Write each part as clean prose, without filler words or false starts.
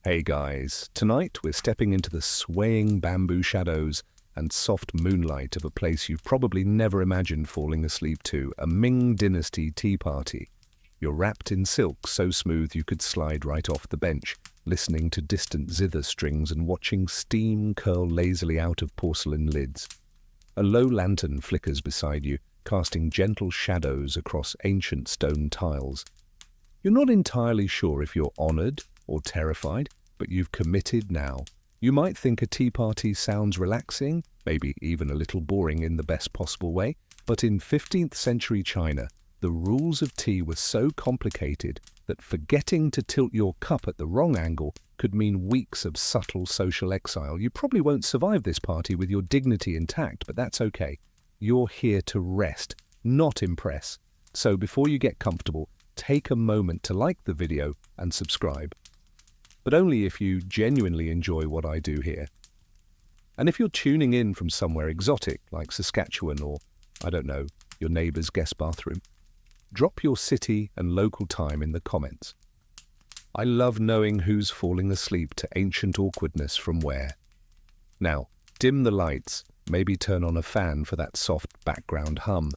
Hey guys, tonight we're stepping into the swaying bamboo shadows and soft moonlight of a place you've probably never imagined falling asleep to, a Ming Dynasty tea party. You're wrapped in silk so smooth you could slide right off the bench, listening to distant zither strings and watching steam curl lazily out of porcelain lids. A low lantern flickers beside you, casting gentle shadows across ancient stone tiles. You're not entirely sure if you're honored or terrified, but you've committed now. You might think a tea party sounds relaxing, maybe even a little boring in the best possible way, but in 15th century China, the rules of tea were so complicated that forgetting to tilt your cup at the wrong angle could mean weeks of subtle social exile. You probably won't survive this party with your dignity intact, but that's okay. You're here to rest, not impress. So before you get comfortable, take a moment to like the video and subscribe. But only if you genuinely enjoy what I do here. And if you're tuning in from somewhere exotic, like Saskatchewan or, I don't know, your neighbor's guest bathroom, drop your city and local time in the comments. I love knowing who's falling asleep to ancient awkwardness from where. Now, dim the lights, maybe turn on a fan for that soft background hum,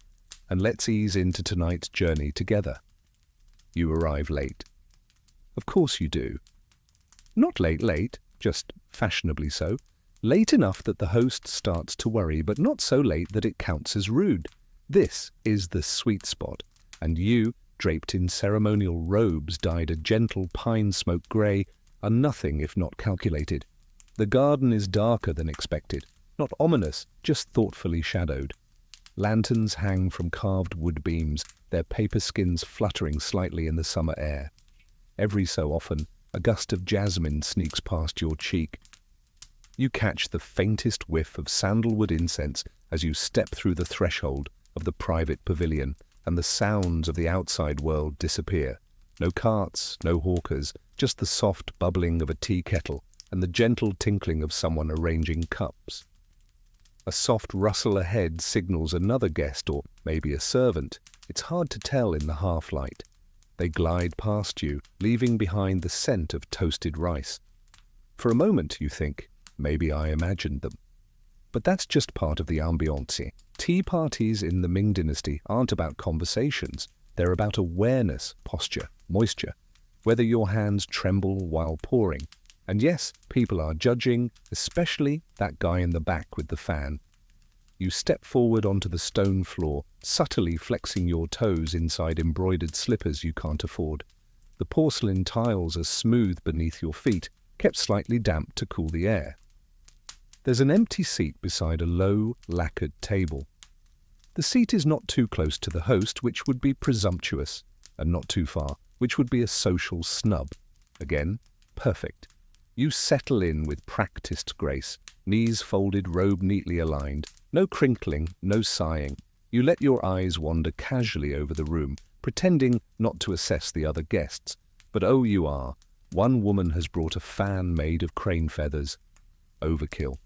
and let's ease into tonight's journey together. You arrive late. Of course you do. Not late, just fashionably so. Late enough that the host starts to worry, but not so late that it counts as rude. This is the sweet spot, and you, draped in ceremonial robes dyed a gentle pine smoke grey, are nothing if not calculated. The garden is darker than expected, not ominous, just thoughtfully shadowed. Lanterns hang from carved wood beams, their paper skins fluttering slightly in the summer air. Every so often, a gust of jasmine sneaks past your cheek. You catch the faintest whiff of sandalwood incense as you step through the threshold of the private pavilion, and the sounds of the outside world disappear. No carts, no hawkers, just the soft bubbling of a tea kettle and the gentle tinkling of someone arranging cups. A soft rustle ahead signals another guest or maybe a servant. It's hard to tell in the half-light. They glide past you, leaving behind the scent of toasted rice. For a moment you think, maybe I imagined them. But that's just part of the ambiance. Tea parties in the Ming Dynasty aren't about conversations. They're about awareness, posture, moisture, whether your hands tremble while pouring. And yes, people are judging, especially that guy in the back with the fan. You step forward onto the stone floor, subtly flexing your toes inside embroidered slippers you can't afford. The porcelain tiles are smooth beneath your feet, kept slightly damp to cool the air. There's an empty seat beside a low, lacquered table. The seat is not too close to the host, which would be presumptuous, and not too far, which would be a social snub. Again, perfect. You settle in with practiced grace, knees folded, robe neatly aligned. No crinkling, no sighing. You let your eyes wander casually over the room, pretending not to assess the other guests. But oh, you are. One woman has brought a fan made of crane feathers. Overkill.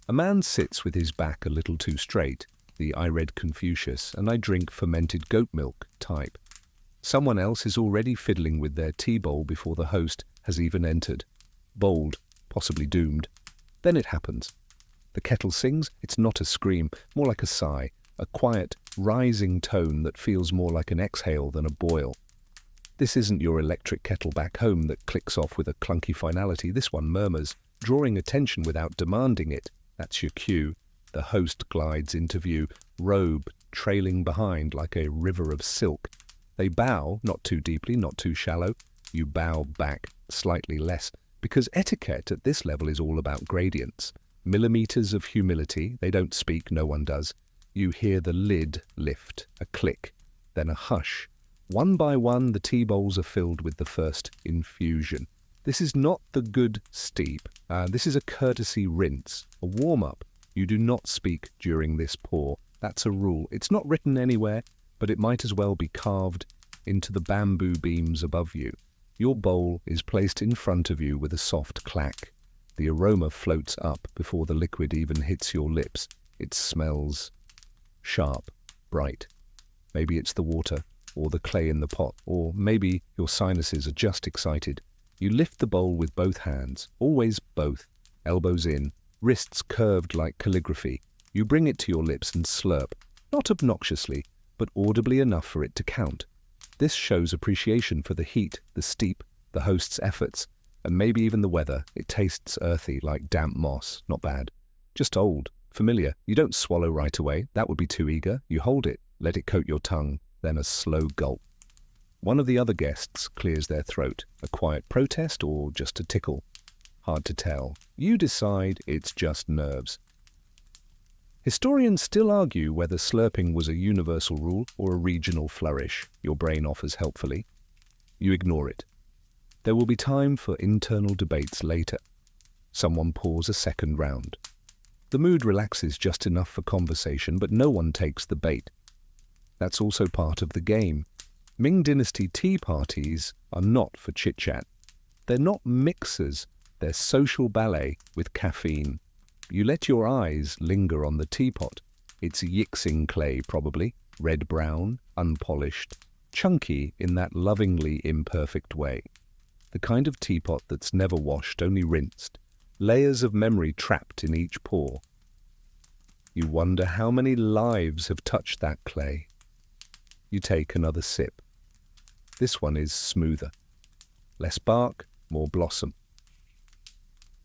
A man sits with his back a little too straight, the I read Confucius, and I drink fermented goat milk type. Someone else is already fiddling with their tea bowl before the host has even entered. Bold, possibly doomed. Then it happens. The kettle sings. It's not a scream, more like a sigh, a quiet, rising tone that feels more like an exhale than a boil. This isn't your electric kettle back home that clicks off with a clunky finality. This one murmurs, drawing attention without demanding it. That's your cue. The host glides into view, robe trailing behind like a river of silk. They bow, not too deeply, not too shallow. You bow back, slightly less, because etiquette at this level is all about gradients. Millimeters of humility. They don't speak, no one does. You hear the lid lift, a click, then a hush. One by one, the tea bowls are filled with the first infusion. This is not the good steep. This is a courtesy rinse, a warm-up. You do not speak during this pour. That's a rule. It's not written anywhere, but it might as well be carved into the bamboo beams above you. Your bowl is placed in front of you with a soft clack. The aroma floats up before the liquid even hits your lips. It smells sharp, bright. Maybe it's the water, or the clay in the pot, or maybe your sinuses are just excited. You lift the bowl with both hands, always both, elbows in, wrists curved like calligraphy. You bring it to your lips and slurp, not obnoxiously, but audibly enough for it to count. This shows appreciation for the heat, the steep, the host's efforts, and maybe even the weather. It tastes earthy, like damp moss. Not bad. Just old, familiar. You don't swallow right away. That would be too eager. You hold it, let it coat your tongue, then a slow gulp. One of the other guests clears their throat. A quiet protest or just a tickle? Hard to tell. You decide it's just nerves. Historians still argue whether slurping was a universal rule or a regional flourish. Your brain offers helpfully. You ignore it. There will be time for internal debates later. Someone pours a second round. The mood relaxes just enough for conversation, but no one takes the bait. That's also part of the game. Ming Dynasty tea parties are not for chit-chat. They're not mixers, they're social ballet with caffeine. You let your eyes linger on the teapot. It's Yixing clay, probably, red-brown, unpolished, chunky in that lovingly imperfect way. The kind of teapot that's never washed, only rinsed, layers of memory trapped in each pore. You wonder how many lives have touched that clay. You take another sip. This one is smoother. Less bark, more blossom.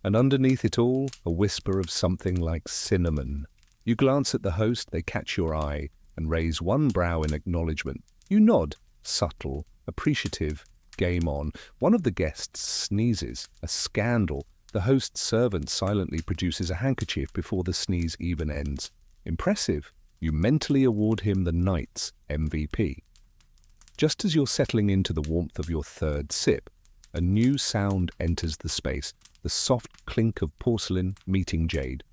And underneath it all, a whisper of something like cinnamon. You glance at the host, they catch your eye, and raise one brow in acknowledgement. You nod, subtle, appreciative, game on. One of the guests sneezes. A scandal. The host's servant silently produces a handkerchief before the sneeze even ends. Impressive. You mentally award him the night's MVP. Just as you're settling into the warmth of your third sip, a new sound enters the space, the soft clink of porcelain meeting jade.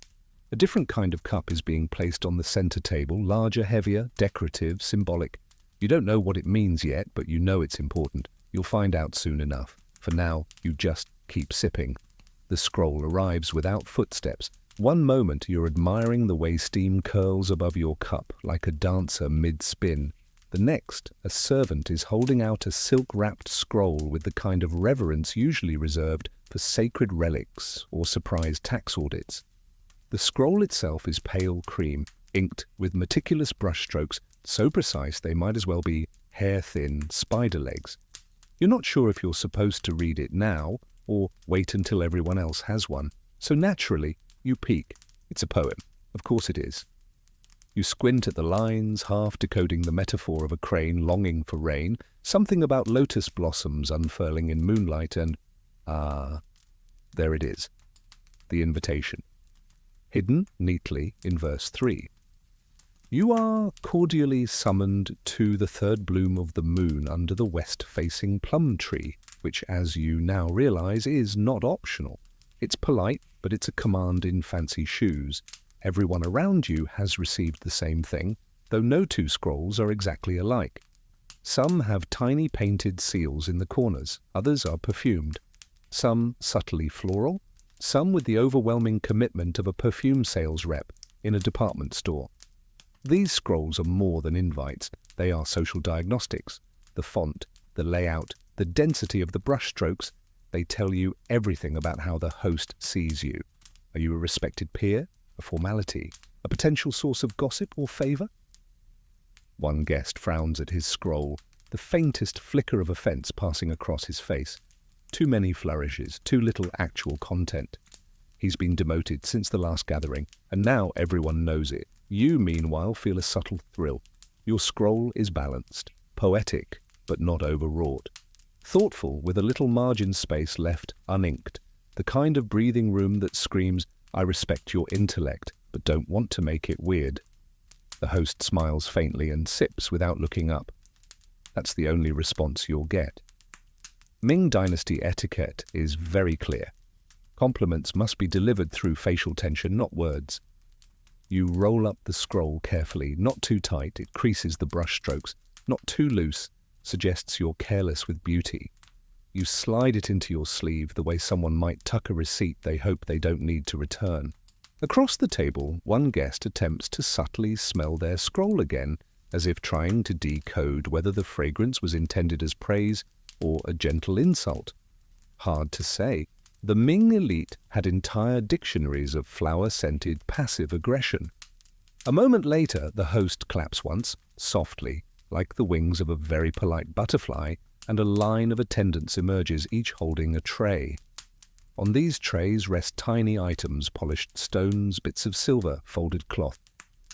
A different kind of cup is being placed on the center table, larger, heavier, decorative, symbolic. You don't know what it means yet, but you know it's important. You'll find out soon enough. For now, you just keep sipping. The scroll arrives without footsteps. One moment you're admiring the way steam curls above your cup, like a dancer mid-spin. The next, a servant is holding out a silk-wrapped scroll with the kind of reverence usually reserved for sacred relics or surprise tax audits. The scroll itself is pale cream, inked with meticulous brushstrokes, so precise they might as well be hair-thin spider legs. You're not sure if you're supposed to read it now or wait until everyone else has one. So naturally, you peek. It's a poem. Of course it is. You squint at the lines, half decoding the metaphor of a crane longing for rain, something about lotus blossoms unfurling in moonlight, and there it is, the invitation, hidden neatly in verse 3. You are cordially summoned to the third bloom of the moon under the west-facing plum tree, which, as you now realize, is not optional. It's polite, but it's a command in fancy shoes. Everyone around you has received the same thing, though no two scrolls are exactly alike. Some have tiny painted seals in the corners, others are perfumed. Some subtly floral, some with the overwhelming commitment of a perfume sales rep in a department store. These scrolls are more than invites, they are social diagnostics. The font, the layout, the density of the brushstrokes, they tell you everything about how the host sees you. Are you a respected peer, a formality, a potential source of gossip or favor? One guest frowns at his scroll, the faintest flicker of offense passing across his face. Too many flourishes, too little actual content. He's been demoted since the last gathering, and now everyone knows it. You, meanwhile, feel a subtle thrill. Your scroll is balanced, poetic, but not overwrought. Thoughtful, with a little margin space left uninked. The kind of breathing room that screams, I respect your intellect, but don't want to make it weird. The host smiles faintly and sips without looking up. That's the only response you'll get. Ming Dynasty etiquette is very clear. Compliments must be delivered through facial tension, not words. You roll up the scroll carefully, not too tight, it creases the brush strokes, not too loose, suggests you're careless with beauty. You slide it into your sleeve the way someone might tuck a receipt they hope they don't need to return. Across the table, one guest attempts to subtly smell their scroll again, as if trying to decode whether the fragrance was intended as praise or a gentle insult. Hard to say. The Ming elite had entire dictionaries of flower-scented passive aggression. A moment later, the host claps once, softly, like the wings of a very polite butterfly, and a line of attendants emerges, each holding a tray. On these trays rest tiny items, polished stones, bits of silver, folded cloth.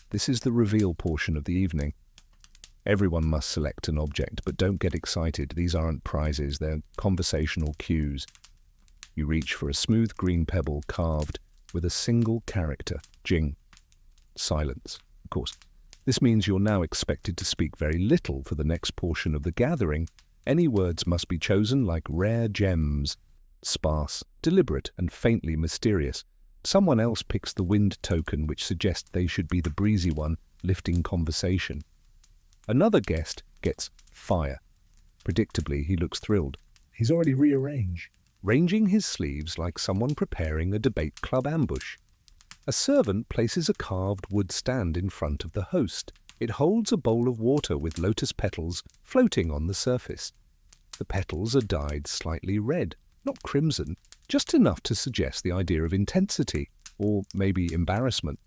This is the reveal portion of the evening. Everyone must select an object, but don't get excited. These aren't prizes, they're conversational cues. You reach for a smooth green pebble carved with a single character, Jing. Silence, of course. This means you're now expected to speak very little for the next portion of the gathering. Any words must be chosen like rare gems, sparse, deliberate, and faintly mysterious. Someone else picks the wind token, which suggests they should be the breezy one, lifting conversation. Another guest gets fire. Predictably, he looks thrilled. He's already rearranged. Ranging his sleeves like someone preparing a debate club ambush. A servant places a carved wood stand in front of the host. It holds a bowl of water with lotus petals floating on the surface. The petals are dyed slightly red, not crimson, just enough to suggest the idea of intensity, or maybe embarrassment.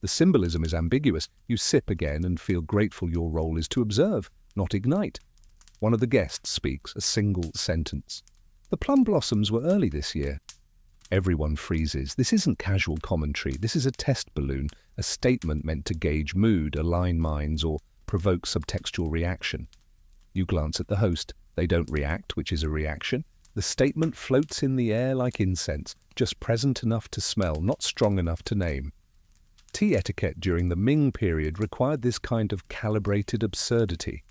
The symbolism is ambiguous. You sip again and feel grateful your role is to observe, not ignite. One of the guests speaks a single sentence. The plum blossoms were early this year. Everyone freezes. This isn't casual commentary. This is a test balloon, a statement meant to gauge mood, align minds, or provoke subtextual reaction. You glance at the host. They don't react, which is a reaction. The statement floats in the air like incense, just present enough to smell, not strong enough to name. Tea etiquette during the Ming period required this kind of calibrated absurdity.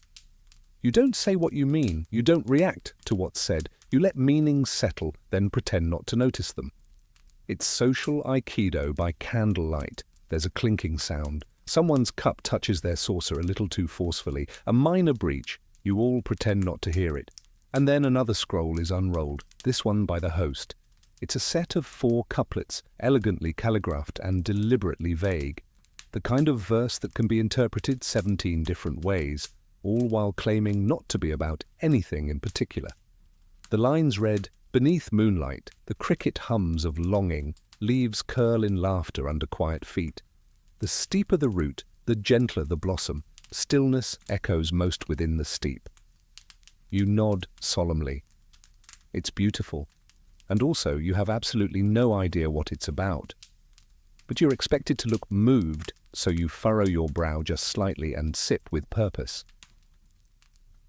You don't say what you mean. You don't react to what's said. You let meanings settle, then pretend not to notice them. It's social aikido by candlelight. There's a clinking sound. Someone's cup touches their saucer a little too forcefully. A minor breach. You all pretend not to hear it. And then another scroll is unrolled, this one by the host. It's a set of 4 couplets, elegantly calligraphed and deliberately vague. The kind of verse that can be interpreted 17 different ways, all while claiming not to be about anything in particular. The lines read, "Beneath moonlight, the cricket hums of longing, leaves curl in laughter under quiet feet. The steeper the root, the gentler the blossom, stillness echoes most within the steep." You nod solemnly. It's beautiful, and also you have absolutely no idea what it's about. But you're expected to look moved, so you furrow your brow just slightly and sip with purpose.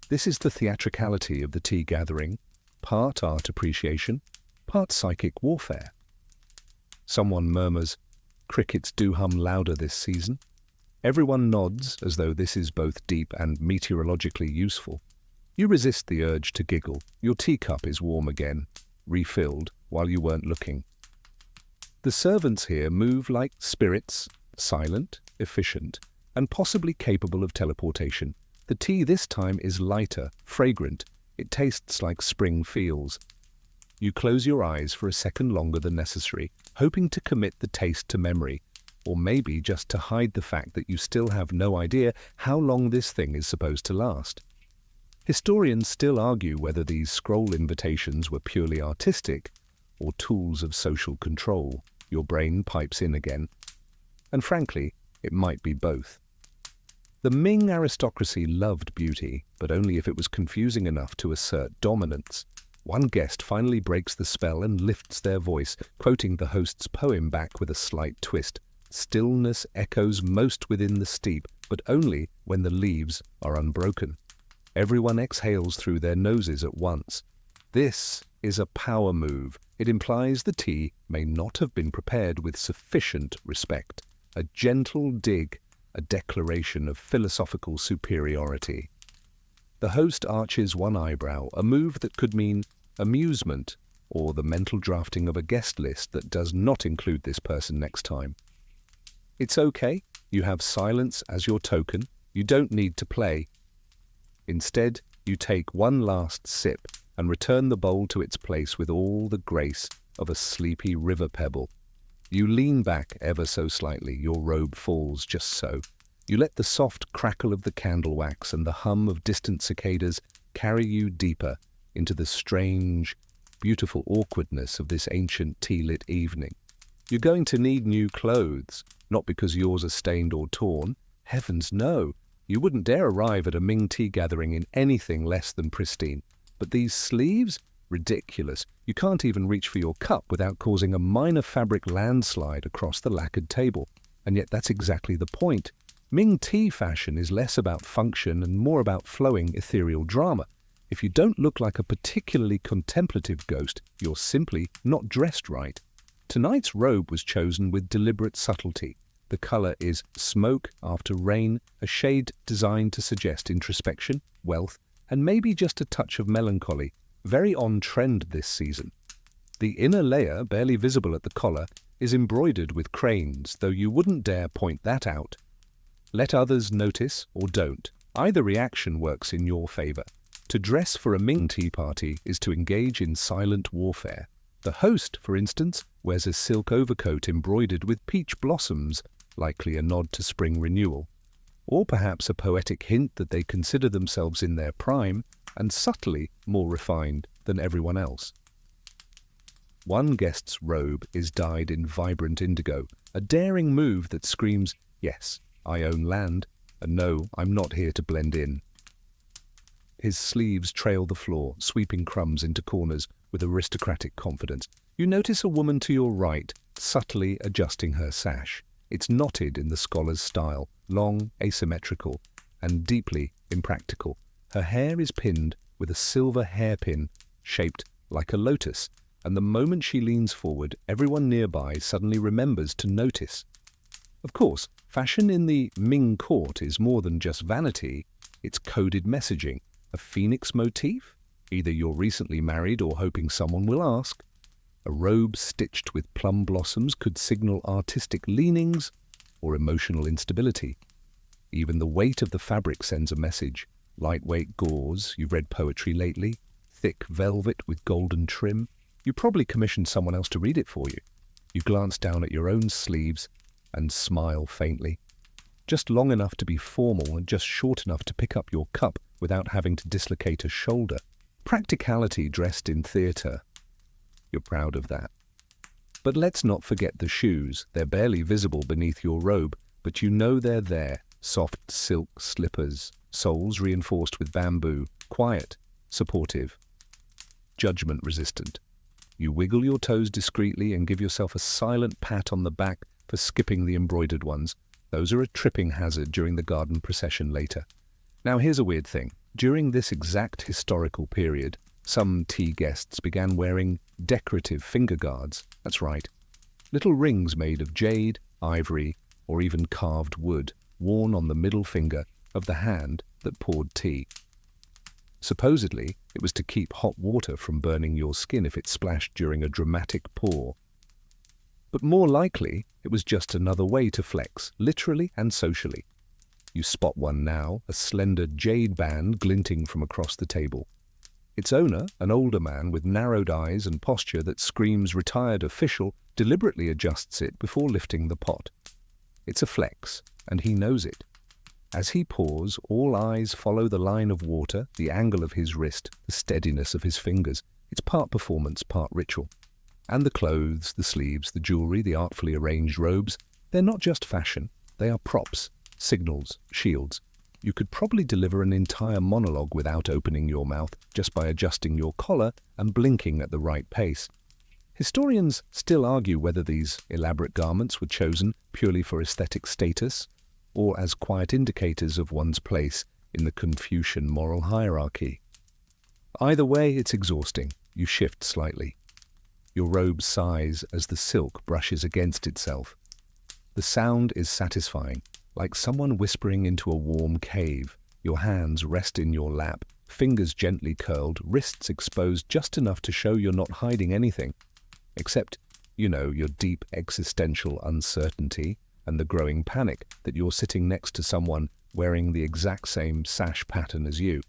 This is the theatricality of the tea gathering, part art appreciation, part psychic warfare. Someone murmurs, "Crickets do hum louder this season." Everyone nods as though this is both deep and meteorologically useful. You resist the urge to giggle. Your teacup is warm again, refilled while you weren't looking. The servants here move like spirits, silent, efficient, and possibly capable of teleportation. The tea this time is lighter, fragrant. It tastes like spring fields. You close your eyes for a second longer than necessary, hoping to commit the taste to memory, or maybe just to hide the fact that you still have no idea how long this thing is supposed to last. Historians still argue whether these scroll invitations were purely artistic or tools of social control. Your brain pipes in again. And frankly, it might be both. The Ming aristocracy loved beauty, but only if it was confusing enough to assert dominance. One guest finally breaks the spell and lifts their voice, quoting the host's poem back with a slight twist. "Stillness echoes most within the steep, but only when the leaves are unbroken." Everyone exhales through their noses at once. This is a power move. It implies the tea may not have been prepared with sufficient respect. A gentle dig, a declaration of philosophical superiority. The host arches one eyebrow, a move that could mean amusement or the mental drafting of a guest list that does not include this person next time. It's okay. You have silence as your token. You don't need to play. Instead, you take one last sip and return the bowl to its place with all the grace of a sleepy river pebble. You lean back ever so slightly, your robe falls just so. You let the soft crackle of the candle wax and the hum of distant cicadas carry you deeper into the strange, beautiful awkwardness of this ancient tea-lit evening. You're going to need new clothes, not because yours are stained or torn. Heavens no! You wouldn't dare arrive at a Ming tea gathering in anything less than pristine. But these sleeves? Ridiculous. You can't even reach for your cup without causing a minor fabric landslide across the lacquered table. And yet that's exactly the point. Ming tea fashion is less about function and more about flowing ethereal drama. If you don't look like a particularly contemplative ghost, you're simply not dressed right. Tonight's robe was chosen with deliberate subtlety. The color is smoke after rain, a shade designed to suggest introspection, wealth, and maybe just a touch of melancholy, very on trend this season. The inner layer, barely visible at the collar, is embroidered with cranes, though you wouldn't dare point that out. Let others notice or don't. Either reaction works in your favor. To dress for a Ming tea party is to engage in silent warfare. The host, for instance, wears a silk overcoat embroidered with peach blossoms, likely a nod to spring renewal. Or perhaps a poetic hint that they consider themselves in their prime and subtly more refined than everyone else. One guest's robe is dyed in vibrant indigo, a daring move that screams, "Yes, I own land, and no, I'm not here to blend in." His sleeves trail the floor, sweeping crumbs into corners with aristocratic confidence. You notice a woman to your right, subtly adjusting her sash. It's knotted in the scholar's style, long, asymmetrical, and deeply impractical. Her hair is pinned with a silver hairpin shaped like a lotus, and the moment she leans forward, everyone nearby suddenly remembers to notice. Of course, fashion in the Ming court is more than just vanity. It's coded messaging. A phoenix motif? Either you're recently married or hoping someone will ask. A robe stitched with plum blossoms could signal artistic leanings or emotional instability. Even the weight of the fabric sends a message. Lightweight gauze, you've read poetry lately. Thick velvet with golden trim. You probably commissioned someone else to read it for you. You glance down at your own sleeves and smile faintly. Just long enough to be formal and just short enough to pick up your cup without having to dislocate a shoulder. Practicality dressed in theatre. You're proud of that. But let's not forget the shoes. They're barely visible beneath your robe, but you know they're there. Soft silk slippers, soles reinforced with bamboo, quiet, supportive, judgment-resistant. You wiggle your toes discreetly and give yourself a silent pat on the back for skipping the embroidered ones. Those are a tripping hazard during the garden procession later. Now here's a weird thing. During this exact historical period, some tea guests began wearing decorative finger guards. That's right. Little rings made of jade, ivory, or even carved wood, worn on the middle finger of the hand that poured tea. Supposedly, it was to keep hot water from burning your skin if it splashed during a dramatic pour. But more likely, it was just another way to flex, literally and socially. You spot one now, a slender jade band glinting from across the table. Its owner, an older man with narrowed eyes and posture that screams retired official, deliberately adjusts it before lifting the pot. It's a flex, and he knows it. As he pours, all eyes follow the line of water, the angle of his wrist, the steadiness of his fingers. It's part performance, part ritual. And the clothes, the sleeves, the jewelry, the artfully arranged robes, they're not just fashion, they are props, signals, shields. You could probably deliver an entire monologue without opening your mouth, just by adjusting your collar and blinking at the right pace. Historians still argue whether these elaborate garments were chosen purely for aesthetic status or as quiet indicators of one's place in the Confucian moral hierarchy. Either way, it's exhausting. You shift slightly. Your robe sighs as the silk brushes against itself. The sound is satisfying, like someone whispering into a warm cave. Your hands rest in your lap, fingers gently curled, wrists exposed just enough to show you're not hiding anything. Except, your deep existential uncertainty and the growing panic that you're sitting next to someone wearing the exact same sash pattern as you.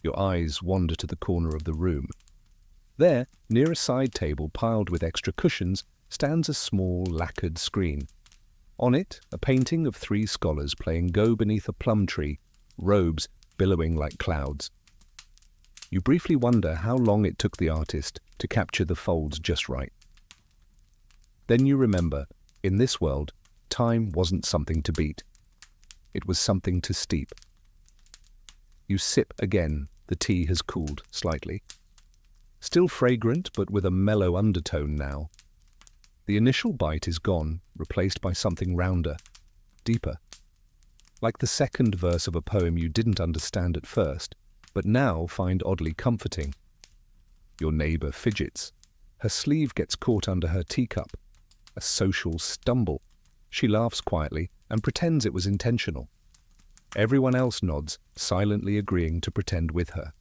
Your eyes wander to the corner of the room. There, near a side table piled with extra cushions, stands a small lacquered screen. On it, a painting of 3 scholars playing Go beneath a plum tree, robes billowing like clouds. You briefly wonder how long it took the artist to capture the folds just right. Then you remember, in this world, time wasn't something to beat. It was something to steep. You sip again. The tea has cooled slightly. Still fragrant, but with a mellow undertone now. The initial bite is gone, replaced by something rounder, deeper. Like the second verse of a poem you didn't understand at first, but now find oddly comforting. Your neighbor fidgets. Her sleeve gets caught under her teacup. A social stumble. She laughs quietly and pretends it was intentional. Everyone else nods, silently agreeing to pretend with her.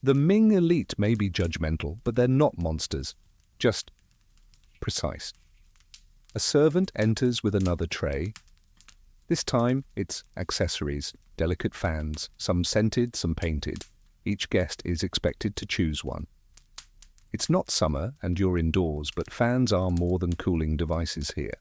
The Ming elite may be judgmental, but they're not monsters. Just precise. A servant enters with another tray. This time, it's accessories, delicate fans, some scented, some painted. Each guest is expected to choose one. It's not summer and you're indoors, but fans are more than cooling devices here.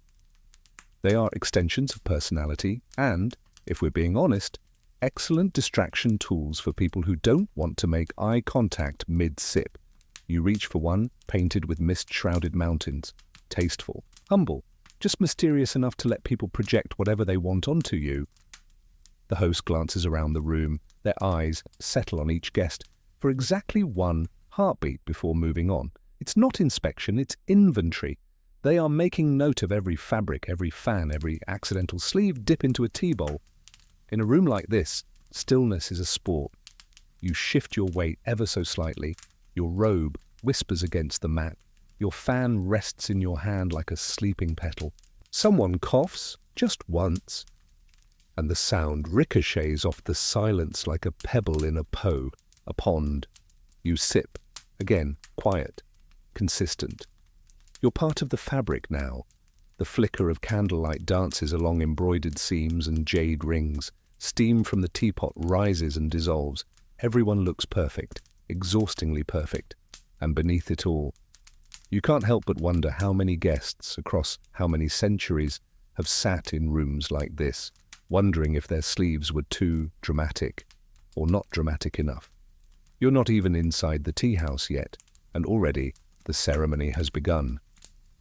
They are extensions of personality and, if we're being honest, excellent distraction tools for people who don't want to make eye contact mid-sip. You reach for one, painted with mist-shrouded mountains. Tasteful, humble, just mysterious enough to let people project whatever they want onto you. The host glances around the room. Their eyes settle on each guest for exactly one heartbeat before moving on. It's not inspection, it's inventory. They are making note of every fabric, every fan, every accidental sleeve dip into a tea bowl. In a room like this, stillness is a sport. You shift your weight ever so slightly. Your robe whispers against the mat. Your fan rests in your hand like a sleeping petal. Someone coughs, just once, and the sound ricochets off the silence like a pebble in a pond. You sip. Again, quiet, consistent. You're part of the fabric now. The flicker of candlelight dances along embroidered seams and jade rings. Steam from the teapot rises and dissolves. Everyone looks perfect, exhaustingly perfect. And beneath it all, you can't help but wonder how many guests across how many centuries have sat in rooms like this, wondering if their sleeves were too dramatic or not dramatic enough. You're not even inside the tea house yet, and already the ceremony has begun.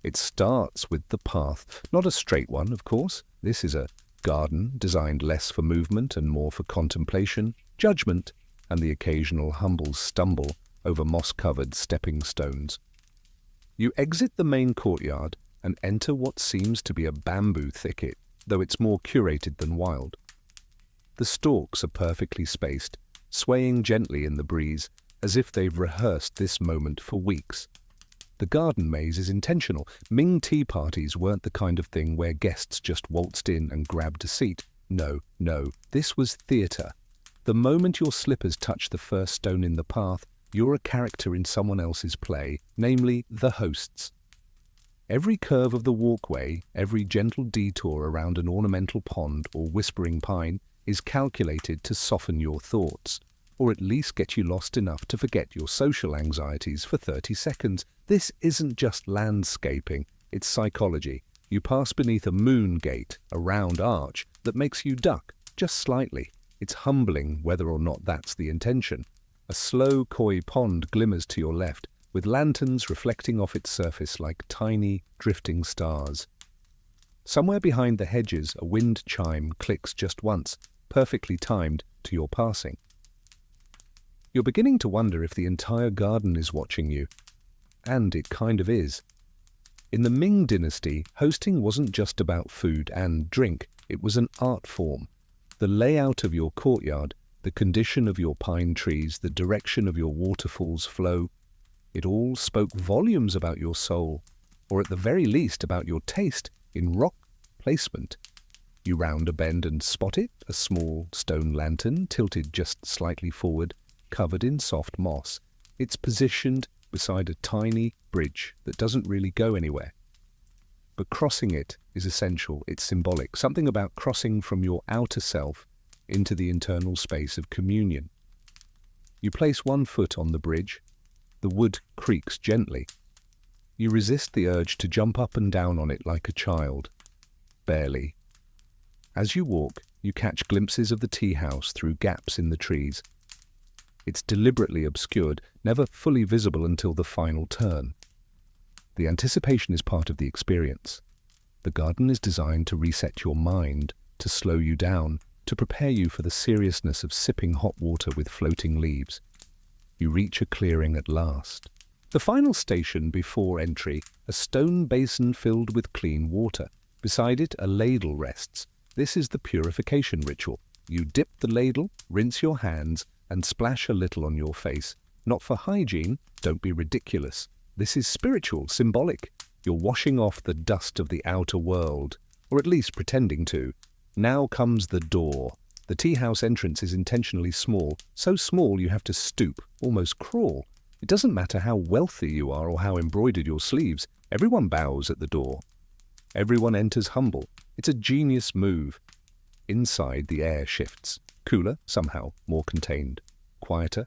It starts with the path, not a straight one, of course. This is a garden designed less for movement and more for contemplation, judgment, and the occasional humble stumble over moss-covered stepping stones. You exit the main courtyard and enter what seems to be a bamboo thicket, though it's more curated than wild. The stalks are perfectly spaced, swaying gently in the breeze, as if they've rehearsed this moment for weeks. The garden maze is intentional. Ming tea parties weren't the kind of thing where guests just waltzed in and grabbed a seat. No, this was theatre. The moment your slippers touch the first stone in the path, you're a character in someone else's play, namely the host's. Every curve of the walkway, every gentle detour around an ornamental pond or whispering pine is calculated to soften your thoughts, or at least get you lost enough to forget your social anxieties for 30 seconds. This isn't just landscaping, it's psychology. You pass beneath a moon gate, a round arch, that makes you duck, just slightly. It's humbling whether or not that's the intention. A slow koi pond glimmers to your left, with lanterns reflecting off its surface like tiny, drifting stars. Somewhere behind the hedges, a wind chime clicks just once, perfectly timed to your passing. You're beginning to wonder if the entire garden is watching you. And it kind of is. In the Ming Dynasty, hosting wasn't just about food and drink, it was an art form. The layout of your courtyard, the condition of your pine trees, the direction of your waterfall's flow, it all spoke volumes about your soul, or at the very least about your taste in rock placement. You round a bend and spot it, a small stone lantern tilted just slightly forward, covered in soft moss. It's positioned beside a tiny bridge that doesn't really go anywhere. But crossing it is essential, it's symbolic, something about crossing from your outer self into the internal space of communion. You place one foot on the bridge. The wood creaks gently. You resist the urge to jump up and down on it like a child. Barely. As you walk, you catch glimpses of the tea house through gaps in the trees. It's deliberately obscured, never fully visible until the final turn. The anticipation is part of the experience. The garden is designed to reset your mind, to slow you down, to prepare you for the seriousness of sipping hot water with floating leaves. You reach a clearing at last. The final station before entry, a stone basin filled with clean water. Beside it, a ladle rests. This is the purification ritual. You dip the ladle, rinse your hands, and splash a little on your face. Not for hygiene, don't be ridiculous. This is spiritual, symbolic. You're washing off the dust of the outer world, or at least pretending to. Now comes the door. The tea house entrance is intentionally small, so small you have to stoop, almost crawl. It doesn't matter how wealthy you are or how embroidered your sleeves, everyone bows at the door. Everyone enters humble. It's a genius move. Inside, the air shifts. Cooler, somehow, more contained. Quieter.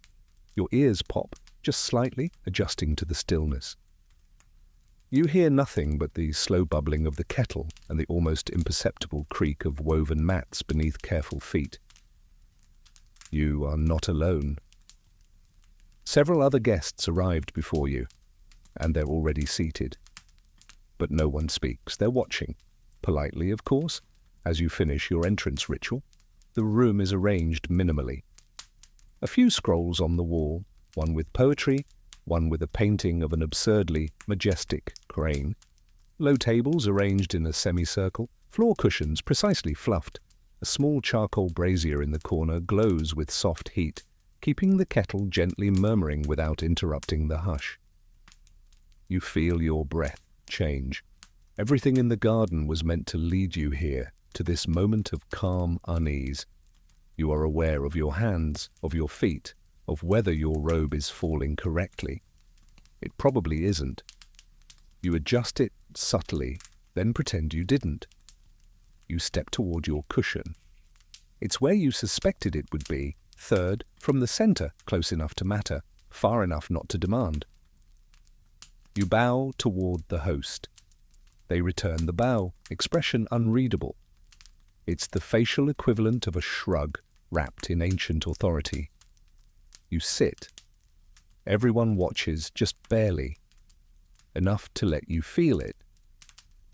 Your ears pop, just slightly, adjusting to the stillness. You hear nothing but the slow bubbling of the kettle and the almost imperceptible creak of woven mats beneath careful feet. You are not alone. Several other guests arrived before you, and they're already seated. But no one speaks. They're watching. Politely, of course, as you finish your entrance ritual. The room is arranged minimally. A few scrolls on the wall, one with poetry, one with a painting of an absurdly majestic crane. Low tables arranged in a semicircle, floor cushions precisely fluffed. A small charcoal brazier in the corner glows with soft heat, keeping the kettle gently murmuring without interrupting the hush. You feel your breath change. Everything in the garden was meant to lead you here, to this moment of calm unease. You are aware of your hands, of your feet, of whether your robe is falling correctly. It probably isn't. You adjust it subtly, then pretend you didn't. You step toward your cushion. It's where you suspected it would be, third, from the center, close enough to matter, far enough not to demand. You bow toward the host. They return the bow, expression unreadable. It's the facial equivalent of a shrug wrapped in ancient authority. You sit. Everyone watches just barely, enough to let you feel it.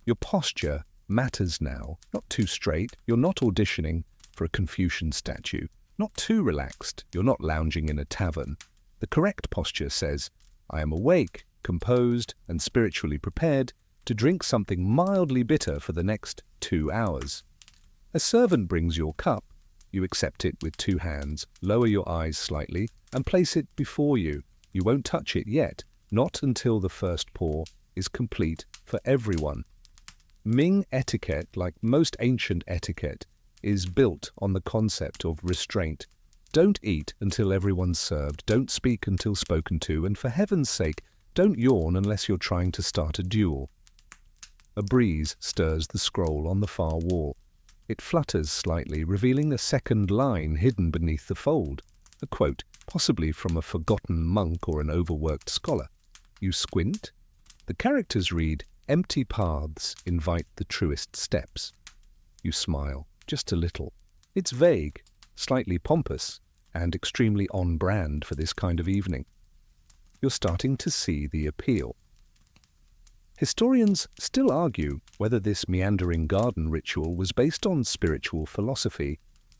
Your posture matters now, not too straight. You're not auditioning for a Confucian statue, not too relaxed. You're not lounging in a tavern. The correct posture says, I am awake, composed, and spiritually prepared to drink something mildly bitter for the next 2 hours. A servant brings your cup. You accept it with 2 hands, lower your eyes slightly, and place it before you. You won't touch it yet, not until the first pour is complete for everyone. Ming etiquette, like most ancient etiquette, is built on the concept of restraint. Don't eat until everyone's served, don't speak until spoken to, and for heaven's sake, don't yawn unless you're trying to start a duel. A breeze stirs the scroll on the far wall. It flutters slightly, revealing a second line hidden beneath the fold. A quote, possibly from a forgotten monk or an overworked scholar. You squint. The characters read, empty paths invite the truest steps. You smile, just a little. It's vague, slightly pompous, and extremely on-brand for this kind of evening. You're starting to see the appeal. Historians still argue whether this meandering garden ritual was based on spiritual philosophy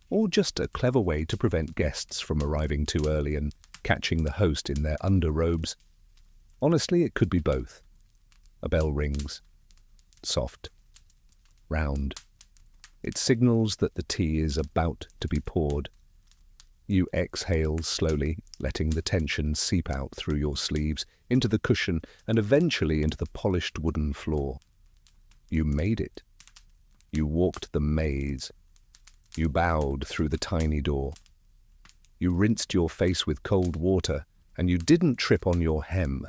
or just a clever way to prevent guests from arriving too early and catching the host in their underrobes. Honestly, it could be both. A bell rings. Soft. Round. It signals that the tea is about to be poured. You exhale slowly, letting the tension seep out through your sleeves, into the cushion, and eventually into the polished wooden floor. You made it. You walked the maze. You bowed through the tiny door. You rinsed your face with cold water, and you didn't trip on your hem.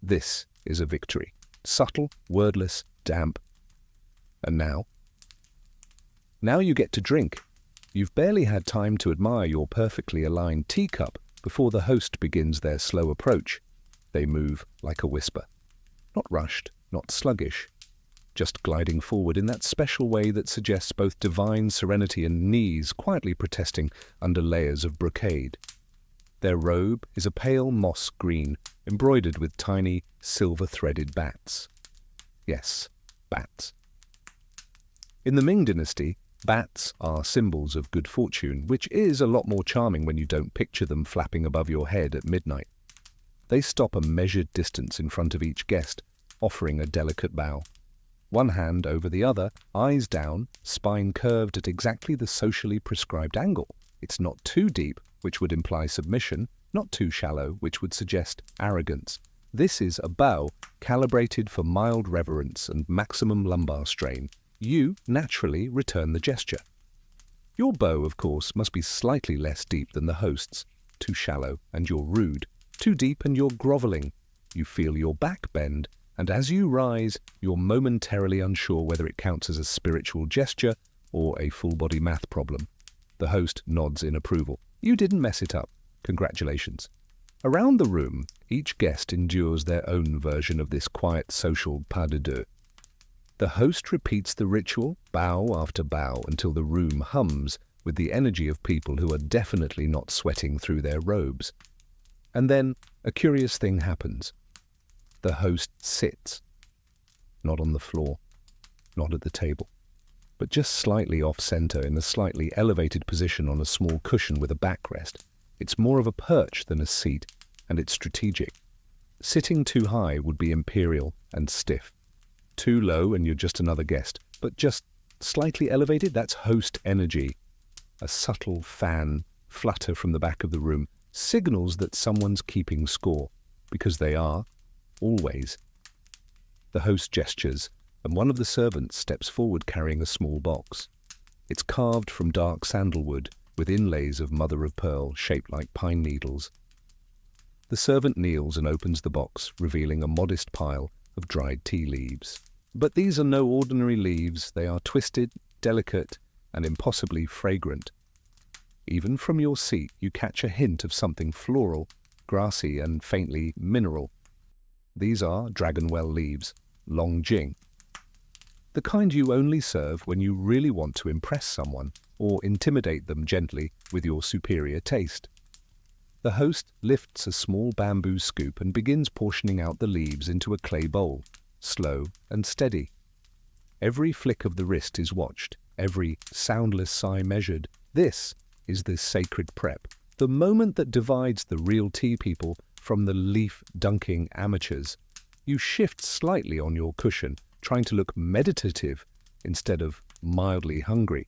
This is a victory. Subtle, wordless, damp. And now? Now you get to drink. You've barely had time to admire your perfectly aligned teacup before the host begins their slow approach. They move like a whisper. Not rushed, not sluggish, just gliding forward in that special way that suggests both divine serenity and knees quietly protesting under layers of brocade. Their robe is a pale moss green, embroidered with tiny, silver-threaded bats. Yes, bats. In the Ming Dynasty, bats are symbols of good fortune, which is a lot more charming when you don't picture them flapping above your head at midnight. They stop a measured distance in front of each guest, offering a delicate bow. One hand over the other, eyes down, spine curved at exactly the socially prescribed angle. It's not too deep, which would imply submission, not too shallow, which would suggest arrogance. This is a bow calibrated for mild reverence and maximum lumbar strain. You naturally return the gesture. Your bow, of course, must be slightly less deep than the host's. Too shallow, and you're rude. Too deep, and you're groveling. You feel your back bend, and as you rise, you're momentarily unsure whether it counts as a spiritual gesture or a full-body math problem. The host nods in approval. You didn't mess it up. Congratulations. Around the room, each guest endures their own version of this quiet social pas de deux. The host repeats the ritual, bow after bow, until the room hums with the energy of people who are definitely not sweating through their robes. And then a curious thing happens. The host sits. Not on the floor, not at the table, but just slightly off-center in a slightly elevated position on a small cushion with a backrest. It's more of a perch than a seat, and it's strategic. Sitting too high would be imperial and stiff. Too low and you're just another guest, but just slightly elevated, that's host energy. A subtle fan flutter from the back of the room signals that someone's keeping score, because they are, always. The host gestures, and one of the servants steps forward carrying a small box. It's carved from dark sandalwood, with inlays of mother-of-pearl shaped like pine needles. The servant kneels and opens the box, revealing a modest pile of dried tea leaves. But these are no ordinary leaves. They are twisted, delicate, and impossibly fragrant. Even from your seat, you catch a hint of something floral, grassy, and faintly mineral. These are dragonwell leaves, long jing. The kind you only serve when you really want to impress someone or intimidate them gently with your superior taste. The host lifts a small bamboo scoop and begins portioning out the leaves into a clay bowl, slow and steady. Every flick of the wrist is watched, every soundless sigh measured. This is the sacred prep, the moment that divides the real tea people from the leaf-dunking amateurs. You shift slightly on your cushion, trying to look meditative instead of mildly hungry.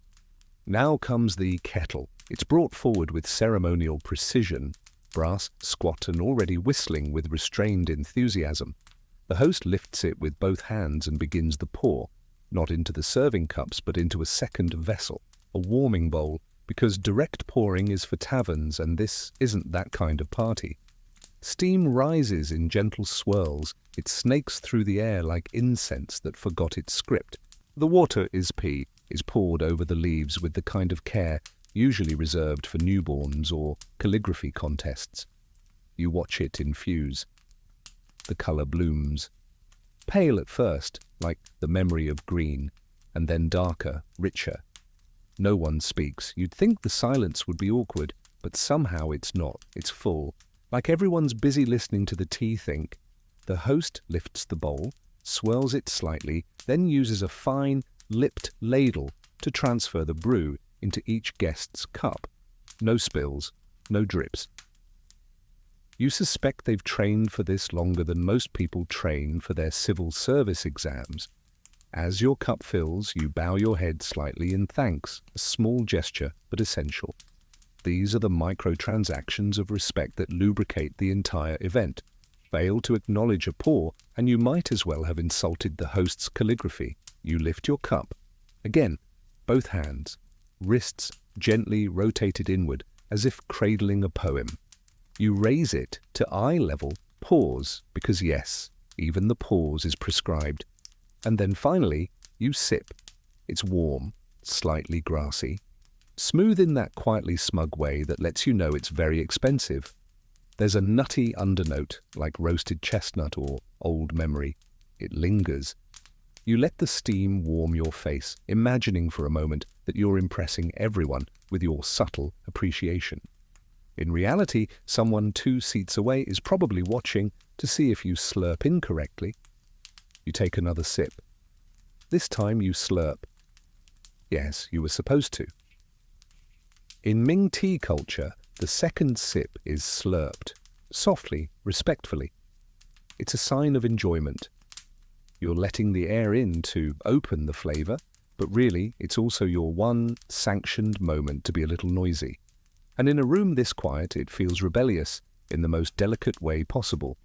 Now comes the kettle. It's brought forward with ceremonial precision, brass, squat, and already whistling with restrained enthusiasm. The host lifts it with both hands and begins the pour, not into the serving cups but into a second vessel, a warming bowl, because direct pouring is for taverns and this isn't that kind of party. Steam rises in gentle swirls. It snakes through the air like incense that forgot its script. The water is poured over the leaves with the kind of care usually reserved for newborns or calligraphy contests. You watch it infuse. The color blooms. Pale at first, like the memory of green, and then darker, richer. No one speaks. You'd think the silence would be awkward, but somehow it's not. It's full. Like everyone's busy listening to the tea think. The host lifts the bowl, swirls it slightly, then uses a fine, lipped ladle to transfer the brew into each guest's cup. No spills, no drips. You suspect they've trained for this longer than most people train for their civil service exams. As your cup fills, you bow your head slightly in thanks, a small gesture but essential. These are the microtransactions of respect that lubricate the entire event. Fail to acknowledge a pour, and you might as well have insulted the host's calligraphy. You lift your cup. Again, both hands, wrists gently rotated inward, as if cradling a poem. You raise it to eye level, pause, because yes, even the pause is prescribed. And then finally, you sip. It's warm, slightly grassy, smooth in that quietly smug way that lets you know it's very expensive. There's a nutty undernote, like roasted chestnut or old memory. It lingers. You let the steam warm your face, imagining for a moment that you're impressing everyone with your subtle appreciation. In reality, someone 2 seats away is probably watching to see if you slurp incorrectly. You take another sip. This time you slurp. Yes, you were supposed to. In Ming tea culture, the second sip is slurped, softly, respectfully. It's a sign of enjoyment. You're letting the air in to open the flavour, but really it's also your one sanctioned moment to be a little noisy. And in a room this quiet, it feels rebellious in the most delicate way possible.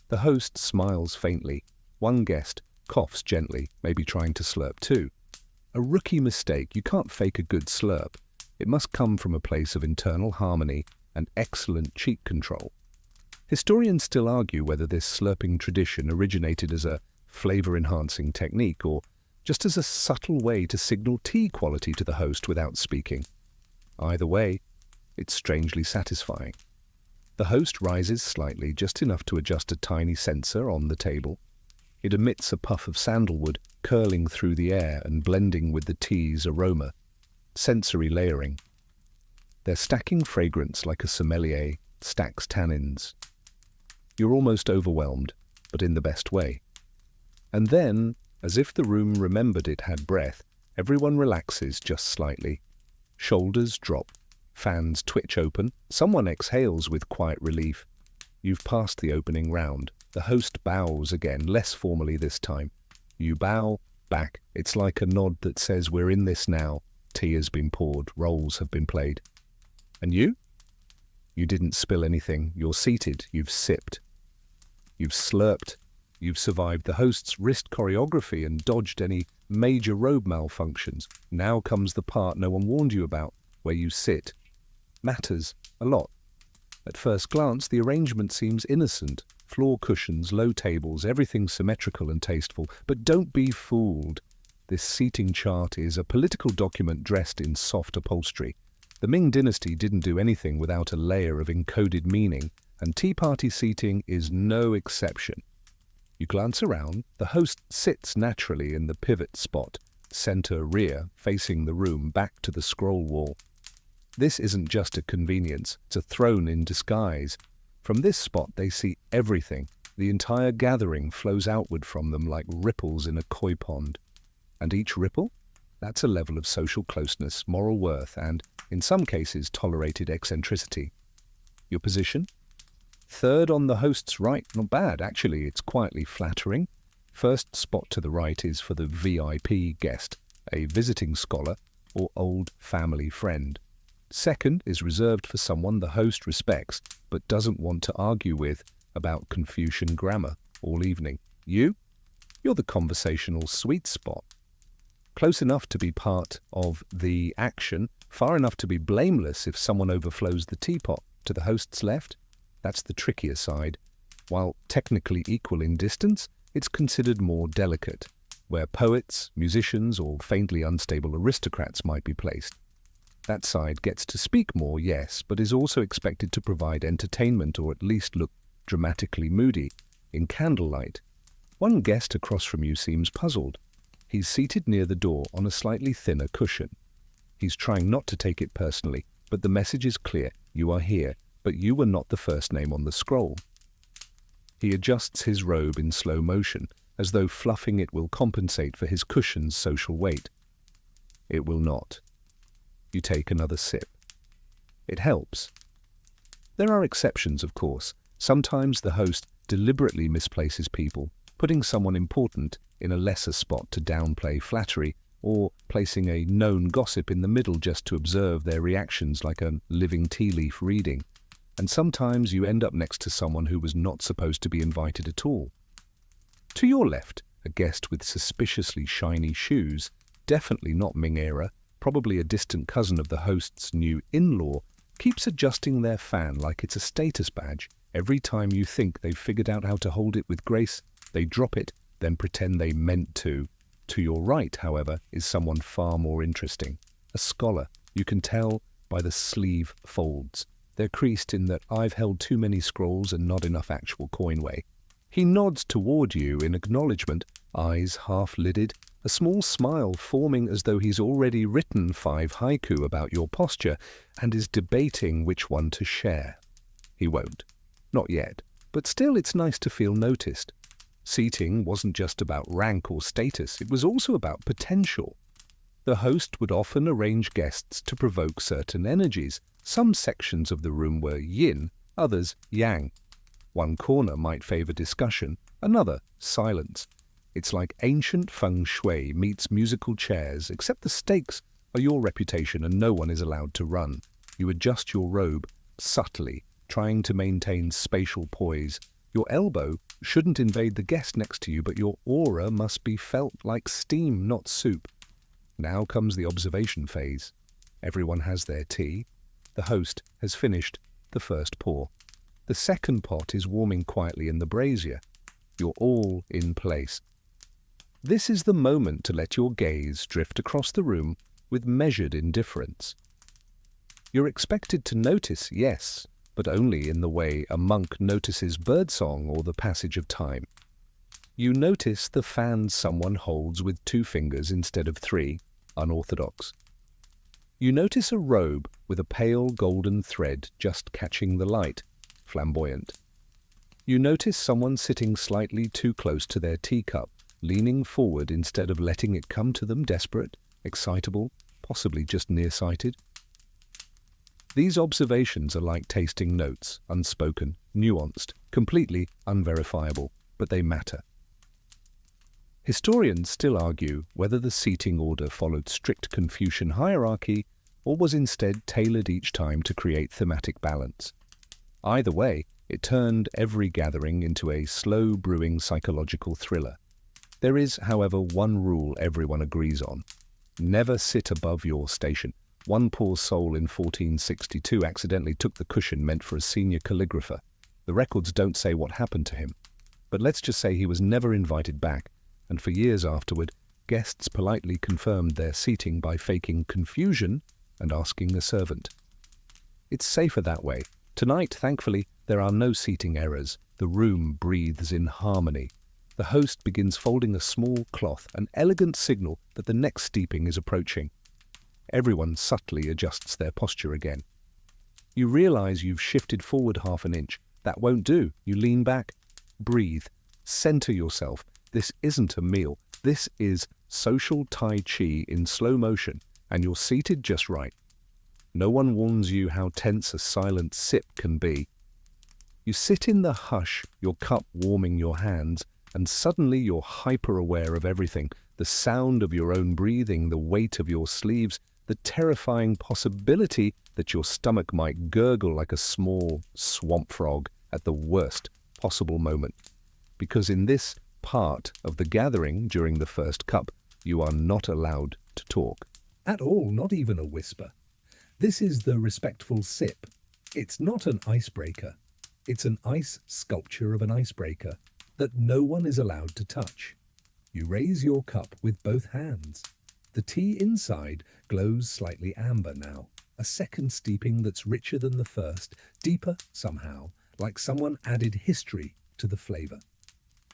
The host smiles faintly. One guest coughs gently, maybe trying to slurp too. A rookie mistake. You can't fake a good slurp. It must come from a place of internal harmony and excellent cheek control. Historians still argue whether this slurping tradition originated as a flavor-enhancing technique or just as a subtle way to signal tea quality to the host without speaking. Either way, it's strangely satisfying. The host rises slightly, just enough to adjust a tiny sensor on the table. It emits a puff of sandalwood, curling through the air and blending with the tea's aroma. Sensory layering. They're stacking fragrance like a sommelier stacks tannins. You're almost overwhelmed, but in the best way. And then, as if the room remembered it had breath, everyone relaxes just slightly. Shoulders drop, fans twitch open, someone exhales with quiet relief. You've passed the opening round. The host bows again, less formally this time. You bow back. It's like a nod that says, "We're in this now." Tea has been poured, roles have been played. And you? You didn't spill anything. You're seated. You've sipped. You've slurped. You've survived the host's wrist choreography and dodged any major robe malfunctions. Now comes the part no one warned you about, where you sit. Matters a lot. At first glance, the arrangement seems innocent. Floor cushions, low tables, everything symmetrical and tasteful. But don't be fooled. This seating chart is a political document dressed in soft upholstery. The Ming Dynasty didn't do anything without a layer of encoded meaning, and tea party seating is no exception. You glance around. The host sits naturally in the pivot spot, center rear, facing the room, back to the scroll wall. This isn't just a convenience, it's a throne in disguise. From this spot they see everything. The entire gathering flows outward from them like ripples in a koi pond. And each ripple? That's a level of social closeness, moral worth, and, in some cases, tolerated eccentricity. Your position? Third on the host's right. Not bad, actually. It's quietly flattering. First spot to the right is for the VIP guest, a visiting scholar or old family friend. Second is reserved for someone the host respects but doesn't want to argue with about Confucian grammar all evening. You're the conversational sweet spot. Close enough to be part of the action, far enough to be blameless if someone overflows the teapot. To the host's left, that's the trickier side. While technically equal in distance, it's considered more delicate, where poets, musicians, or faintly unstable aristocrats might be placed. That side gets to speak more, yes, but is also expected to provide entertainment or at least look dramatically moody. In candlelight, one guest across from you seems puzzled. He's seated near the door on a slightly thinner cushion. He's trying not to take it personally, but the message is clear. You are here, but you were not the first name on the scroll. He adjusts his robe in slow motion, as though fluffing it will compensate for his cushion's social weight. It will not. You take another sip. It helps. There are exceptions, of course. Sometimes the host deliberately misplaces people, putting someone important in a lesser spot to downplay flattery, or placing a known gossip in the middle just to observe their reactions like a living tea leaf reading. And sometimes you end up next to someone who was not supposed to be invited at all. To your left, a guest with suspiciously shiny shoes, definitely not Ming era, probably a distant cousin of the host's new in-law, keeps adjusting their fan like it's a status badge. Every time you think they've figured out how to hold it with grace, they drop it, then pretend they meant to. To your right, however, is someone far more interesting. A scholar. You can tell by the sleeve folds. They're creased in that I've held too many scrolls and not enough actual coin way. He nods toward you in acknowledgement, eyes half-lidded, a small smile forming as though he's already written 5 haiku about your posture and is debating which one to share. He won't. Not yet. But still, it's nice to feel noticed. Seating wasn't just about rank or status, it was also about potential. The host would often arrange guests to provoke certain energies. Some sections of the room were yin, others yang. One corner might favor discussion, another silence. It's like ancient feng shui meets musical chairs, except the stakes are your reputation and no one is allowed to run. You adjust your robe subtly, trying to maintain spatial poise. Your elbow shouldn't invade the guest next to you, but your aura must be felt like steam, not soup. Now comes the observation phase. Everyone has their tea. The host has finished the first pour. The second pot is warming quietly in the brazier. You're all in place. This is the moment to let your gaze drift across the room with measured indifference. You're expected to notice, yes, but only in the way a monk notices birdsong or the passage of time. You notice the fan someone holds with 2 fingers instead of 3, unorthodox. You notice a robe with a pale golden thread just catching the light, flamboyant. You notice someone sitting slightly too close to their teacup, leaning forward instead of letting it come to them, desperate, excitable, possibly just nearsighted. These observations are like tasting notes, unspoken, nuanced, completely unverifiable, but they matter. Historians still argue whether the seating order followed strict Confucian hierarchy or was instead tailored each time to create thematic balance. Either way, it turned every gathering into a slow-brewing psychological thriller. There is, however, one rule everyone agrees on. Never sit above your station. One poor soul in 1462 accidentally took the cushion meant for a senior calligrapher. The records don't say what happened to him, but let's just say he was never invited back, and for years afterward, guests politely confirmed their seating by faking confusion and asking a servant. It's safer that way. Tonight, thankfully, there are no seating errors. The room breathes in harmony. The host begins folding a small cloth, an elegant signal that the next steeping is approaching. Everyone subtly adjusts their posture again. You realize you've shifted forward half an inch. That won't do. You lean back. Breathe. Center yourself. This isn't a meal. This is social Tai Chi in slow motion, and you're seated just right. No one warns you how tense a silent sip can be. You sit in the hush, your cup warming your hands, and suddenly you're hyper-aware of everything. The sound of your own breathing, the weight of your sleeves, the terrifying possibility that your stomach might gurgle like a small swamp frog at the worst possible moment. Because in this part of the gathering during the first cup, you are not allowed to talk. At all, not even a whisper. This is the respectful sip. It's not an icebreaker. It's an ice sculpture of an icebreaker that no one is allowed to touch. You raise your cup with both hands. The tea inside glows slightly amber now, a second steeping that's richer than the first, deeper somehow, like someone added history to the flavor.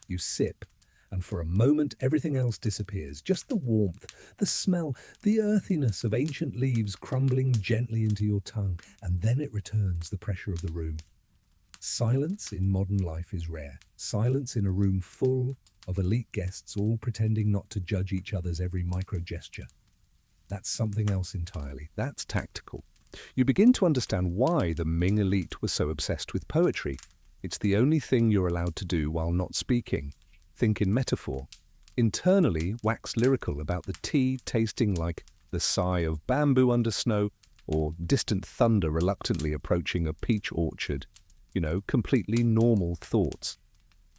You sip, and for a moment everything else disappears, just the warmth, the smell, the earthiness of ancient leaves crumbling gently into your tongue, and then it returns, the pressure of the room. Silence in modern life is rare. Silence in a room full of elite guests all pretending not to judge each other's every micro-gesture. That's something else entirely. That's tactical. You begin to understand why the Ming elite was so obsessed with poetry. It's the only thing you're allowed to do while not speaking. Think in metaphor. Internally, wax lyrical about the tea tasting like the sigh of bamboo under snow or distant thunder reluctantly approaching a peach orchard. Completely normal thoughts.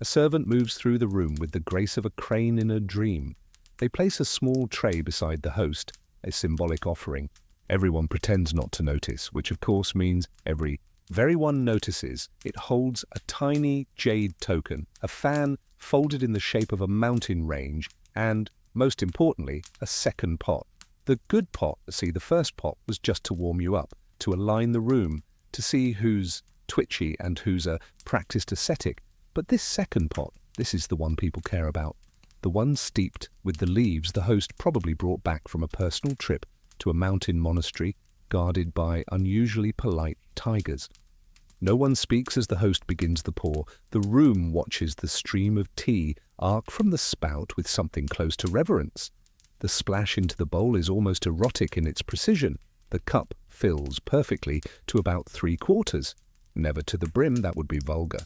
A servant moves through the room with the grace of a crane in a dream. They place a small tray beside the host, a symbolic offering. Everyone pretends not to notice, which of course means everyone notices. It holds a tiny jade token, a fan folded in the shape of a mountain range, and, most importantly, a second pot. The good pot, the first pot was just to warm you up, to align the room, to see who's twitchy and who's a practiced ascetic. But this second pot, this is the one people care about. the one steeped with the leaves the host probably brought back from a personal trip to a mountain monastery guarded by unusually polite tigers. No one speaks as the host begins the pour. The room watches the stream of tea arc from the spout with something close to reverence. The splash into the bowl is almost erotic in its precision. The cup fills perfectly to about 3/4. Never to the brim, that would be vulgar.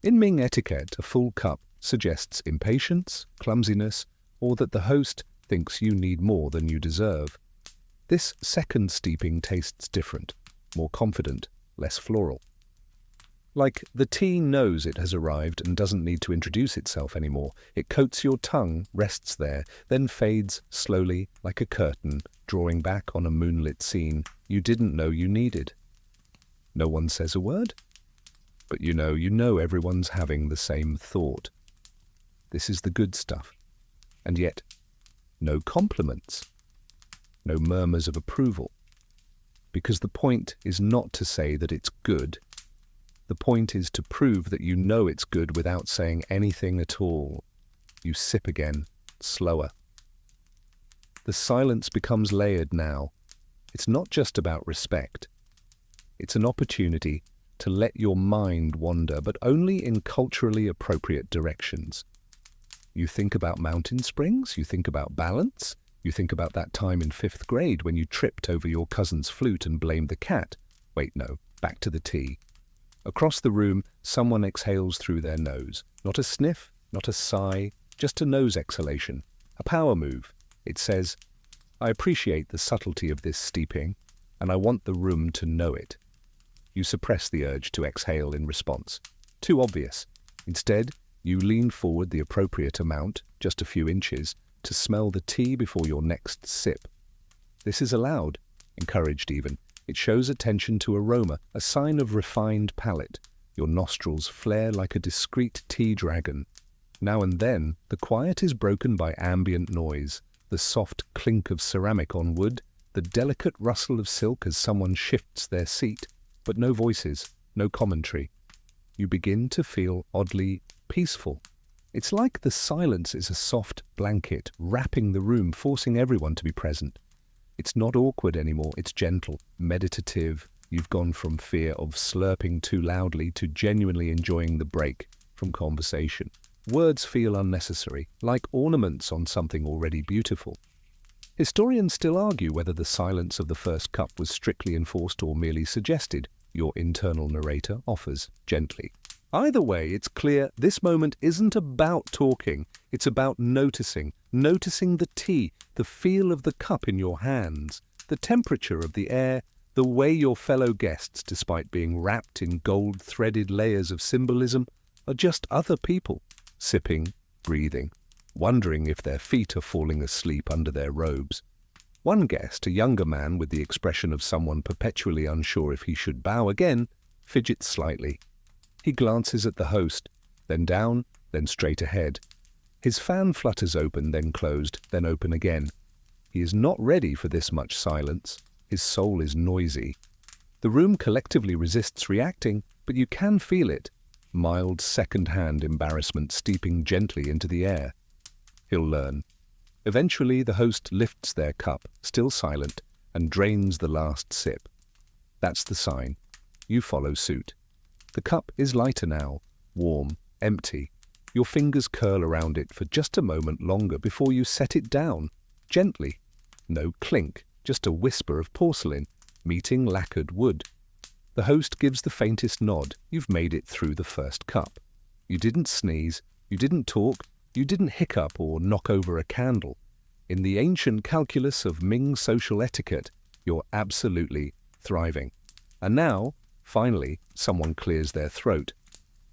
In Ming etiquette, a full cup suggests impatience, clumsiness, or that the host thinks you need more than you deserve. This second steeping tastes different, more confident, less floral. Like the tea knows it has arrived and doesn't need to introduce itself anymore. It coats your tongue, rests there, then fades slowly like a curtain, drawing back on a moonlit scene you didn't know you needed. No one says a word, but you know everyone's having the same thought. This is the good stuff. And yet, no compliments, no murmurs of approval. Because the point is not to say that it's good. The point is to prove that you know it's good without saying anything at all. You sip again, slower. The silence becomes layered now. It's not just about respect. It's an opportunity to let your mind wander, but only in culturally appropriate directions. You think about mountain springs, you think about balance, you think about that time in 5th grade when you tripped over your cousin's flute and blamed the cat. Wait, no, back to the tea. Across the room, someone exhales through their nose. Not a sniff, not a sigh, just a nose exhalation. A power move. It says, I appreciate the subtlety of this steeping, and I want the room to know it. You suppress the urge to exhale in response. Too obvious. Instead, you lean forward the appropriate amount, just a few inches, to smell the tea before your next sip. This is allowed, encouraged even. It shows attention to aroma, a sign of refined palate. Your nostrils flare like a discreet tea dragon. Now and then, the quiet is broken by ambient noise, the soft clink of ceramic on wood, the delicate rustle of silk as someone shifts their seat, but no voices, no commentary. You begin to feel oddly peaceful. It's like the silence is a soft blanket wrapping the room, forcing everyone to be present. It's not awkward anymore, it's gentle, meditative. You've gone from fear of slurping too loudly to genuinely enjoying the break from conversation. Words feel unnecessary, like ornaments on something already beautiful. Historians still argue whether the silence of the first cup was strictly enforced or merely suggested. Your internal narrator offers gently. Either way, it's clear this moment isn't about talking, it's about noticing the tea, the feel of the cup in your hands, the temperature of the air, the way your fellow guests, despite being wrapped in gold-threaded layers of symbolism, are just other people, sipping, breathing, wondering if their feet are falling asleep under their robes. One guest, a younger man with the expression of someone perpetually unsure if he should bow again, fidgets slightly. He glances at the host, then down, then straight ahead. His fan flutters open, then closed, then open again. He is not ready for this much silence. His soul is noisy. The room collectively resists reacting, but you can feel it. Mild second-hand embarrassment steeping gently into the air. He'll learn. Eventually, the host lifts their cup, still silent, and drains the last sip. That's the sign. You follow suit. The cup is lighter now, warm, empty. Your fingers curl around it for just a moment longer before you set it down, gently. No clink, just a whisper of porcelain, meeting lacquered wood. The host gives the faintest nod. You've made it through the first cup. You didn't sneeze, you didn't talk, you didn't hiccup or knock over a candle. In the ancient calculus of Ming social etiquette, you're absolutely thriving. And now, finally, someone clears their throat.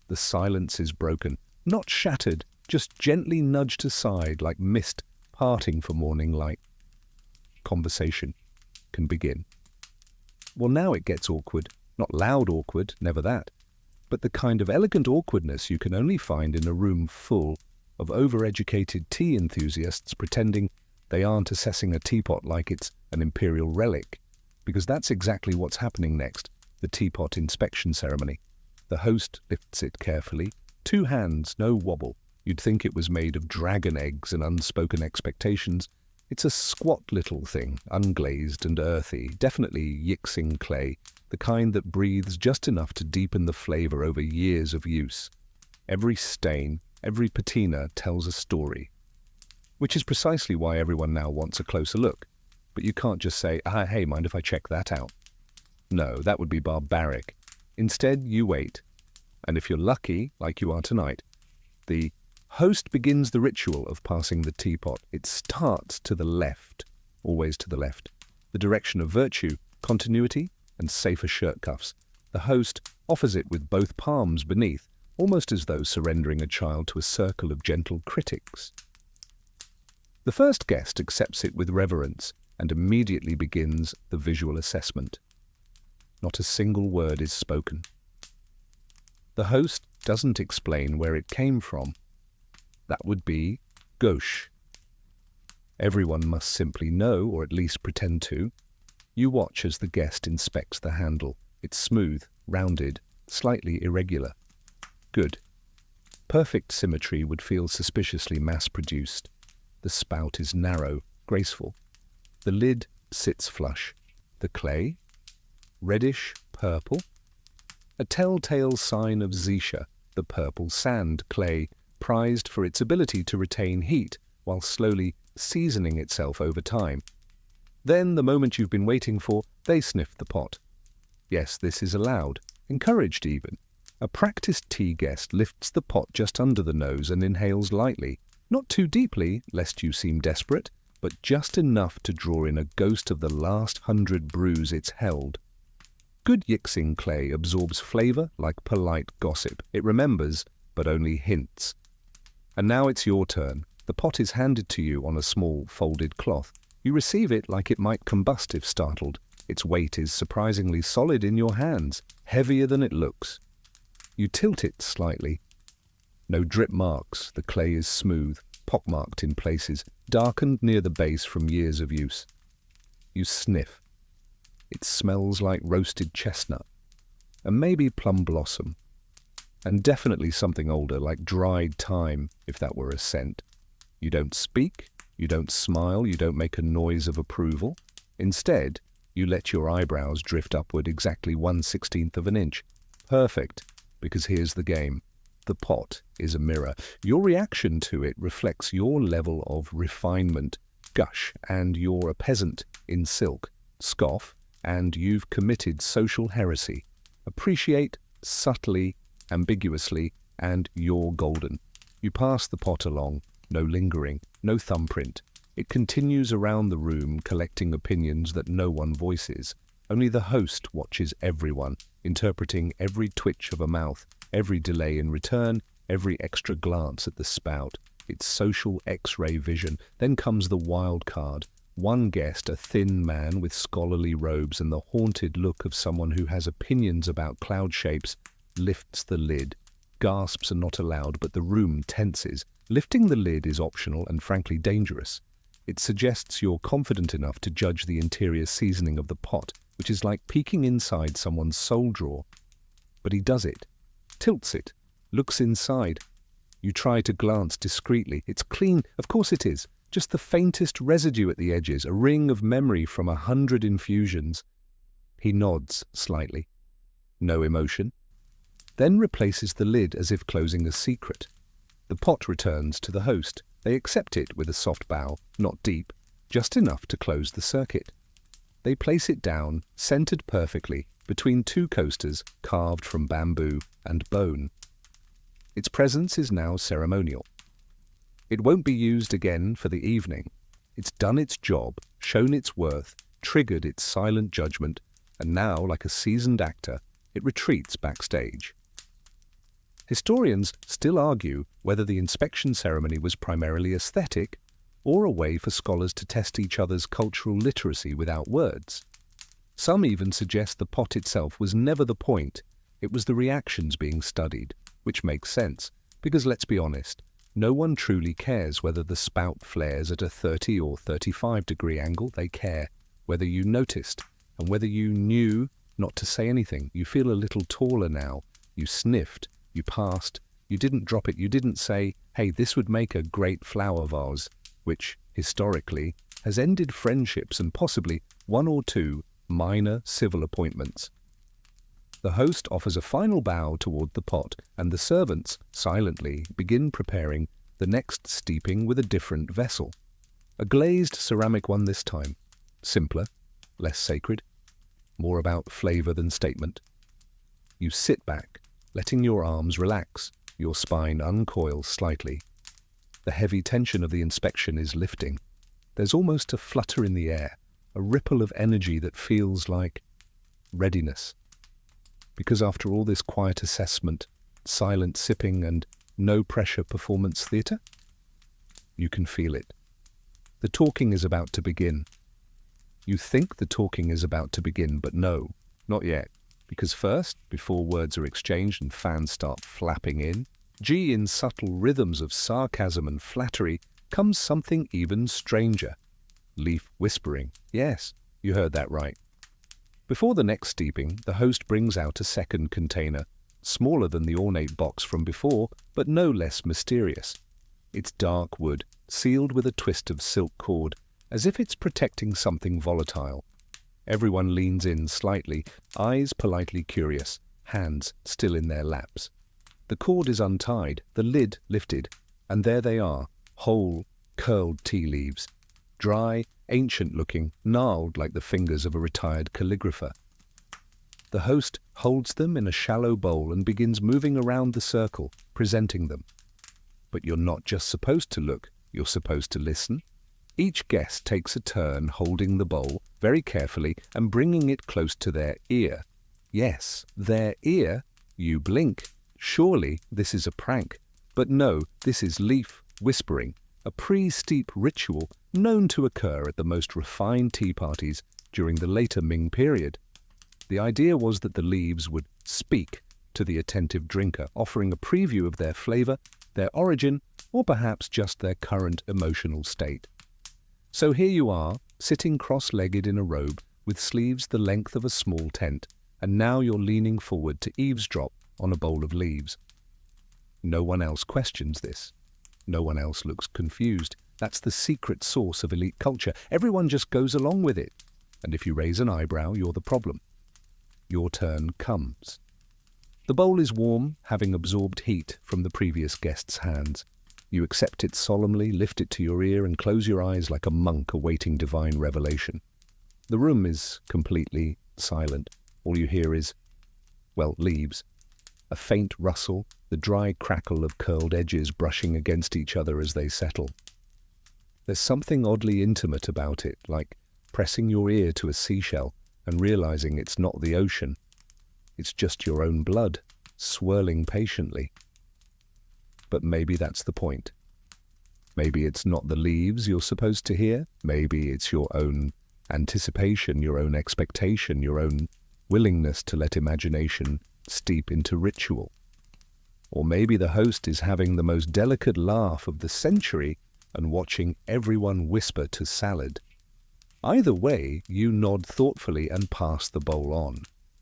The silence is broken, not shattered, just gently nudged aside like mist parting for morning light. Conversation can begin. Well, now it gets awkward. Not loud awkward, never that. But the kind of elegant awkwardness you can only find in a room full of overeducated tea enthusiasts pretending they aren't assessing a teapot like it's an imperial relic. Because that's exactly what's happening next. The teapot inspection ceremony. The host lifts it carefully. 2 hands, no wobble. You'd think it was made of dragon eggs and unspoken expectations. It's a squat little thing, unglazed and earthy, definitely Yixing clay, the kind that breathes just enough to deepen the flavor over years of use. Every stain, every patina tells a story, which is precisely why everyone now wants a closer look. But you can't just say, hey, mind if I check that out? No, that would be barbaric. Instead, you wait. And if you're lucky, like you are tonight, the host begins the ritual of passing the teapot. It starts to the left, always to the left, the direction of virtue, continuity, and safer shirt cuffs. The host offers it with both palms beneath, almost as though surrendering a child to a circle of gentle critics. The first guest accepts it with reverence and immediately begins the visual assessment. Not a single word is spoken. The host doesn't explain where it came from. That would be gauche. Everyone must simply know, or at least pretend to. You watch as the guest inspects the handle. It's smooth, rounded, slightly irregular. Good. Perfect symmetry would feel suspiciously mass-produced. The spout is narrow, graceful. The lid sits flush. The clay? Reddish purple? A telltale sign of Xisha, the purple sand clay, prized for its ability to retain heat while slowly seasoning itself over time. Then, the moment you've been waiting for, they sniff the pot. Yes, this is allowed, encouraged even. A practiced tea guest lifts the pot just under the nose and inhales lightly, not too deeply, lest you seem desperate, but just enough to draw in a ghost of the last 100 brews it's held. Good Yixing clay absorbs flavor like polite gossip. It remembers, but only hints. And now it's your turn. The pot is handed to you on a small, folded cloth. You receive it like it might combust if startled. Its weight is surprisingly solid in your hands, heavier than it looks. You tilt it slightly. No drip marks. The clay is smooth, pockmarked in places, darkened near the base from years of use. You sniff. It smells like roasted chestnut, and maybe plum blossom, and definitely something older, like dried thyme, if that were a scent. You don't speak, you don't smile, you don't make a noise of approval. Instead, you let your eyebrows drift upward exactly 1/16 of an inch. Perfect, because here's the game. The pot is a mirror. Your reaction to it reflects your level of refinement, gush, and you're a peasant in silk. Scoff, and you've committed social heresy. Appreciate, subtly, ambiguously, and you're golden. You pass the pot along, no lingering, no thumbprint. It continues around the room, collecting opinions that no one voices. Only the host watches everyone, interpreting every twitch of a mouth, every delay in return, every extra glance at the spout. It's social X-ray vision. Then comes the wild card. One guest, a thin man with scholarly robes and the haunted look of someone who has opinions about cloud shapes, lifts the lid. Gasps are not allowed, but the room tenses. Lifting the lid is optional and frankly dangerous. It suggests you're confident enough to judge the interior seasoning of the pot, which is like peeking inside someone's soul drawer. But he does it, tilts it, looks inside. You try to glance discreetly. It's clean, of course it is. Just the faintest residue at the edges, a ring of memory from 100 infusions. He nods slightly. No emotion. Then replaces the lid as if closing a secret. The pot returns to the host. They accept it with a soft bow, not deep, just enough to close the circuit. They place it down, centered perfectly, between two coasters carved from bamboo and bone. Its presence is now ceremonial. It won't be used again for the evening. It's done its job, shown its worth, triggered its silent judgment, and now, like a seasoned actor, it retreats backstage. Historians still argue whether the inspection ceremony was primarily aesthetic or a way for scholars to test each other's cultural literacy without words. Some even suggest the pot itself was never the point, it was the reactions being studied, which makes sense, because let's be honest, no one truly cares whether the spout flares at a 30 or 35-degree angle. They care whether you noticed and whether you knew not to say anything. You feel a little taller now. You sniffed. You passed. You didn't drop it. You didn't say, hey, this would make a great flower vase, which, historically, has ended friendships and possibly one or two minor civil appointments. The host offers a final bow toward the pot, and the servants, silently, begin preparing the next steeping with a different vessel. A glazed ceramic one this time. Simpler, less sacred, more about flavor than statement. You sit back, letting your arms relax, your spine uncoil slightly. The heavy tension of the inspection is lifting. There's almost a flutter in the air, a ripple of energy that feels like readiness. Because after all this quiet assessment, silent sipping and no-pressure performance theatre, you can feel it. The talking is about to begin. You think the talking is about to begin, but no, not yet. Because first, before words are exchanged and fans start flapping in subtle rhythms of sarcasm and flattery, comes something even stranger. Leaf whispering. Yes, you heard that right. Before the next steeping, the host brings out a second container, smaller than the ornate box from before, but no less mysterious. It's dark wood, sealed with a twist of silk cord, as if it's protecting something volatile. Everyone leans in slightly, eyes politely curious, hands still in their laps. The cord is untied, the lid lifted, and there they are, whole, curled tea leaves. Dry, ancient-looking, gnarled like the fingers of a retired calligrapher. The host holds them in a shallow bowl and begins moving around the circle, presenting them. But you're not just supposed to look, you're supposed to listen. Each guest takes a turn holding the bowl very carefully and bringing it close to their ear. Yes, their ear. You blink. Surely this is a prank. But no, this is leaf whispering, a pre-steep ritual known to occur at the most refined tea parties during the later Ming period. The idea was that the leaves would speak to the attentive drinker, offering a preview of their flavor, their origin, or perhaps just their current emotional state. So here you are, sitting cross-legged in a robe with sleeves the length of a small tent, and now you're leaning forward to eavesdrop on a bowl of leaves. No one else questions this. No one else looks confused. That's the secret sauce of elite culture. Everyone just goes along with it. And if you raise an eyebrow, you're the problem. Your turn comes. The bowl is warm, having absorbed heat from the previous guest's hands. You accept it solemnly, lift it to your ear, and close your eyes like a monk awaiting divine revelation. The room is completely silent. All you hear is, well, leaves. A faint rustle, the dry crackle of curled edges brushing against each other as they settle. There's something oddly intimate about it, like pressing your ear to a seashell and realizing it's not the ocean. It's just your own blood, swirling patiently. But maybe that's the point. Maybe it's not the leaves you're supposed to hear. Maybe it's your own anticipation, your own expectation, your own willingness to let imagination steep into ritual. Or maybe the host is having the most delicate laugh of the century and watching everyone whisper to salad. Either way, you nod thoughtfully and pass the bowl on.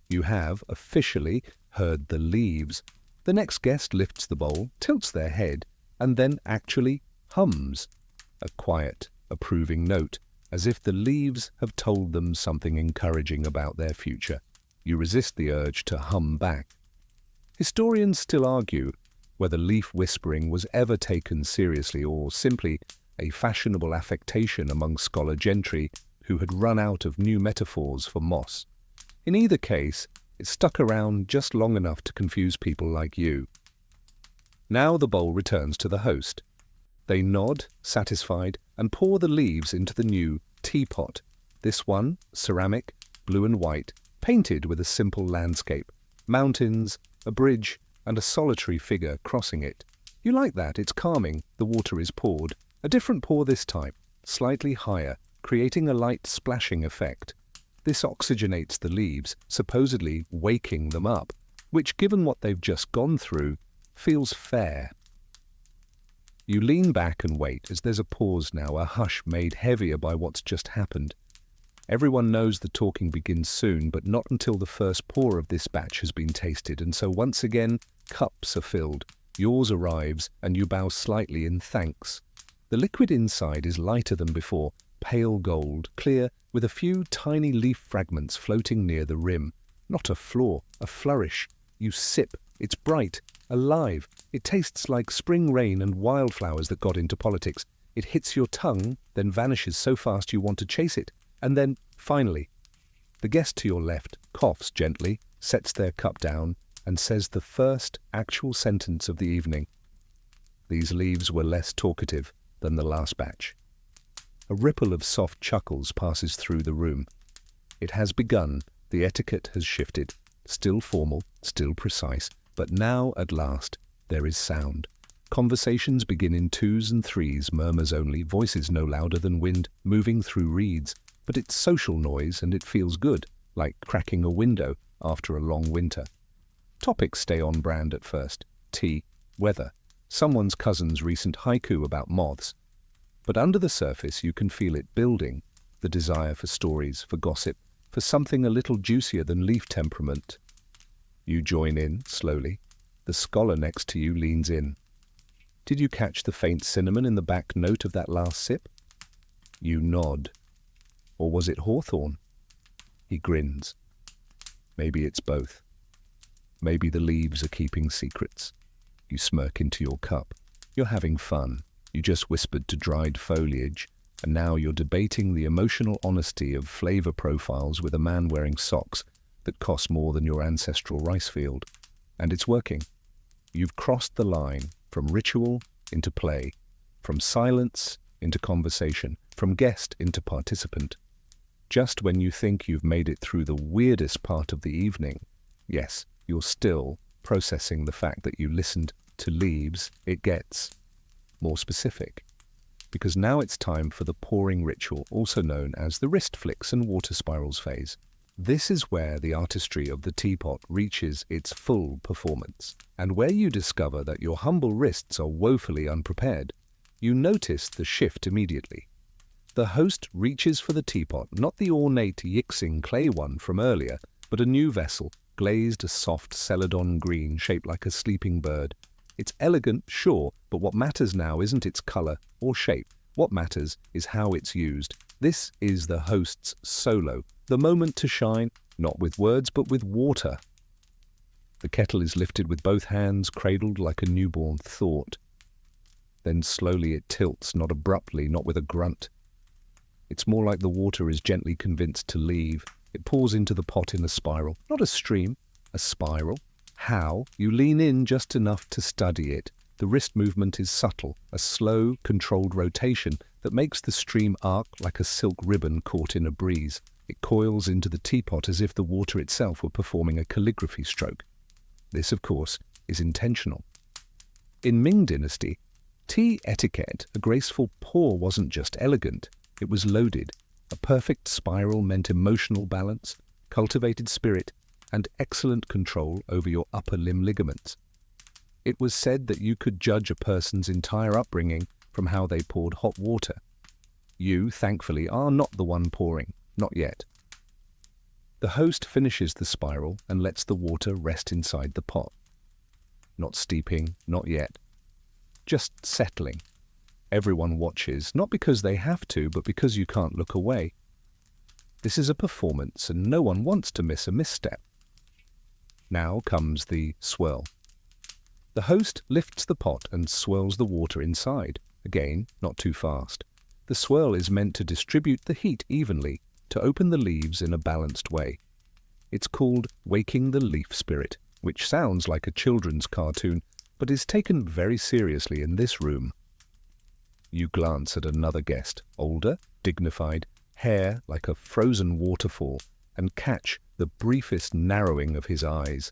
You have officially heard the leaves. The next guest lifts the bowl, tilts their head, and then actually hums. A quiet, approving note, as if the leaves have told them something encouraging about their future. You resist the urge to hum back. Historians still argue whether leaf whispering was ever taken seriously or simply a fashionable affectation among scholar gentry who had run out of new metaphors for moss. In either case, it stuck around just long enough to confuse people like you. Now the bowl returns to the host. They nod, satisfied, and pour the leaves into the new teapot. This one, ceramic, blue and white, painted with a simple landscape, mountains, a bridge, and a solitary figure crossing it. You like that, it's calming. The water is poured. A different pour this time, slightly higher, creating a light splashing effect. This oxygenates the leaves, supposedly waking them up, which, given what they've just gone through, feels fair. You lean back and wait as there's a pause now, a hush made heavier by what's just happened. Everyone knows the talking begins soon, but not until the first pour of this batch has been tasted, and so once again, cups are filled, Yours arrives, and you bow slightly in thanks. The liquid inside is lighter than before, pale gold, clear, with a few tiny leaf fragments floating near the rim. Not a flaw, a flourish. You sip. It's bright, alive. It tastes like spring rain and wildflowers that got into politics. It hits your tongue, then vanishes so fast you want to chase it. And then, finally, the guest to your left coughs gently, sets their cup down, and says the first actual sentence of the evening. These leaves were less talkative than the last batch. A ripple of soft chuckles passes through the room. It has begun. The etiquette has shifted. Still formal, still precise, but now, at last, there is sound. Conversations begin in twos and threes, murmurs only, voices no louder than wind, moving through reeds. But it's social noise, and it feels good, like cracking a window after a long winter. Topics stay on brand at first. Tea, weather, someone's cousin's recent haiku about moths. But under the surface you can feel it building, the desire for stories, for gossip, for something a little juicier than leaf temperament. You join in, slowly. The scholar next to you leans in. Did you catch the faint cinnamon in the back note of that last sip? You nod. Or was it hawthorn? He grins. Maybe it's both. Maybe the leaves are keeping secrets. You smirk into your cup. You're having fun. You just whispered to dried foliage, and now you're debating the emotional honesty of flavor profiles with a man wearing socks that cost more than your ancestral rice field. And it's working. You've crossed the line from ritual into play, from silence into conversation, from guest into participant. Just when you think you've made it through the weirdest part of the evening, yes, you're still processing the fact that you listened to leaves, it gets more specific. Because now it's time for the pouring ritual, also known as the wrist flicks and water spirals phase. This is where the artistry of the teapot reaches its full performance, and where you discover that your humble wrists are woefully unprepared. You notice the shift immediately. The host reaches for the teapot, not the ornate Yixing clay one from earlier, but a new vessel, glazed a soft celadon green shaped like a sleeping bird. It's elegant, sure, but what matters now isn't its color or shape. What matters is how it's used. This is the host's solo, the moment to shine, not with words, but with water. The kettle is lifted with both hands, cradled like a newborn thought. Then slowly it tilts, not abruptly, not with a grunt. It's more like the water is gently convinced to leave. It pours into the pot in a spiral, not a stream, a spiral. How? You lean in just enough to study it. The wrist movement is subtle, a slow, controlled rotation that makes the stream arc like a silk ribbon caught in a breeze. It coils into the teapot as if the water itself were performing a calligraphy stroke. This, of course, is intentional. In Ming Dynasty, tea etiquette, a graceful pour, wasn't just elegant. It was loaded. A perfect spiral meant emotional balance, cultivated spirit, and excellent control over your upper limb ligaments. It was said that you could judge a person's entire upbringing from how they poured hot water. You, thankfully, are not the one pouring, not yet. The host finishes the spiral and lets the water rest inside the pot. Not steeping, not yet. Just settling. Everyone watches, not because they have to, but because you can't look away. This is a performance, and no one wants to miss a misstep. Now comes the swirl. The host lifts the pot and swirls the water inside. Again, not too fast. The swirl is meant to distribute the heat evenly, to open the leaves in a balanced way. It's called Waking the Leaf Spirit, which sounds like a children's cartoon, but is taken very seriously in this room. You glance at another guest, older, dignified, hair like a frozen waterfall, and catch the briefest narrowing of his eyes.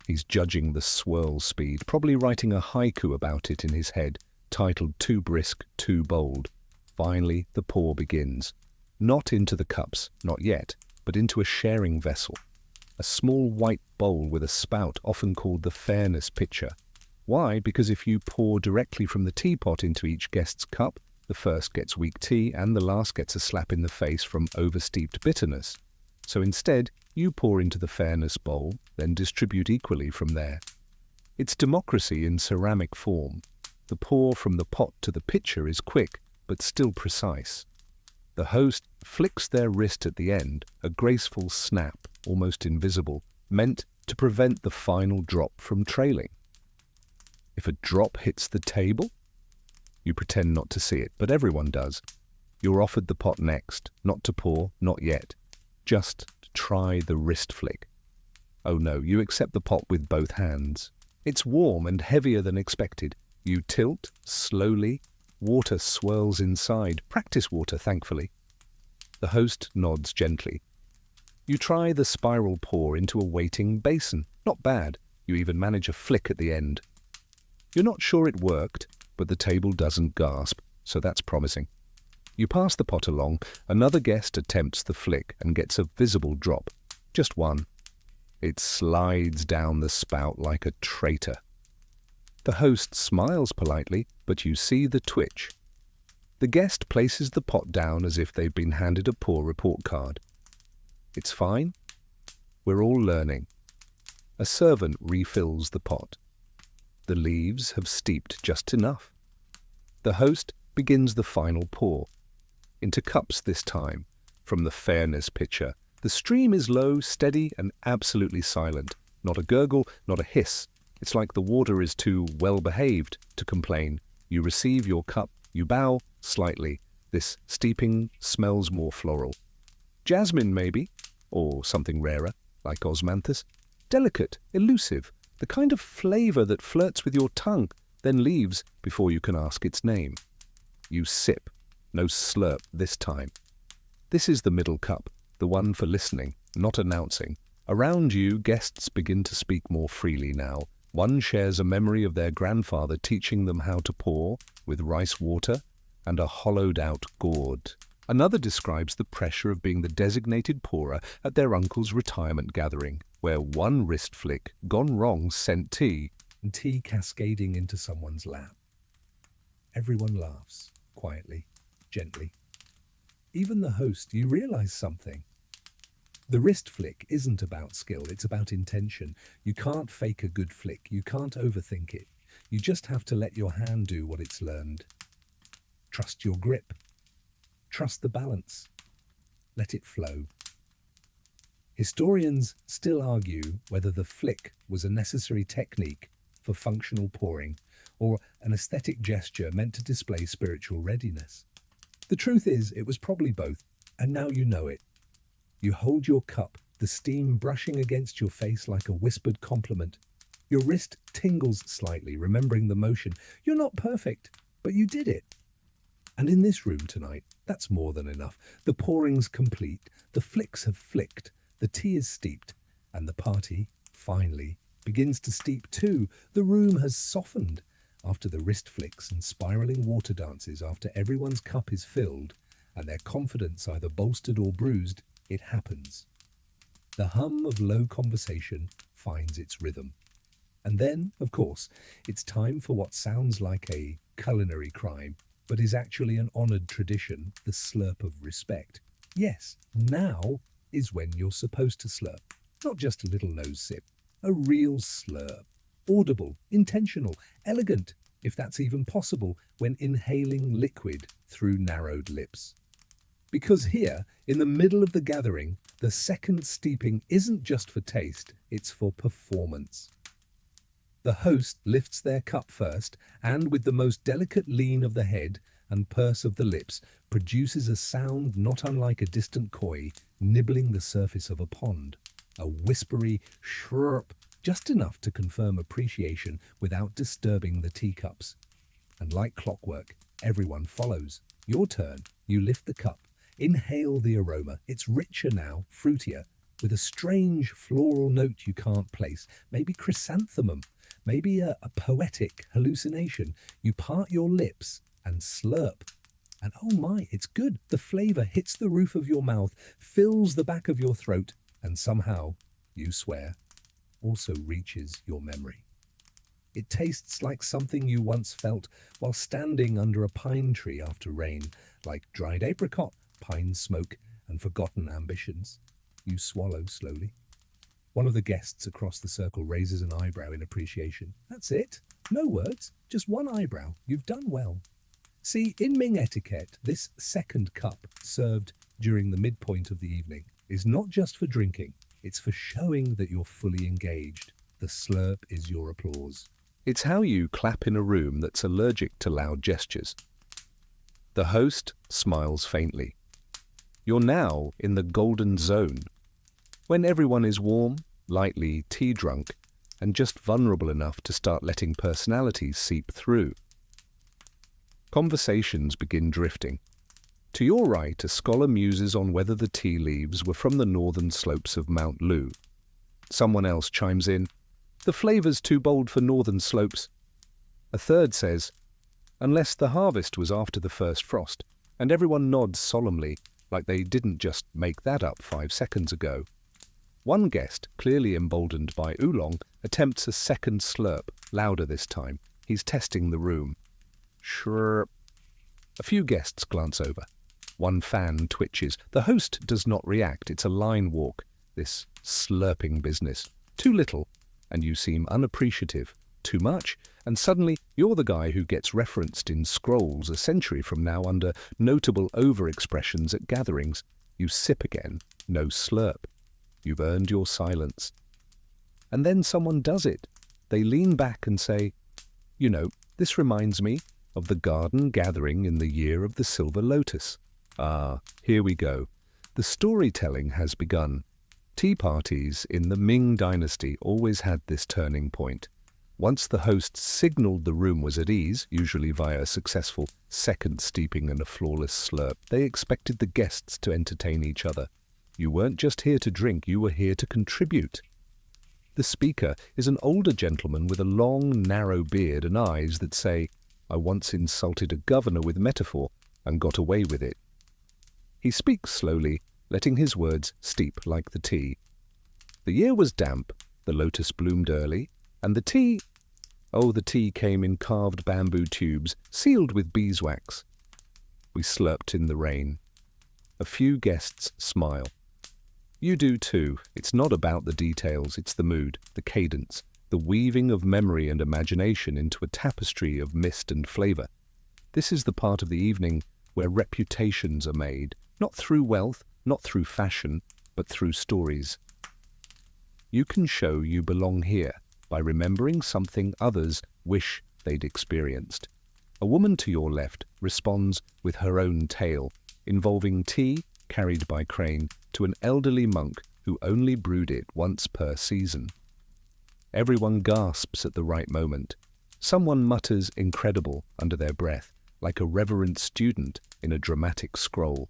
He's judging the swirl speed, probably writing a haiku about it in his head, titled Too Brisk, Too Bold. Finally, the pour begins. Not into the cups, not yet, but into a sharing vessel. A small white bowl with a spout, often called the fairness pitcher. Why? Because if you pour directly from the teapot into each guest's cup, the first gets weak tea and the last gets a slap in the face from oversteeped bitterness. So instead, you pour into the fairness bowl, then distribute equally from there. It's democracy in ceramic form. The pour from the pot to the pitcher is quick, but still precise. The host flicks their wrist at the end, a graceful snap, almost invisible, meant to prevent the final drop from trailing. If a drop hits the table, you pretend not to see it, but everyone does. You're offered the pot next, not to pour, not yet, just to try the wrist flick. Oh no, you accept the pot with both hands. It's warm and heavier than expected. You tilt, slowly. Water swirls inside. Practice water, thankfully. The host nods gently. You try the spiral pour into a waiting basin. Not bad. You even manage a flick at the end. You're not sure it worked, but the table doesn't gasp, so that's promising. You pass the pot along. Another guest attempts the flick and gets a visible drop. Just one. It slides down the spout like a traitor. The host smiles politely, but you see the twitch. The guest places the pot down as if they've been handed a poor report card. It's fine. We're all learning. A servant refills the pot. The leaves have steeped just enough. The host begins the final pour. Into cups this time, from the fairness pitcher. The stream is low, steady, and absolutely silent. Not a gurgle, not a hiss. It's like the water is too well-behaved to complain. You receive your cup, you bow slightly. This steeping smells more floral. Jasmine, maybe, or something rarer, like osmanthus. Delicate, elusive, the kind of flavor that flirts with your tongue, then leaves before you can ask its name. You sip, no slurp this time. This is the middle cup, the one for listening, not announcing. Around you, guests begin to speak more freely now. One shares a memory of their grandfather teaching them how to pour with rice water and a hollowed-out gourd. Another describes the pressure of being the designated pourer at their uncle's retirement gathering, where one wrist flick gone wrong sent tea, and tea cascading into someone's lap. Everyone laughs, quietly, gently. Even the host, you realize something. The wrist flick isn't about skill, it's about intention. You can't fake a good flick, you can't overthink it. You just have to let your hand do what it's learned. Trust your grip. Trust the balance. Let it flow. Historians still argue whether the flick was a necessary technique for functional pouring or an aesthetic gesture meant to display spiritual readiness. The truth is, it was probably both, and now you know it. You hold your cup, the steam brushing against your face like a whispered compliment. Your wrist tingles slightly, remembering the motion. You're not perfect, but you did it. And in this room tonight, that's more than enough. The pouring's complete, the flicks have flicked, the tea is steeped, and the party, finally, begins to steep too. The room has softened after the wrist flicks and spiraling water dances. After everyone's cup is filled and their confidence either bolstered or bruised, it happens. The hum of low conversation finds its rhythm. And then, of course, it's time for what sounds like a culinary crime, but is actually an honoured tradition, the slurp of respect. Yes, now is when you're supposed to slurp. Not just a little nose sip, a real slurp. Audible, intentional, elegant, if that's even possible, when inhaling liquid through narrowed lips. Because here, in the middle of the gathering, the second steeping isn't just for taste, it's for performance. The host lifts their cup first and, with the most delicate lean of the head and purse of the lips, produces a sound not unlike a distant koi nibbling the surface of a pond. A whispery shrrp, just enough to confirm appreciation without disturbing the teacups. And like clockwork, everyone follows. Your turn. You lift the cup. Inhale the aroma. It's richer now, fruitier, with a strange floral note you can't place. Maybe chrysanthemum. Maybe a poetic hallucination. You part your lips and slurp. And oh my, it's good. The flavor hits the roof of your mouth, fills the back of your throat, and somehow, you swear, also reaches your memory. It tastes like something you once felt while standing under a pine tree after rain, like dried apricot, pine smoke, and forgotten ambitions. You swallow slowly. One of the guests across the circle raises an eyebrow in appreciation. That's it. No words, just one eyebrow. You've done well. See, in Ming etiquette, this second cup served during the midpoint of the evening is not just for drinking, it's for showing that you're fully engaged. The slurp is your applause. It's how you clap in a room that's allergic to loud gestures. The host smiles faintly. You're now in the golden zone, when everyone is warm, lightly tea drunk, and just vulnerable enough to start letting personalities seep through. Conversations begin drifting. To your right, a scholar muses on whether the tea leaves were from the northern slopes of Mount Lu. Someone else chimes in, "The flavor's too bold for northern slopes." A third says, "Unless the harvest was after the first frost," and everyone nods solemnly, like they didn't just make that up 5 seconds ago. One guest, clearly emboldened by oolong, attempts a second slurp, louder this time. He's testing the room. Shrrrp. A few guests glance over. One fan twitches. The host does not react. It's a line walk, this slurping business. Too little, and you seem unappreciative. Too much, and suddenly you're the guy who gets referenced in scrolls a century from now under notable over-expressions at gatherings. You sip again. No slurp. You've earned your silence. And then someone does it. They lean back and say, "You know, this reminds me of the garden gathering in the year of the silver lotus." Ah, here we go. The storytelling has begun. Tea parties in the Ming Dynasty always had this turning point. Once the host signaled the room was at ease, usually via a successful second steeping and a flawless slurp, they expected the guests to entertain each other. You weren't just here to drink, you were here to contribute. The speaker is an older gentleman with a long, narrow beard and eyes that say, "I once insulted a governor with metaphor and got away with it." He speaks slowly, letting his words steep like the tea. The year was damp, the lotus bloomed early, and the tea came in carved bamboo tubes, sealed with beeswax. We slurped in the rain. A few guests smile. You do too. It's not about the details, it's the mood, the cadence, the weaving of memory and imagination into a tapestry of mist and flavor. This is the part of the evening where reputations are made, not through wealth, not through fashion, but through stories. You can show you belong here by remembering something others wish they'd experienced. A woman to your left responds with her own tale, involving tea carried by crane to an elderly monk who only brewed it once per season. Everyone gasps at the right moment. Someone mutters incredible under their breath, like a reverent student in a dramatic scroll.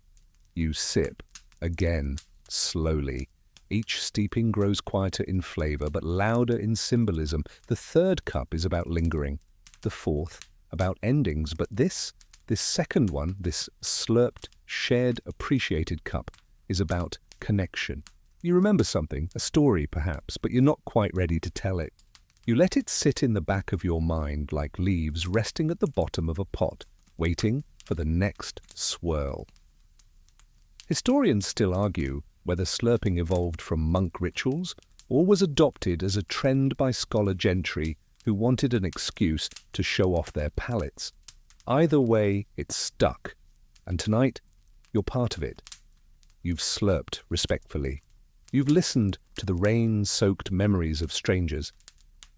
You sip, again, slowly. Each steeping grows quieter in flavor, but louder in symbolism. The third cup is about lingering, the fourth about endings, but this second one, this slurped, shared, appreciated cup, is about connection. You remember something, a story perhaps, but you're not quite ready to tell it. You let it sit in the back of your mind like leaves resting at the bottom of a pot, waiting for the next swirl. Historians still argue whether slurping evolved from monk rituals or was adopted as a trend by scholar gentry who wanted an excuse to show off their palates. Either way, it stuck, and tonight, you're part of it. You've slurped respectfully. You've listened to the rain-soaked memories of strangers,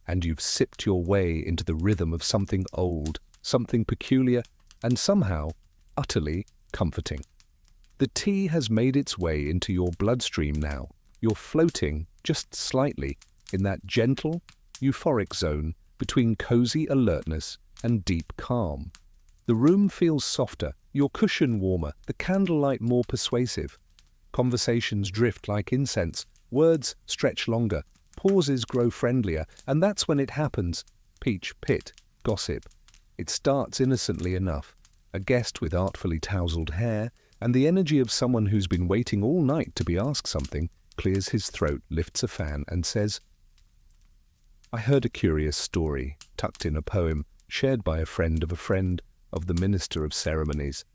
and you've sipped your way into the rhythm of something old, something peculiar, and somehow utterly comforting. The tea has made its way into your bloodstream now. You're floating, just slightly, in that gentle, euphoric zone between cozy alertness and deep calm. The room feels softer, your cushion warmer, the candlelight more persuasive. Conversations drift like incense, words stretch longer, pauses grow friendlier, and that's when it happens. Peach, pit, gossip. It starts innocently enough. A guest with artfully tousled hair, and the energy of someone who's been waiting all night to be asked something, clears his throat, lifts a fan, and says, "I heard a curious story, tucked in a poem, shared by a friend of the minister of ceremonies."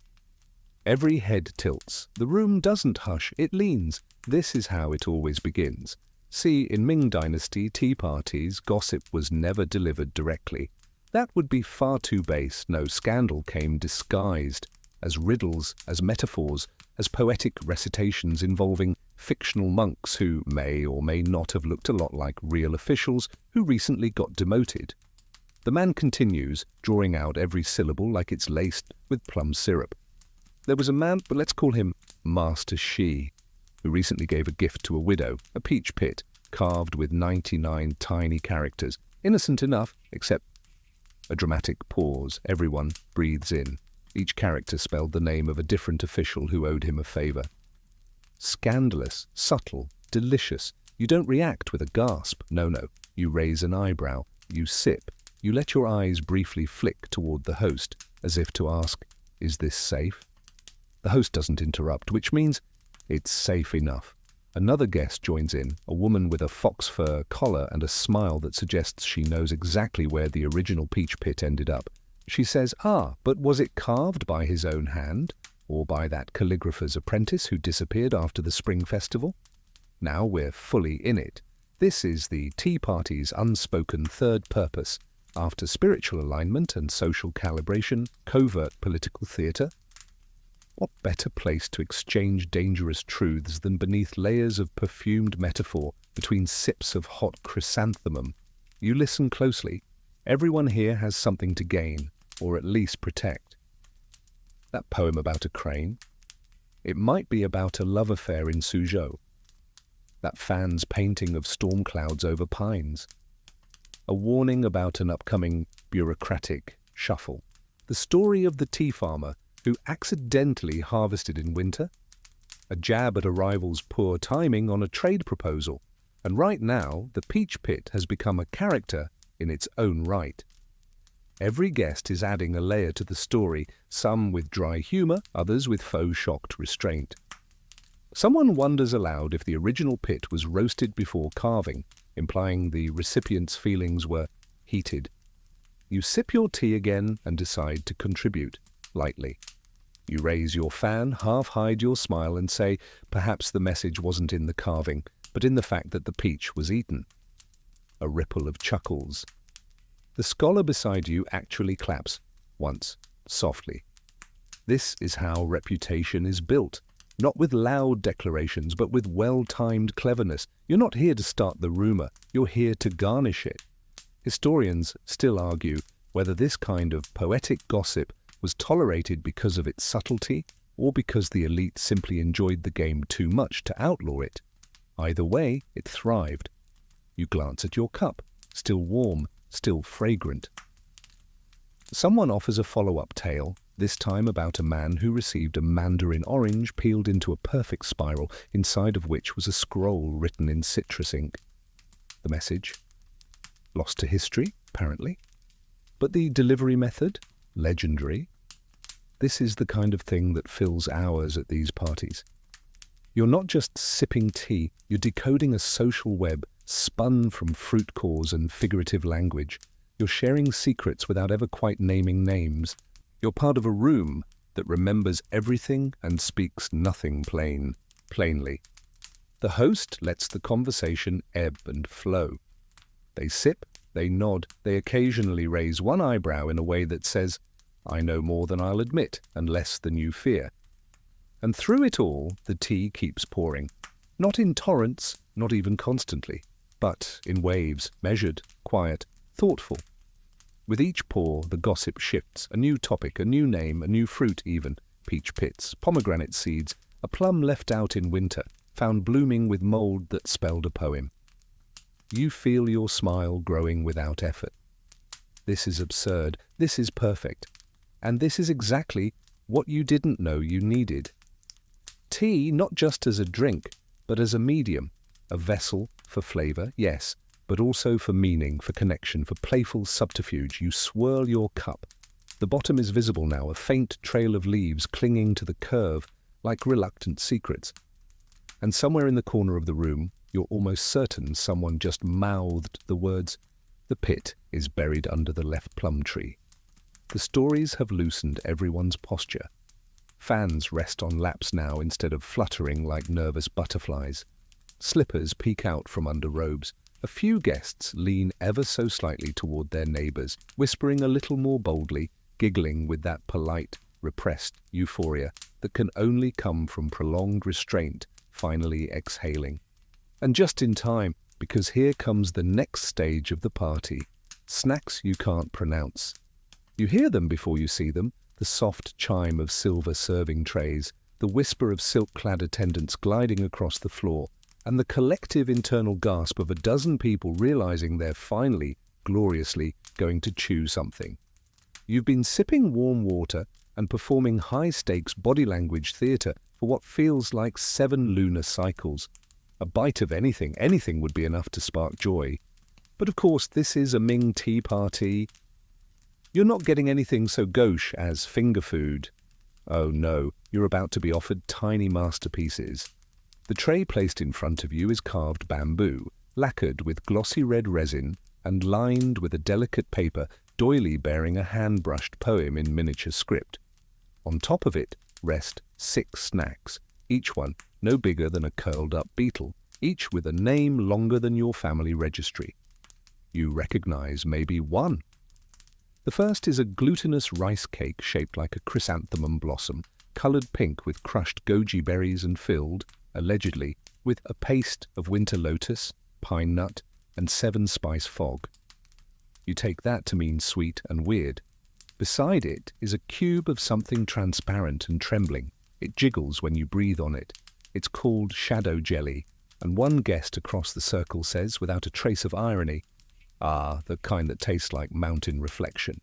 Every head tilts. The room doesn't hush, it leans. This is how it always begins. See, in Ming Dynasty tea parties, gossip was never delivered directly. That would be far too base. No, scandal came disguised as riddles, as metaphors, as poetic recitations involving fictional monks who may or may not have looked a lot like real officials who recently got demoted. The man continues, drawing out every syllable like it's laced with plum syrup. There was a man, but let's call him Master Shi, who recently gave a gift to a widow, a peach pit, carved with 99 tiny characters. Innocent enough, except a dramatic pause. Everyone breathes in. Each character spelled the name of a different official who owed him a favor. Scandalous, subtle, delicious. You don't react with a gasp. No. You raise an eyebrow. You sip. You let your eyes briefly flick toward the host, as if to ask, is this safe? The host doesn't interrupt, which means it's safe enough. Another guest joins in, a woman with a fox fur collar and a smile that suggests she knows exactly where the original peach pit ended up. She says, but was it carved by his own hand, or by that calligrapher's apprentice who disappeared after the spring festival? Now we're fully in it. This is the tea party's unspoken third purpose. After spiritual alignment and social calibration, covert political theatre. What better place to exchange dangerous truths than beneath layers of perfumed metaphor between sips of hot chrysanthemum? You listen closely. Everyone here has something to gain, or at least protect. That poem about a crane? It might be about a love affair in Suzhou. That fan's painting of storm clouds over pines. A warning about an upcoming bureaucratic shuffle. The story of the tea farmer who accidentally harvested in winter. A jab at a rival's poor timing on a trade proposal. And right now, the peach pit has become a character in its own right. Every guest is adding a layer to the story, some with dry humour, others with faux shocked restraint. Someone wonders aloud if the original pit was roasted before carving, implying the recipient's feelings were heated. You sip your tea again and decide to contribute, lightly. You raise your fan, half hide your smile and say, perhaps the message wasn't in the carving, but in the fact that the peach was eaten. A ripple of chuckles. The scholar beside you actually claps, once, softly. This is how reputation is built. Not with loud declarations, but with well-timed cleverness. You're not here to start the rumor, you're here to garnish it. Historians still argue whether this kind of poetic gossip was tolerated because of its subtlety or because the elite simply enjoyed the game too much to outlaw it. Either way, it thrived. You glance at your cup, still warm, still fragrant. Someone offers a follow-up tale, this time about a man who received a mandarin orange peeled into a perfect spiral, inside of which was a scroll written in citrus ink. The message? Lost to history, apparently. But the delivery method? Legendary. This is the kind of thing that fills hours at these parties. You're not just sipping tea, you're decoding a social web spun from fruit cores and figurative language. You're sharing secrets without ever quite naming names. You're part of a room that remembers everything and speaks nothing plainly. The host lets the conversation ebb and flow. They sip, they nod, they occasionally raise one eyebrow in a way that says, I know more than I'll admit and less than you fear. And through it all, the tea keeps pouring. Not in torrents, not even constantly, but in waves, measured, quiet, thoughtful. With each pour, the gossip shifts, a new topic, a new name, a new fruit even, peach pits, pomegranate seeds, a plum left out in winter, found blooming with mould that spelled a poem. You feel your smile growing without effort. This is absurd, this is perfect, and this is exactly what you didn't know you needed. Tea not just as a drink, but as a medium, a vessel for flavour, yes, but also for meaning, for connection, for playful subterfuge. You swirl your cup. The bottom is visible now, a faint trail of leaves clinging to the curve, like reluctant secrets. And somewhere in the corner of the room, you're almost certain someone just mouthed the words, "The pit is buried under the left plum tree." The stories have loosened everyone's posture. Fans rest on laps now instead of fluttering like nervous butterflies. Slippers peek out from under robes. A few guests lean ever so slightly toward their neighbors, whispering a little more boldly, giggling with that polite, repressed euphoria that can only come from prolonged restraint, finally exhaling. And just in time, because here comes the next stage of the party. Snacks you can't pronounce. You hear them before you see them, the soft chime of silver serving trays, the whisper of silk-clad attendants gliding across the floor, and the collective internal gasp of a dozen people realizing they're finally, gloriously, going to chew something. You've been sipping warm water and performing high-stakes body language theatre for what feels like 7 lunar cycles. A bite of anything would be enough to spark joy. But of course, this is a Ming tea party. You're not getting anything so gauche as finger food. Oh no, you're about to be offered tiny masterpieces. The tray placed in front of you is carved bamboo, lacquered with glossy red resin and lined with a delicate paper doily bearing a hand-brushed poem in miniature script. On top of it rest 6 snacks, each one no bigger than a curled-up beetle, each with a name longer than your family registry. You recognize maybe one. The first is a glutinous rice cake shaped like a chrysanthemum blossom, colored pink with crushed goji berries and filled, allegedly, with a paste of winter lotus, pine nut, and 7-spice fog. You take that to mean sweet and weird. Beside it is a cube of something transparent and trembling. It jiggles when you breathe on it. It's called shadow jelly, and one guest across the circle says, without a trace of irony, "Ah, the kind that tastes like mountain reflection."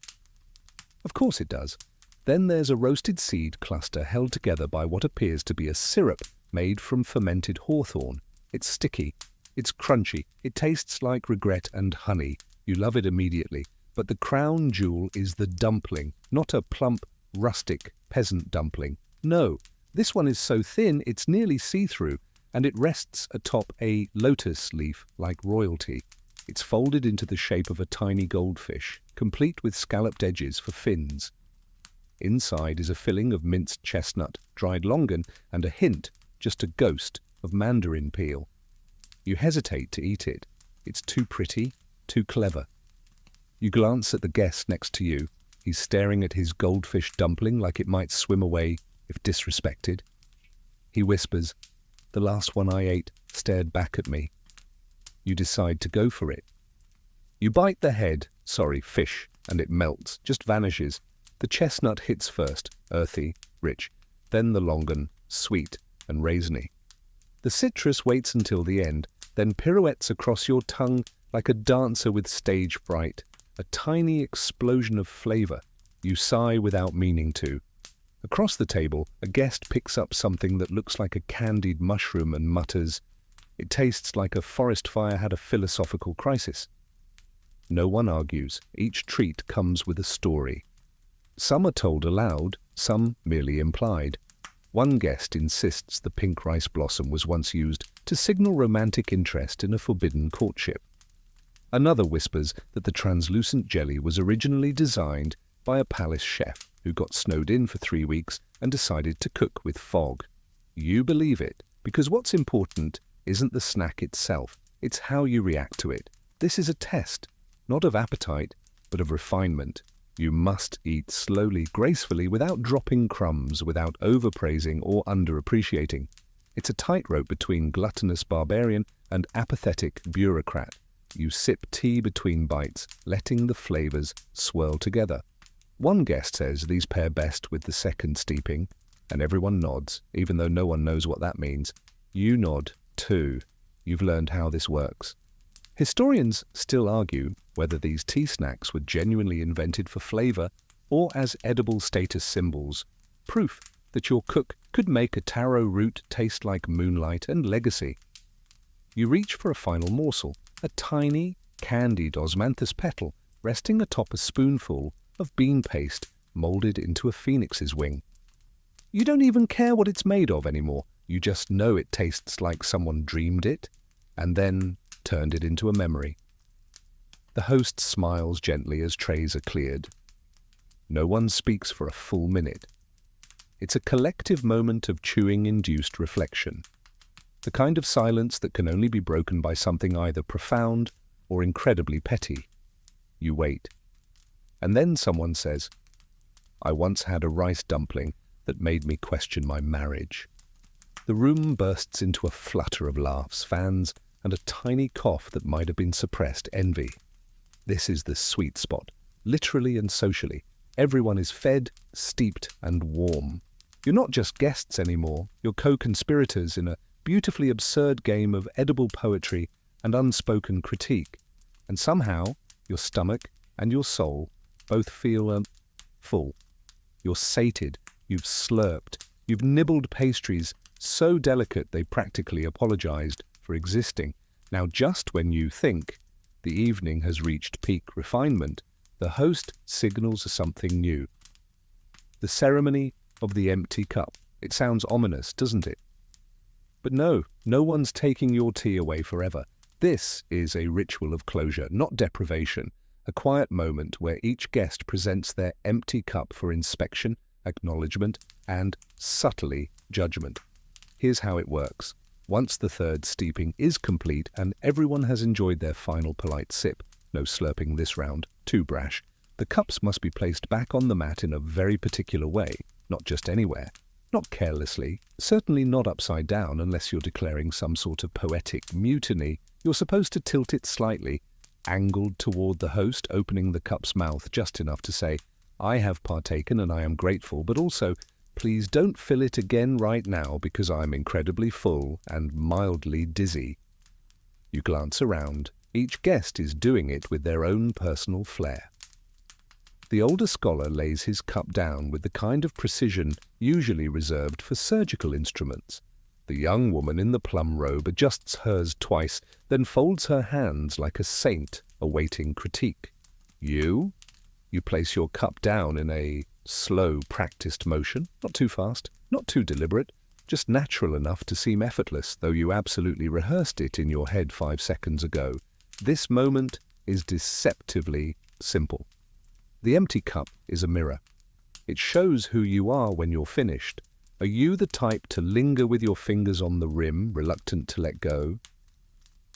Of course it does. Then there's a roasted seed cluster held together by what appears to be a syrup made from fermented hawthorn. It's sticky, it's crunchy, it tastes like regret and honey. You love it immediately. But the crown jewel is the dumpling, not a plump, rustic peasant dumpling. No, this one is so thin it's nearly see-through, and it rests atop a lotus leaf like royalty. It's folded into the shape of a tiny goldfish, complete with scalloped edges for fins. Inside is a filling of minced chestnut, dried longan, and a hint, just a ghost, of mandarin peel. You hesitate to eat it. It's too pretty, too clever. You glance at the guest next to you. He's staring at his goldfish dumpling like it might swim away if disrespected. He whispers, "The last one I ate stared back at me." You decide to go for it. You bite the head, fish, and it melts, just vanishes. The chestnut hits first, earthy, rich, then the longan, sweet and raisiny. The citrus waits until the end, then pirouettes across your tongue like a dancer with stage fright. A tiny explosion of flavor. You sigh without meaning to. Across the table, a guest picks up something that looks like a candied mushroom and mutters, "It tastes like a forest fire had a philosophical crisis." No one argues. Each treat comes with a story. Some are told aloud, some merely implied. One guest insists the pink rice blossom was once used to signal romantic interest in a forbidden courtship. Another whispers that the translucent jelly was originally designed by a palace chef who got snowed in for 3 weeks and decided to cook with fog. You believe it, because what's important isn't the snack itself, it's how you react to it. This is a test, not of appetite, but of refinement. You must eat slowly, gracefully, without dropping crumbs, without overpraising or underappreciating. It's a tightrope between gluttonous barbarian and apathetic bureaucrat. You sip tea between bites, letting the flavors swirl together. One guest says these pair best with the second steeping, and everyone nods, even though no one knows what that means. You nod, too. You've learned how this works. Historians still argue whether these tea snacks were genuinely invented for flavor or as edible status symbols, proof that your cook could make a taro root taste like moonlight and legacy. You reach for a final morsel, a tiny, candied osmanthus petal resting atop a spoonful of bean paste molded into a phoenix's wing. You don't even care what it's made of anymore. You just know it tastes like someone dreamed it and then turned it into a memory. The host smiles gently as trays are cleared. No one speaks for a full minute. It's a collective moment of chewing-induced reflection. The kind of silence that can only be broken by something either profound or incredibly petty. You wait. And then someone says, "I once had a rice dumpling that made me question my marriage." The room bursts into a flutter of laughs, fans, and a tiny cough that might have been suppressed envy. This is the sweet spot, literally and socially. Everyone is fed, steeped, and warm. You're not just guests anymore, you're co-conspirators in a beautifully absurd game of edible poetry and unspoken critique. And somehow, your stomach and your soul both feel full. You're sated, you've slurped, you've nibbled pastries so delicate they practically apologized for existing. Now, just when you think the evening has reached peak refinement, the host signals something new. The ceremony of the empty cup. It sounds ominous, doesn't it? But no one's taking your tea away forever. This is a ritual of closure, not deprivation. A quiet moment where each guest presents their empty cup for inspection, acknowledgement, and, subtly, judgment. Here's how it works. Once the third steeping is complete and everyone has enjoyed their final polite sip, no slurping this round, too brash, the cups must be placed back on the mat in a very particular way, not just anywhere, not carelessly, certainly not upside down unless you're declaring some sort of poetic mutiny. You're supposed to tilt it slightly, angled toward the host, opening the cup's mouth just enough to say, "I have partaken and I am grateful, but also, please don't fill it again right now because I'm incredibly full and mildly dizzy." You glance around. Each guest is doing it with their own personal flair. The older scholar lays his cup down with the kind of precision usually reserved for surgical instruments. The young woman in the plum robe adjusts hers twice, then folds her hands like a saint awaiting critique. You place your cup down in a slow, practiced motion, not too fast, not too deliberate, just natural enough to seem effortless, though you absolutely rehearsed it in your head 5 seconds ago. This moment is deceptively simple. The empty cup is a mirror. It shows who you are when you're finished. Are you the type to linger with your fingers on the rim, reluctant to let go?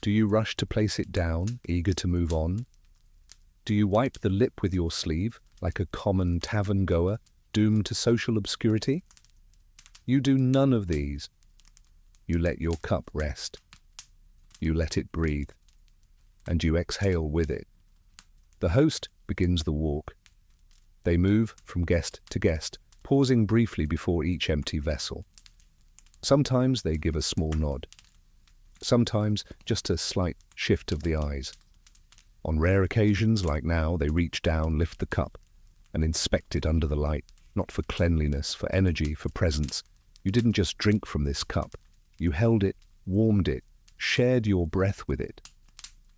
Do you rush to place it down, eager to move on? Do you wipe the lip with your sleeve, like a common tavern-goer, doomed to social obscurity? You do none of these. You let your cup rest. You let it breathe. And you exhale with it. The host begins the walk. They move from guest to guest, pausing briefly before each empty vessel. Sometimes they give a small nod. Sometimes just a slight shift of the eyes. On rare occasions, like now, they reach down, lift the cup, and inspect it under the light, not for cleanliness, for energy, for presence. You didn't just drink from this cup. You held it, warmed it, shared your breath with it.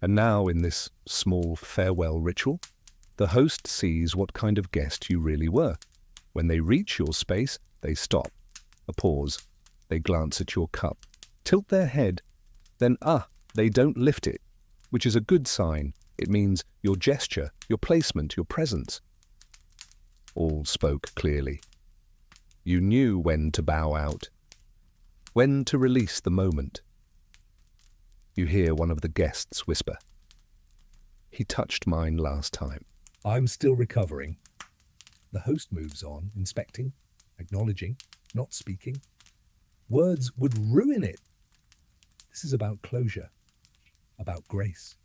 And now, in this small farewell ritual, the host sees what kind of guest you really were. When they reach your space, they stop. A pause. They glance at your cup, tilt their head, then they don't lift it, which is a good sign. It means your gesture, your placement, your presence. All spoke clearly. You knew when to bow out, when to release the moment. You hear one of the guests whisper, "He touched mine last time." I'm still recovering. The host moves on, inspecting, acknowledging, not speaking. Words would ruin it. This is about closure, about grace.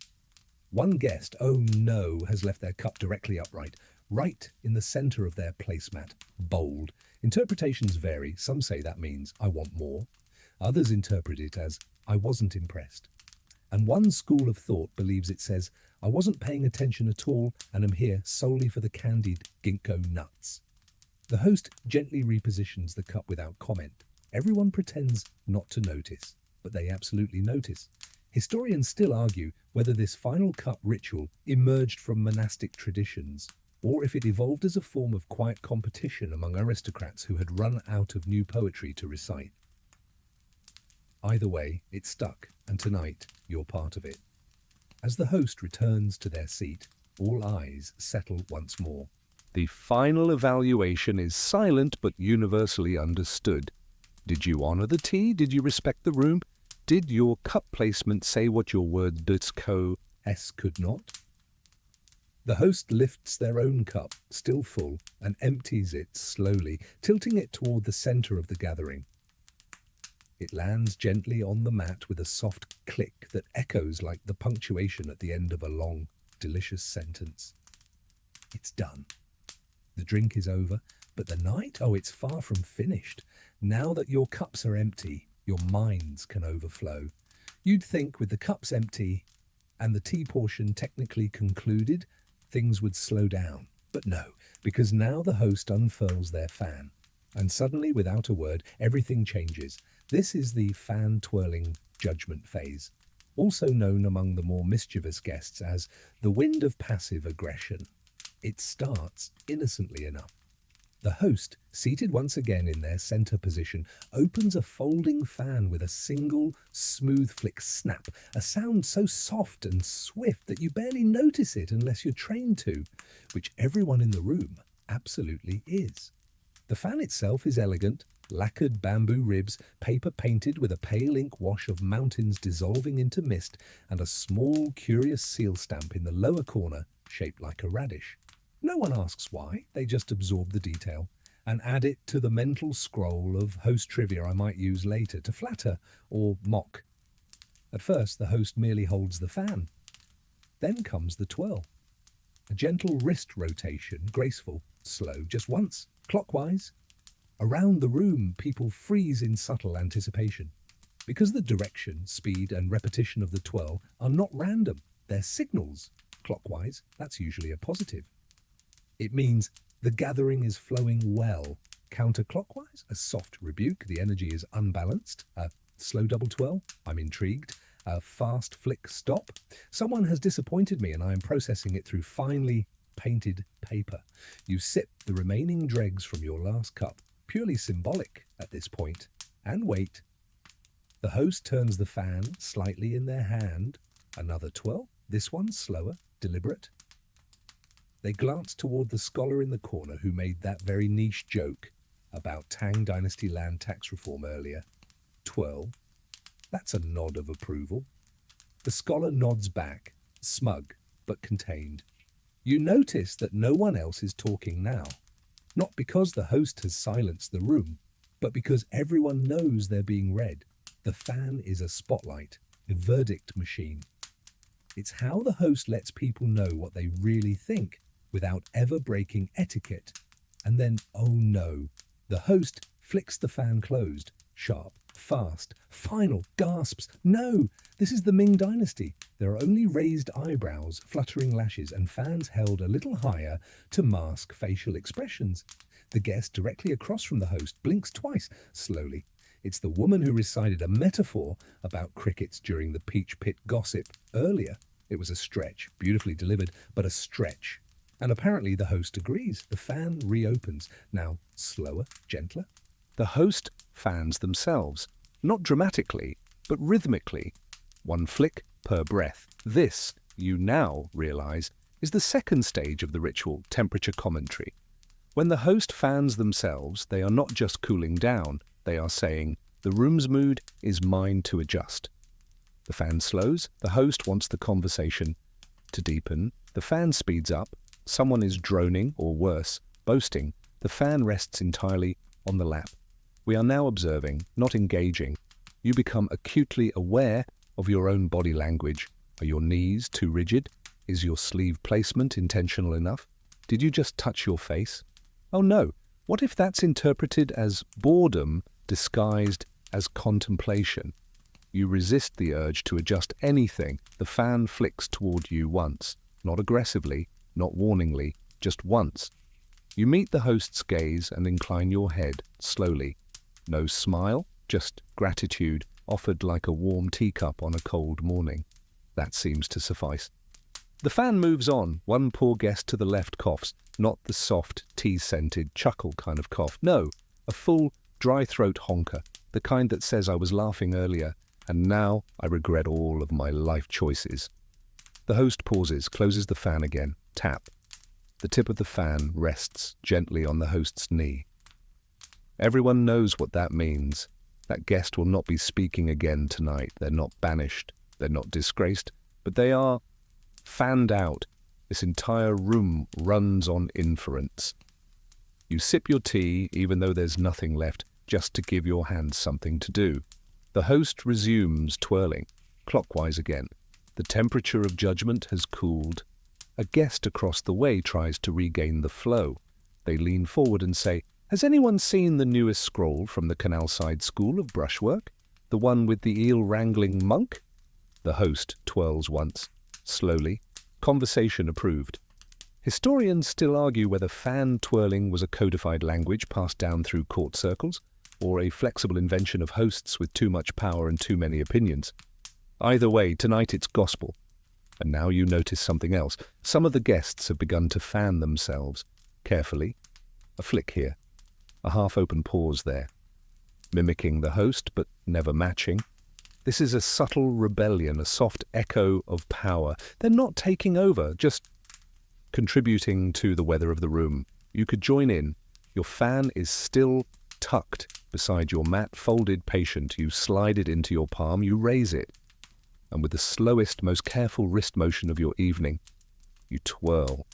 One guest, oh no, has left their cup directly upright, right in the center of their placemat, bold. Interpretations vary. Some say that means, "I want more." Others interpret it as, "I wasn't impressed." And one school of thought believes it says, "I wasn't paying attention at all and am here solely for the candied ginkgo nuts." The host gently repositions the cup without comment. Everyone pretends not to notice, but they absolutely notice. Historians still argue whether this final cup ritual emerged from monastic traditions, or if it evolved as a form of quiet competition among aristocrats who had run out of new poetry to recite. Either way, it stuck, and tonight, you're part of it. As the host returns to their seat, all eyes settle once more. The final evaluation is silent but universally understood. Did you honor the tea? Did you respect the room? Did your cup placement say what your word S could not? The host lifts their own cup, still full, and empties it slowly, tilting it toward the center of the gathering. It lands gently on the mat with a soft click that echoes like the punctuation at the end of a long, delicious sentence. It's done. The drink is over, but the night, it's far from finished. Now that your cups are empty, your minds can overflow. You'd think with the cups empty and the tea portion technically concluded, things would slow down. But no, because now the host unfurls their fan. And suddenly, without a word, everything changes. This is the fan twirling judgment phase, also known among the more mischievous guests as the wind of passive aggression. It starts innocently enough. The host, seated once again in their center position, opens a folding fan with a single, smooth flick snap, a sound so soft and swift that you barely notice it unless you're trained to, which everyone in the room absolutely is. The fan itself is elegant, lacquered bamboo ribs, paper painted with a pale ink wash of mountains dissolving into mist, and a small, curious seal stamp in the lower corner, shaped like a radish. No one asks why, they just absorb the detail and add it to the mental scroll of host trivia I might use later to flatter or mock. At first, the host merely holds the fan. Then comes the twirl. A gentle wrist rotation, graceful, slow, just once, clockwise. Around the room, people freeze in subtle anticipation. Because the direction, speed, and repetition of the twirl are not random, they're signals. Clockwise, that's usually a positive. It means the gathering is flowing well. Counterclockwise, a soft rebuke, the energy is unbalanced. A slow double twirl, I'm intrigued. A fast flick stop, someone has disappointed me and I am processing it through finely painted paper. You sip the remaining dregs from your last cup, purely symbolic at this point, and wait. The host turns the fan slightly in their hand. Another twirl, this one slower, deliberate. They glance toward the scholar in the corner who made that very niche joke about Tang Dynasty land tax reform earlier. Twirl. That's a nod of approval. The scholar nods back, smug but contained. You notice that no one else is talking now. Not because the host has silenced the room, but because everyone knows they're being read. The fan is a spotlight, a verdict machine. It's how the host lets people know what they really think without ever breaking etiquette. And then, oh no, the host flicks the fan closed, sharp, fast, final, gasps. No, this is the Ming Dynasty. There are only raised eyebrows, fluttering lashes, and fans held a little higher to mask facial expressions. The guest directly across from the host blinks twice, slowly. It's the woman who recited a metaphor about crickets during the Peach Pit gossip earlier. It was a stretch, beautifully delivered, but a stretch. And apparently the host agrees. The fan reopens, now slower, gentler. The host fans themselves, not dramatically, but rhythmically. One flick per breath. This, you now realize, is the second stage of the ritual, temperature commentary. When the host fans themselves, they are not just cooling down, they are saying, the room's mood is mine to adjust. The fan slows, the host wants the conversation to deepen, the fan speeds up, someone is droning or worse, boasting, the fan rests entirely on the lap. We are now observing, not engaging. You become acutely aware of your own body language. Are your knees too rigid? Is your sleeve placement intentional enough? Did you just touch your face? Oh no, what if that's interpreted as boredom disguised as contemplation? You resist the urge to adjust anything. The fan flicks toward you once, not aggressively, not warningly, just once. You meet the host's gaze and incline your head, slowly. No smile, just gratitude, offered like a warm teacup on a cold morning. That seems to suffice. The fan moves on. One poor guest to the left coughs, not the soft, tea-scented chuckle kind of cough. No, a full, dry throat honker, the kind that says I was laughing earlier, and now I regret all of my life choices. The host pauses, closes the fan again. Tap. The tip of the fan rests gently on the host's knee. Everyone knows what that means. That guest will not be speaking again tonight. They're not banished, they're not disgraced, but they are fanned out. This entire room runs on inference. You sip your tea, even though there's nothing left, just to give your hands something to do. The host resumes twirling, clockwise again. The temperature of judgment has cooled. A guest across the way tries to regain the flow. They lean forward and say, "Has anyone seen the newest scroll from the Canalside School of Brushwork? The one with the eel-wrangling monk?" The host twirls once, slowly. Conversation approved. Historians still argue whether fan twirling was a codified language passed down through court circles, or a flexible invention of hosts with too much power and too many opinions. Either way, tonight it's gospel. And now you notice something else. Some of the guests have begun to fan themselves. Carefully. A flick here. A half-open pause there. Mimicking the host, but never matching. This is a subtle rebellion, a soft echo of power. They're not taking over, just contributing to the weather of the room. You could join in. Your fan is still tucked beside your mat, folded patient. You slide it into your palm, you raise it. And with the slowest, most careful wrist motion of your evening, you twirl.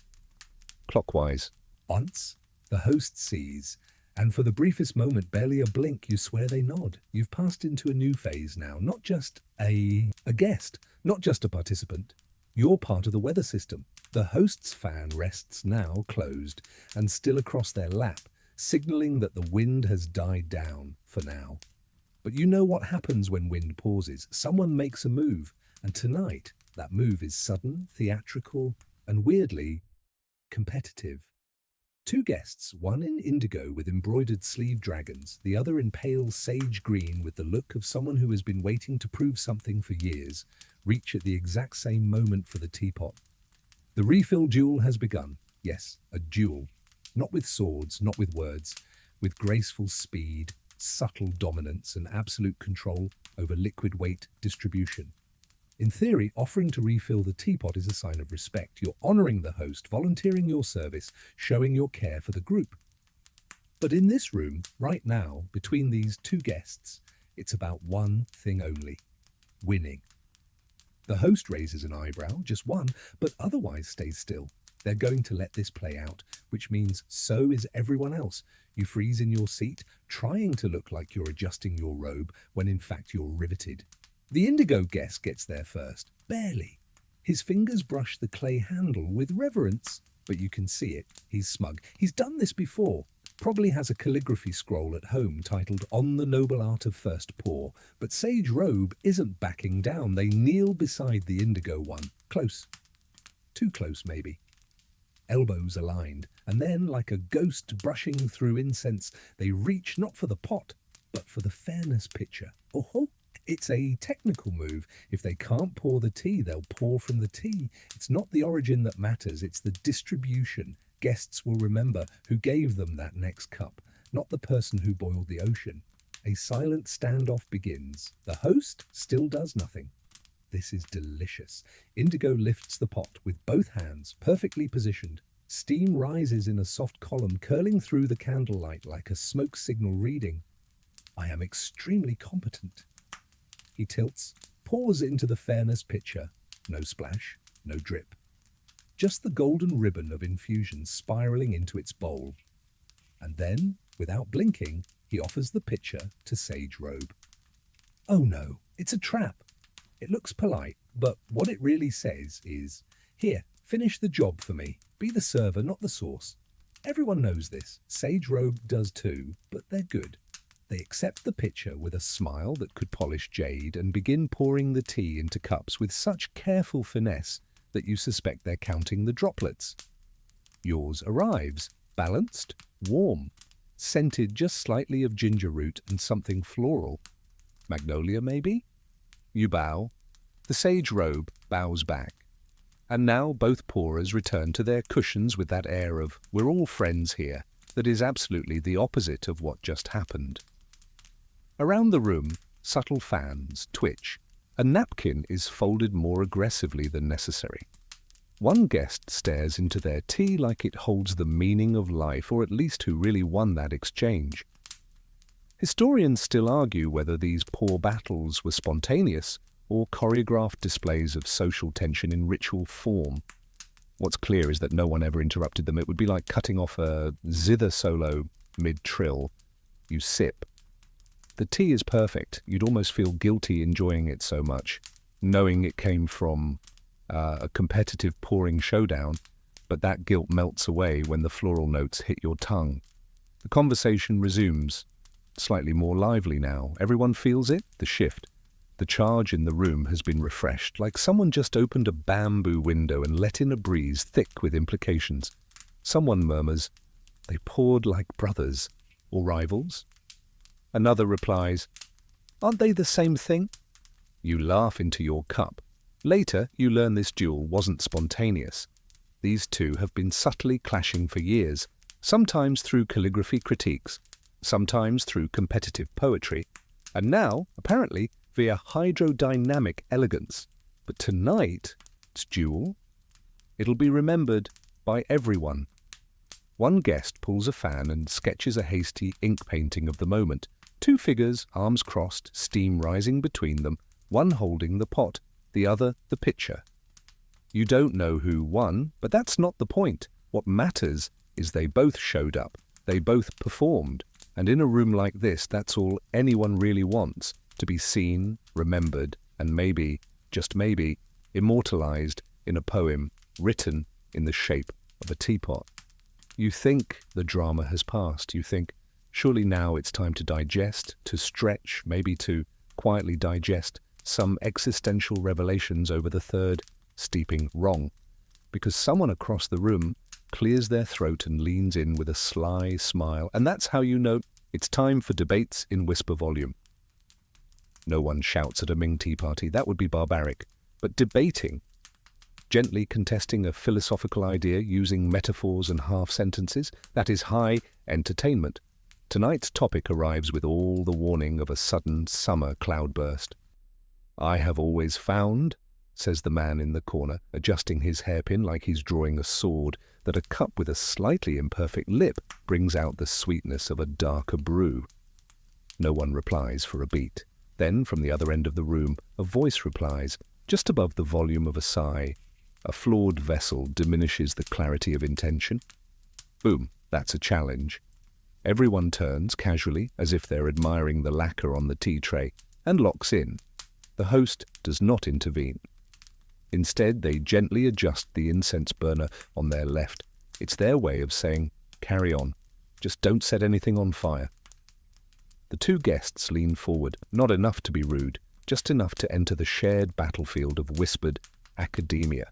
Clockwise. Once, the host sees, and for the briefest moment, barely a blink, you swear they nod. You've passed into a new phase now, not just a guest, not just a participant. You're part of the weather system. The host's fan rests now closed and still across their lap, signaling that the wind has died down for now. But you know what happens when wind pauses. Someone makes a move, and tonight that move is sudden, theatrical, and weirdly competitive. Two guests, one in indigo with embroidered sleeve dragons, the other in pale sage green with the look of someone who has been waiting to prove something for years, reach at the exact same moment for the teapot. The refill duel has begun. Yes, a duel. Not with swords, not with words, with graceful speed, subtle dominance, and absolute control over liquid weight distribution. In theory, offering to refill the teapot is a sign of respect. You're honoring the host, volunteering your service, showing your care for the group. But in this room, right now, between these two guests, it's about one thing only: winning. The host raises an eyebrow, just one, but otherwise stays still. They're going to let this play out, which means so is everyone else. You freeze in your seat, trying to look like you're adjusting your robe when in fact you're riveted. The indigo guest gets there first, barely. His fingers brush the clay handle with reverence, but you can see it. He's smug. He's done this before. Probably has a calligraphy scroll at home titled "On the Noble Art of First Pour." But Sage Robe isn't backing down. They kneel beside the indigo one. Close. Too close, maybe. Elbows aligned, and then, like a ghost brushing through incense, they reach not for the pot, but for the fairness pitcher. Oh, it's a technical move. If they can't pour the tea, they'll pour from the tea. It's not the origin that matters, it's the distribution. Guests will remember who gave them that next cup, not the person who boiled the ocean. A silent standoff begins. The host still does nothing. This is delicious. Indigo lifts the pot with both hands, perfectly positioned. Steam rises in a soft column, curling through the candlelight like a smoke signal reading. I am extremely competent. He tilts, pours into the fairness pitcher. No splash, no drip. Just the golden ribbon of infusion spiraling into its bowl. And then, without blinking, he offers the pitcher to Sage Robe. Oh no, it's a trap. It looks polite, but what it really says is, "Here, finish the job for me. Be the server, not the sauce." Everyone knows this. Sage Robe does too, but they're good. They accept the pitcher with a smile that could polish jade and begin pouring the tea into cups with such careful finesse that you suspect they're counting the droplets. Yours arrives, balanced, warm, scented just slightly of ginger root and something floral. Magnolia, maybe? You bow. The Sage Robe bows back. And now both pourers return to their cushions with that air of "we're all friends here" that is absolutely the opposite of what just happened. Around the room, subtle fans twitch. A napkin is folded more aggressively than necessary. One guest stares into their tea like it holds the meaning of life, or at least who really won that exchange. Historians still argue whether these poor battles were spontaneous or choreographed displays of social tension in ritual form. What's clear is that no one ever interrupted them. It would be like cutting off a zither solo mid-trill. You sip. The tea is perfect. You'd almost feel guilty enjoying it so much, knowing it came from a competitive pouring showdown, but that guilt melts away when the floral notes hit your tongue. The conversation resumes, slightly more lively now. Everyone feels it, the shift. The charge in the room has been refreshed, like someone just opened a bamboo window and let in a breeze thick with implications. Someone murmurs, "They poured like brothers," or rivals. Another replies, "Aren't they the same thing?" You laugh into your cup. Later, you learn this duel wasn't spontaneous. These two have been subtly clashing for years, sometimes through calligraphy critiques, sometimes through competitive poetry, and now, apparently, via hydrodynamic elegance. But tonight, it's duel. It'll be remembered by everyone. One guest pulls a fan and sketches a hasty ink painting of the moment. Two figures, arms crossed, steam rising between them, one holding the pot, the other the pitcher. You don't know who won, but that's not the point. What matters is they both showed up, they both performed, and in a room like this, that's all anyone really wants, to be seen, remembered, and maybe, just maybe, immortalized in a poem written in the shape of a teapot. You think the drama has passed. You think, surely now it's time to digest, to stretch, maybe to quietly digest some existential revelations over the third steeping wrong. Because someone across the room clears their throat and leans in with a sly smile, and that's how you know it's time for debates in whisper volume. No one shouts at a Ming tea party. That would be barbaric. But debating, gently contesting a philosophical idea using metaphors and half-sentences, that is high entertainment. Tonight's topic arrives with all the warning of a sudden summer cloudburst. "I have always found," says the man in the corner, adjusting his hairpin like he's drawing a sword, "that a cup with a slightly imperfect lip brings out the sweetness of a darker brew." No one replies for a beat. Then, from the other end of the room, a voice replies, just above the volume of a sigh. A flawed vessel diminishes the clarity of intention. Boom, that's a challenge. Everyone turns casually, as if they're admiring the lacquer on the tea tray, and locks in. The host does not intervene. Instead, they gently adjust the incense burner on their left. It's their way of saying, "Carry on. Just don't set anything on fire." The two guests lean forward, not enough to be rude, just enough to enter the shared battlefield of whispered academia.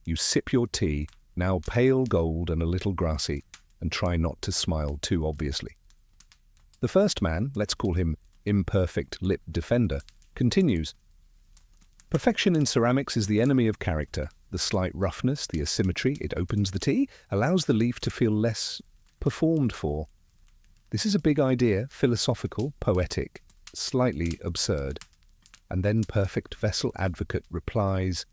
You sip your tea, now pale gold and a little grassy, and try not to smile too obviously. The first man, let's call him Imperfect Lip Defender, continues. "Perfection in ceramics is the enemy of character. The slight roughness, the asymmetry, it opens the tea, allows the leaf to feel less performed for. This is a big idea, philosophical, poetic, slightly absurd." And then Perfect Vessel Advocate replies,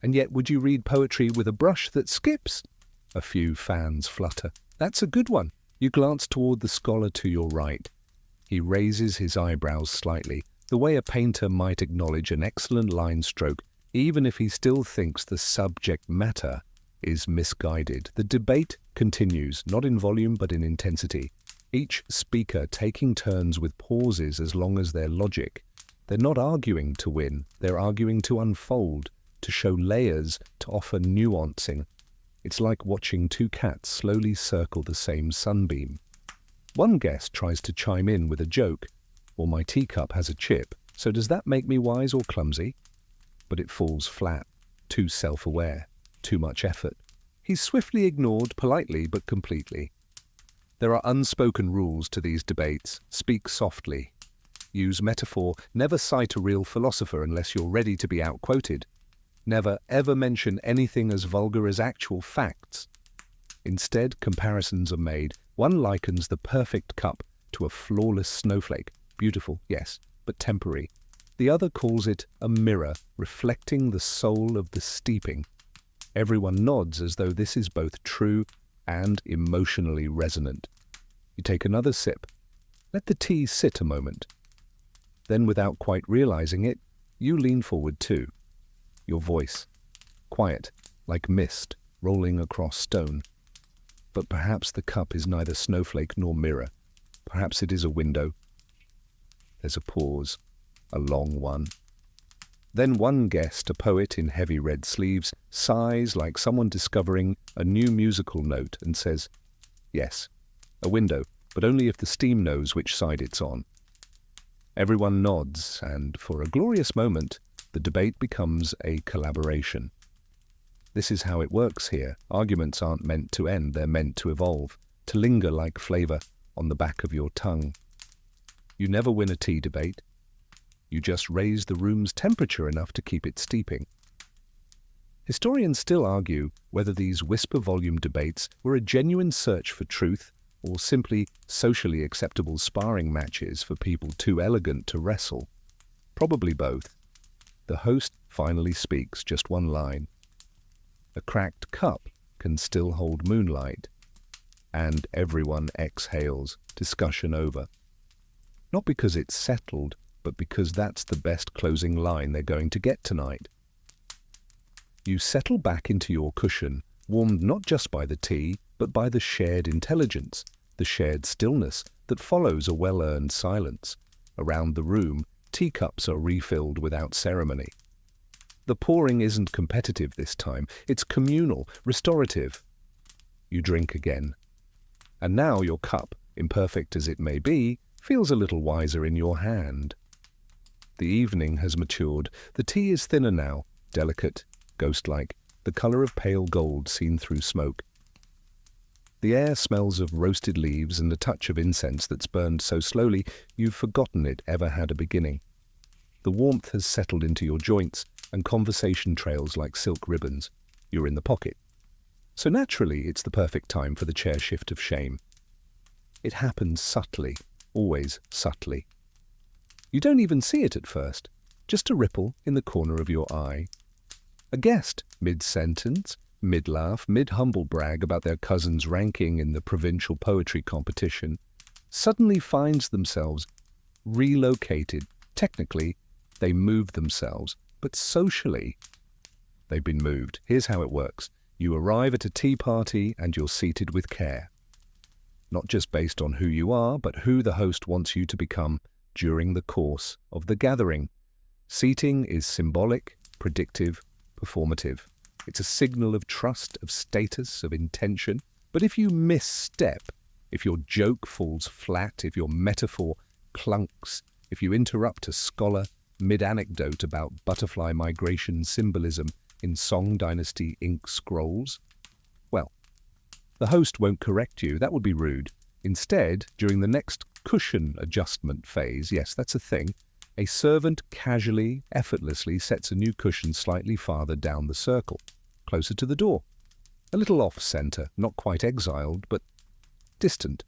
"And yet would you read poetry with a brush that skips?" A few fans flutter. "That's a good one." You glance toward the scholar to your right. He raises his eyebrows slightly, the way a painter might acknowledge an excellent line stroke, even if he still thinks the subject matter is misguided. The debate continues, not in volume but in intensity. Each speaker taking turns with pauses as long as they're logic. They're not arguing to win, they're arguing to unfold, to show layers, to offer nuancing. It's like watching two cats slowly circle the same sunbeam. One guest tries to chime in with a joke, "Or my teacup has a chip, so does that make me wise or clumsy?" But it falls flat, too self-aware, too much effort. He's swiftly ignored, politely but completely. There are unspoken rules to these debates. Speak softly. Use metaphor. Never cite a real philosopher unless you're ready to be outquoted. Never ever mention anything as vulgar as actual facts. Instead, comparisons are made. One likens the perfect cup to a flawless snowflake. Beautiful, yes, but temporary. The other calls it a mirror, reflecting the soul of the steeping. Everyone nods as though this is both true and emotionally resonant. You take another sip. Let the tea sit a moment. Then, without quite realizing it, you lean forward too. Your voice, quiet, like mist rolling across stone. But perhaps the cup is neither snowflake nor mirror. Perhaps it is a window. There's a pause, a long one. Then one guest, a poet in heavy red sleeves, sighs like someone discovering a new musical note and says, "Yes, a window, but only if the steam knows which side it's on." Everyone nods, and for a glorious moment, the debate becomes a collaboration. This is how it works here. Arguments aren't meant to end, they're meant to evolve, to linger like flavor on the back of your tongue. You never win a tea debate. You just raise the room's temperature enough to keep it steeping. Historians still argue whether these whisper volume debates were a genuine search for truth or simply socially acceptable sparring matches for people too elegant to wrestle. Probably both. The host finally speaks just one line. A cracked cup can still hold moonlight. And everyone exhales, discussion over. Not because it's settled, but because that's the best closing line they're going to get tonight. You settle back into your cushion, warmed not just by the tea, but by the shared intelligence, the shared stillness that follows a well-earned silence. Around the room, teacups are refilled without ceremony. The pouring isn't competitive this time, it's communal, restorative. You drink again. And now your cup, imperfect as it may be, feels a little wiser in your hand. The evening has matured. The tea is thinner now, delicate, ghost-like, the color of pale gold seen through smoke. The air smells of roasted leaves and a touch of incense that's burned so slowly you've forgotten it ever had a beginning. The warmth has settled into your joints, and conversation trails like silk ribbons. You're in the pocket. So naturally, it's the perfect time for the chair shift of shame. It happens subtly, always subtly. You don't even see it at first, just a ripple in the corner of your eye. A guest, mid-sentence, mid-laugh, mid-humble brag about their cousin's ranking in the provincial poetry competition, suddenly finds themselves relocated. Technically, they moved themselves, but socially, they've been moved. Here's how it works. You arrive at a tea party and you're seated with care. Not just based on who you are, but who the host wants you to become during the course of the gathering. Seating is symbolic, predictive, performative. It's a signal of trust, of status, of intention. But if you misstep, if your joke falls flat, if your metaphor clunks, if you interrupt a scholar mid-anecdote about butterfly migration symbolism in Song Dynasty ink scrolls, well, the host won't correct you. That would be rude. Instead, during the next cushion adjustment phase, yes, that's a thing, a servant casually, effortlessly sets a new cushion slightly farther down the circle, closer to the door. A little off-center, not quite exiled, but distant.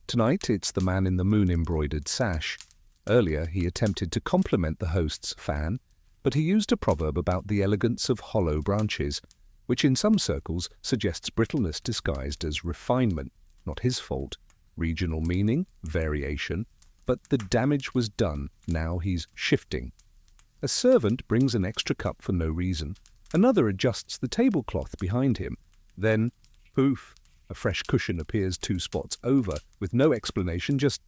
Tonight, it's the man in the moon-embroidered sash. Earlier, he attempted to compliment the host's fan, but he used a proverb about the elegance of hollow branches, which in some circles suggests brittleness disguised as refinement. Not his fault. Regional meaning, variation, but the damage was done. Now he's shifting. A servant brings an extra cup for no reason. Another adjusts the tablecloth behind him. Then, poof, a fresh cushion appears 2 spots over, with no explanation, just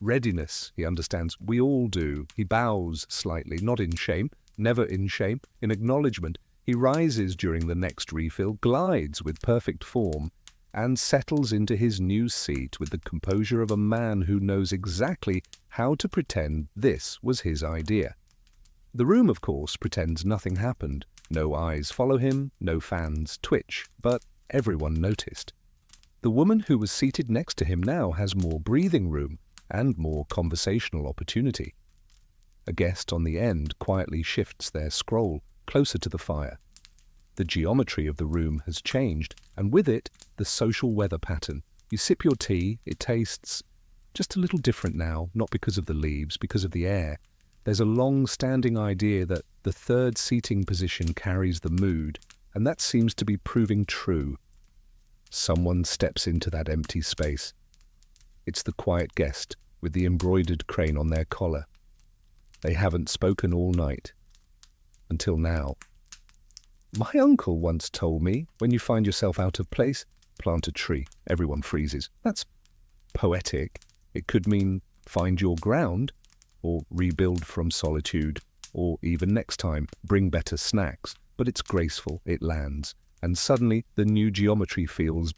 readiness. He understands. We all do. He bows slightly, not in shame, never in shame, in acknowledgement. He rises during the next refill, glides with perfect form, and settles into his new seat with the composure of a man who knows exactly how to pretend this was his idea. The room, of course, pretends nothing happened. No eyes follow him, no fans twitch, but everyone noticed. The woman who was seated next to him now has more breathing room and more conversational opportunity. A guest on the end quietly shifts their scroll closer to the fire. The geometry of the room has changed, and with it, the social weather pattern. You sip your tea, it tastes just a little different now, not because of the leaves, because of the air. There's a long-standing idea that the third seating position carries the mood, and that seems to be proving true. Someone steps into that empty space. It's the quiet guest with the embroidered crane on their collar. They haven't spoken all night. Until now. My uncle once told me, when you find yourself out of place, plant a tree. Everyone freezes. That's poetic. It could mean find your ground, or rebuild from solitude, or even next time, bring better snacks. But it's graceful, it lands, and suddenly the new geometry feels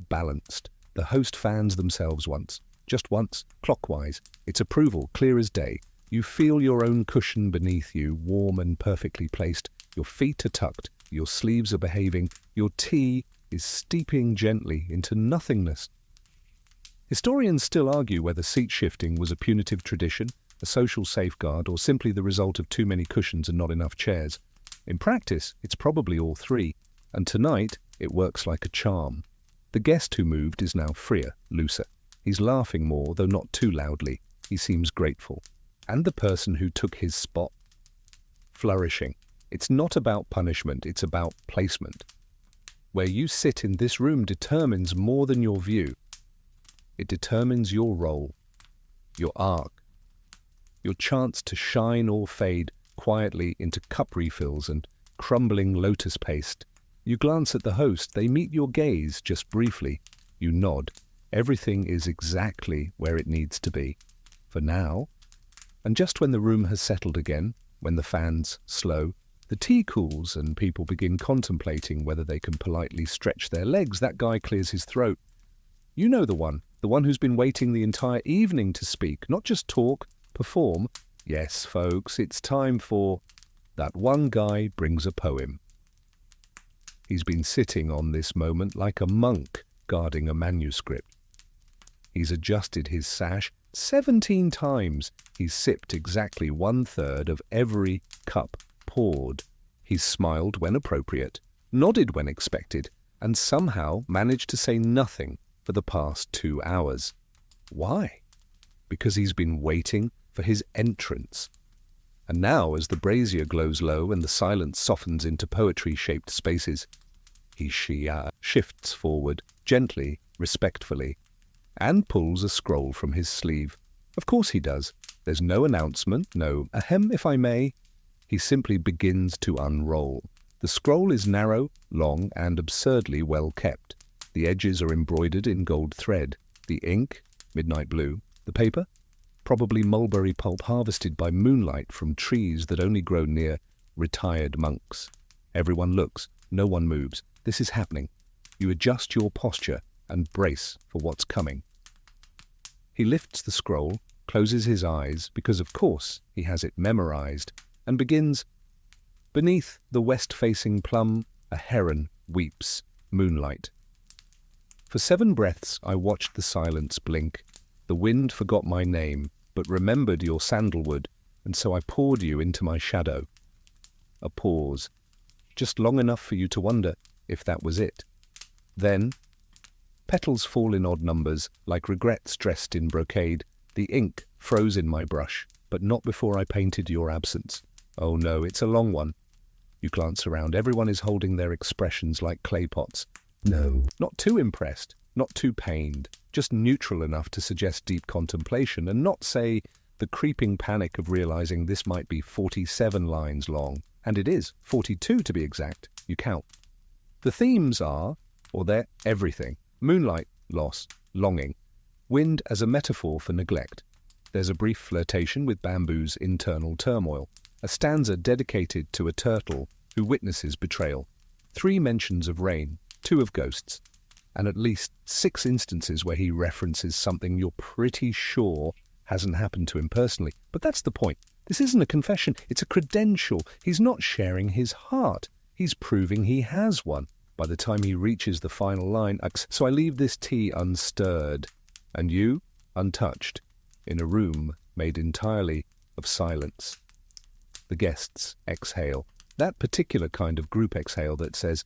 balanced. The host fans themselves once, just once, clockwise. It's approval, clear as day. You feel your own cushion beneath you, warm and perfectly placed. Your feet are tucked, your sleeves are behaving, your tea is steeping gently into nothingness. Historians still argue whether seat shifting was a punitive tradition, a social safeguard, or simply the result of too many cushions and not enough chairs. In practice, it's probably all three, and tonight it works like a charm. The guest who moved is now freer, looser. He's laughing more, though not too loudly. He seems grateful. And the person who took his spot, flourishing. It's not about punishment, it's about placement. Where you sit in this room determines more than your view. It determines your role, your arc, your chance to shine or fade quietly into cup refills and crumbling lotus paste. You glance at the host, they meet your gaze just briefly. You nod. Everything is exactly where it needs to be. For now. And just when the room has settled again, when the fans slow, the tea cools and people begin contemplating whether they can politely stretch their legs, that guy clears his throat. You know the one who's been waiting the entire evening to speak, not just talk, perform. Yes, folks, it's time for That One Guy Brings a Poem. He's been sitting on this moment like a monk guarding a manuscript. He's adjusted his sash 17 times. He's sipped exactly 1/3 of every cup poured. He's smiled when appropriate, nodded when expected, and somehow managed to say nothing for the past 2 hours. Why? Because he's been waiting for his entrance. And now, as the brazier glows low and the silence softens into poetry-shaped spaces, he shifts forward, gently, respectfully, and pulls a scroll from his sleeve. Of course he does. There's no announcement, no ahem, if I may. He simply begins to unroll. The scroll is narrow, long, and absurdly well kept. The edges are embroidered in gold thread. The ink, midnight blue. The paper, probably mulberry pulp harvested by moonlight from trees that only grow near retired monks. Everyone looks. No one moves. This is happening. You adjust your posture and brace for what's coming. He lifts the scroll, closes his eyes, because of course he has it memorized, and begins, "Beneath the west-facing plum, a heron weeps, moonlight." For 7 breaths I watched the silence blink. The wind forgot my name, but remembered your sandalwood, and so I poured you into my shadow. A pause, just long enough for you to wonder if that was it. Then, petals fall in odd numbers, like regrets dressed in brocade. The ink froze in my brush, but not before I painted your absence. Oh no, it's a long one. You glance around. Everyone is holding their expressions like clay pots. No. Not too impressed, not too pained, just neutral enough to suggest deep contemplation and not, say, the creeping panic of realizing this might be 47 lines long. And it is, 42 to be exact. You count. The themes are, or they're everything. Moonlight, loss, longing. Wind as a metaphor for neglect. There's a brief flirtation with bamboo's internal turmoil. A stanza dedicated to a turtle who witnesses betrayal. 3 mentions of rain, 2 of ghosts, and at least 6 instances where he references something you're pretty sure hasn't happened to him personally. But that's the point. This isn't a confession, it's a credential. He's not sharing his heart. He's proving he has one. By the time he reaches the final line, so I leave this tea unstirred, and you untouched, in a room made entirely of silence. The guests exhale, that particular kind of group exhale that says,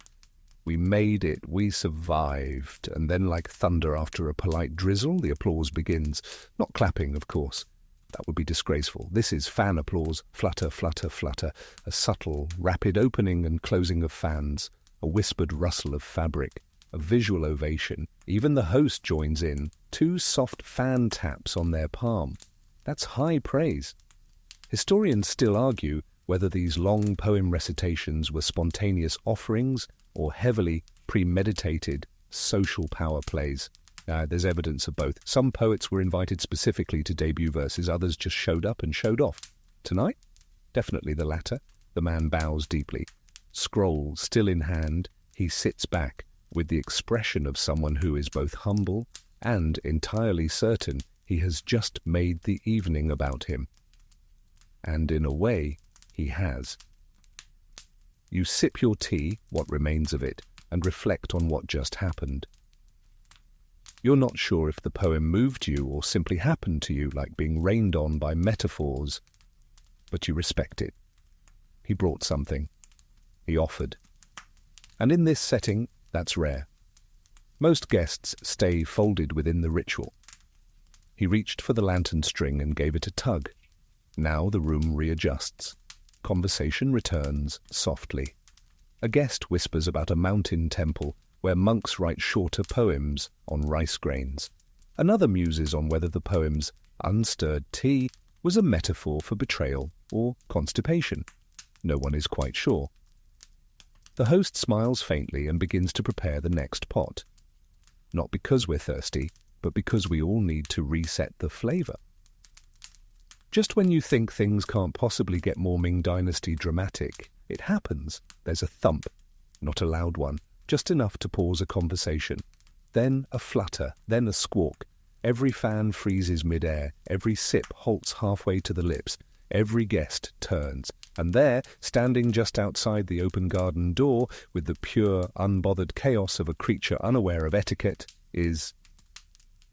"We made it, we survived," and then like thunder after a polite drizzle, the applause begins. Not clapping, of course. That would be disgraceful. This is fan applause, flutter, flutter, flutter, a subtle, rapid opening and closing of fans, a whispered rustle of fabric. a visual ovation. Even the host joins in, 2 soft fan taps on their palm. That's high praise. Historians still argue whether these long poem recitations were spontaneous offerings or heavily premeditated social power plays. There's evidence of both. Some poets were invited specifically to debut verses, others just showed up and showed off. Tonight? Definitely the latter. The man bows deeply. Scroll still in hand, he sits back with the expression of someone who is both humble and entirely certain he has just made the evening about him. And in a way, he has. You sip your tea, what remains of it, and reflect on what just happened. You're not sure if the poem moved you or simply happened to you, like being rained on by metaphors, but you respect it. He brought something. He offered. And in this setting, that's rare. Most guests stay folded within the ritual. He reached for the lantern string and gave it a tug. Now the room readjusts. Conversation returns softly. A guest whispers about a mountain temple where monks write shorter poems on rice grains. Another muses on whether the poem's unstirred tea was a metaphor for betrayal or constipation. No one is quite sure. The host smiles faintly and begins to prepare the next pot. Not because we're thirsty, but because we all need to reset the flavor. Just when you think things can't possibly get more Ming Dynasty dramatic, it happens. There's a thump, not a loud one, just enough to pause a conversation. Then a flutter, then a squawk. Every fan freezes mid-air, every sip halts halfway to the lips, every guest turns. And there, standing just outside the open garden door, with the pure, unbothered chaos of a creature unaware of etiquette, is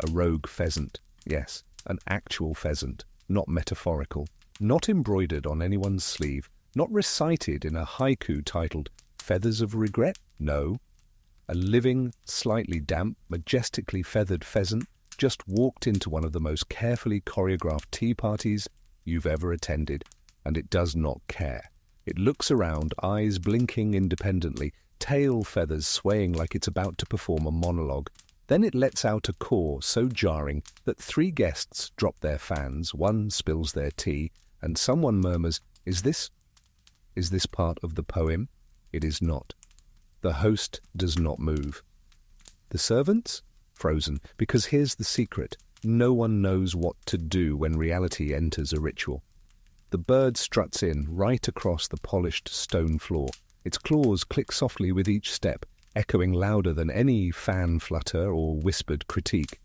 a rogue pheasant. Yes, an actual pheasant, not metaphorical, not embroidered on anyone's sleeve, not recited in a haiku titled Feathers of Regret. No, a living, slightly damp, majestically feathered pheasant just walked into one of the most carefully choreographed tea parties you've ever attended, and it does not care. It looks around, eyes blinking independently, tail feathers swaying like it's about to perform a monologue. Then it lets out a caw so jarring that 3 guests drop their fans, 1 spills their tea, and someone murmurs, Is this part of the poem? It is not. The host does not move. The servants? Frozen, because here's the secret. No one knows what to do when reality enters a ritual. The bird struts in right across the polished stone floor. Its claws click softly with each step, echoing louder than any fan flutter or whispered critique.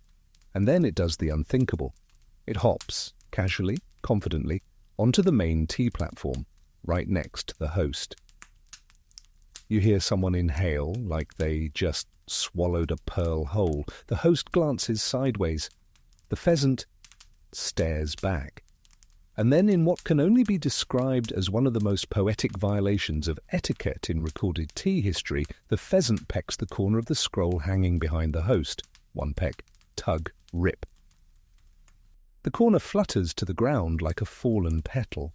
And then it does the unthinkable. It hops, casually, confidently, onto the main tea platform, right next to the host. You hear someone inhale like they just swallowed a pearl whole. The host glances sideways. The pheasant stares back. And then, in what can only be described as one of the most poetic violations of etiquette in recorded tea history, the pheasant pecks the corner of the scroll hanging behind the host. 1 peck, tug, rip. The corner flutters to the ground like a fallen petal.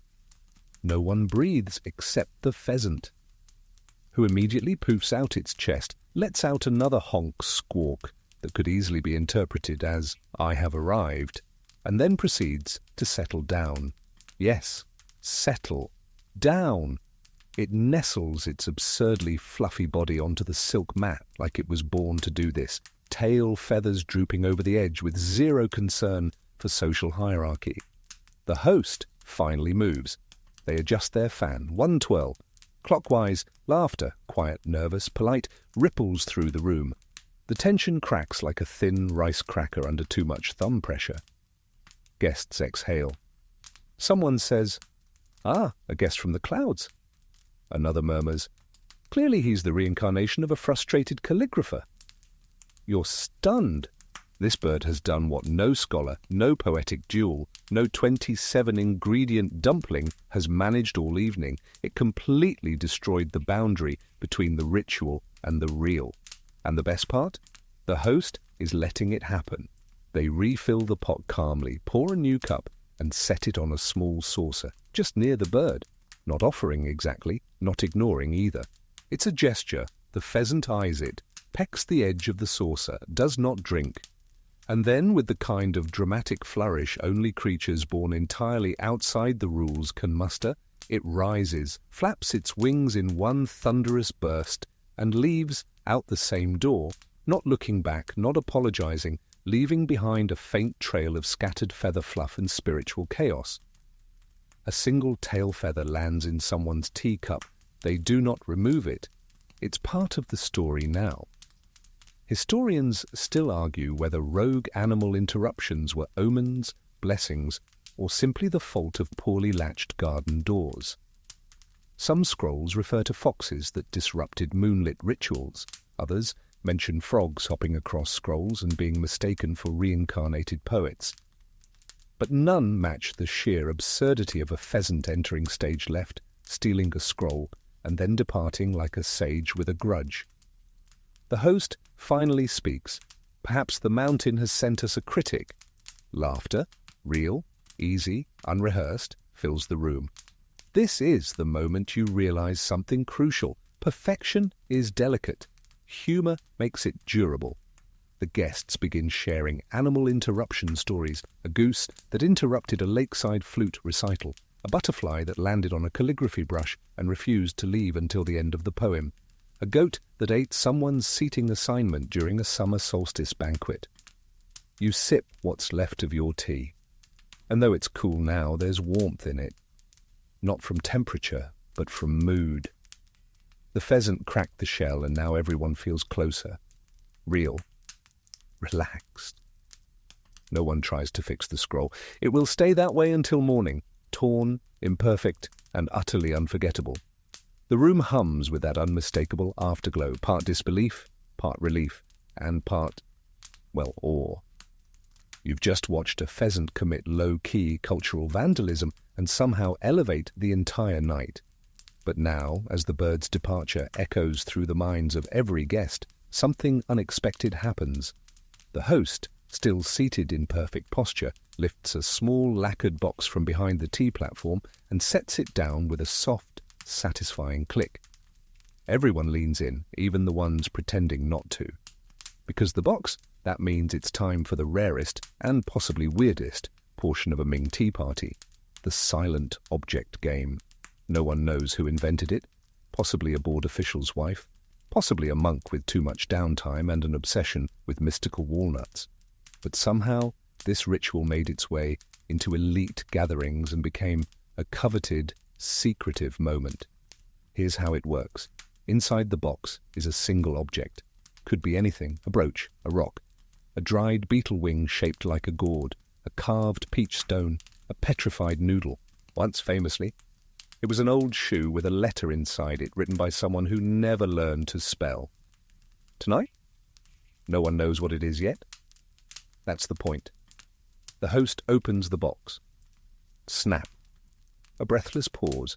No one breathes except the pheasant, who immediately poofs out its chest, lets out another honk squawk that could easily be interpreted as, I have arrived, and then proceeds to settle down. Yes, settle down. It nestles its absurdly fluffy body onto the silk mat like it was born to do this, tail feathers drooping over the edge with zero concern for social hierarchy. The host finally moves. They adjust their fan, 1 twirl. Clockwise, laughter, quiet, nervous, polite, ripples through the room. The tension cracks like a thin rice cracker under too much thumb pressure. Guests exhale. Someone says, "Ah, a guest from the clouds." Another murmurs, "Clearly he's the reincarnation of a frustrated calligrapher." You're stunned. This bird has done what no scholar, no poetic duel, no 27-ingredient dumpling has managed all evening. It completely destroyed the boundary between the ritual and the real. And the best part? The host is letting it happen. They refill the pot calmly, pour a new cup, and set it on a small saucer, just near the bird. Not offering exactly, not ignoring either. It's a gesture. The pheasant eyes it, pecks the edge of the saucer, does not drink, and then, with the kind of dramatic flourish only creatures born entirely outside the rules can muster, it rises, flaps its wings in one thunderous burst, and leaves out the same door, not looking back, not apologizing, leaving behind a faint trail of scattered feather fluff and spiritual chaos. A single tail feather lands in someone's teacup. They do not remove it. It's part of the story now. Historians still argue whether rogue animal interruptions were omens, blessings, or simply the fault of poorly latched garden doors. Some scrolls refer to foxes that disrupted moonlit rituals. Others mention frogs hopping across scrolls and being mistaken for reincarnated poets. But none match the sheer absurdity of a pheasant entering stage left, stealing a scroll, and then departing like a sage with a grudge. The host finally speaks. Perhaps the mountain has sent us a critic. Laughter, real, easy, unrehearsed, fills the room. This is the moment you realize something crucial. Perfection is delicate. Humor makes it durable. The guests begin sharing animal interruption stories, a goose that interrupted a lakeside flute recital, a butterfly that landed on a calligraphy brush and refused to leave until the end of the poem, a goat that ate someone's seating assignment during a summer solstice banquet. You sip what's left of your tea, and though it's cool now, there's warmth in it. Not from temperature, but from mood. The pheasant cracked the shell, and now everyone feels closer, real, relaxed. No one tries to fix the scroll. It will stay that way until morning, torn, imperfect, and utterly unforgettable. The room hums with that unmistakable afterglow, part disbelief, part relief, and part, well, awe. You've just watched a pheasant commit low-key cultural vandalism and somehow elevate the entire night. But now, as the bird's departure echoes through the minds of every guest, something unexpected happens. The host, still seated in perfect posture, lifts a small lacquered box from behind the tea platform and sets it down with a soft, satisfying click. Everyone leans in, even the ones pretending not to. Because the box, that means it's time for the rarest, and possibly weirdest, portion of a Ming tea party, the silent object game. No one knows who invented it, possibly a board official's wife, possibly a monk with too much downtime and an obsession with mystical walnuts. But somehow, this ritual made its way into elite gatherings and became a coveted, secretive moment. Here's how it works. Inside the box is a single object. Could be anything, a brooch, a rock, a dried beetle wing shaped like a gourd, a carved peach stone, a petrified noodle. Once famously, it was an old shoe with a letter inside it written by someone who never learned to spell. Tonight? No one knows what it is yet. That's the point. The host opens the box. Snap. A breathless pause.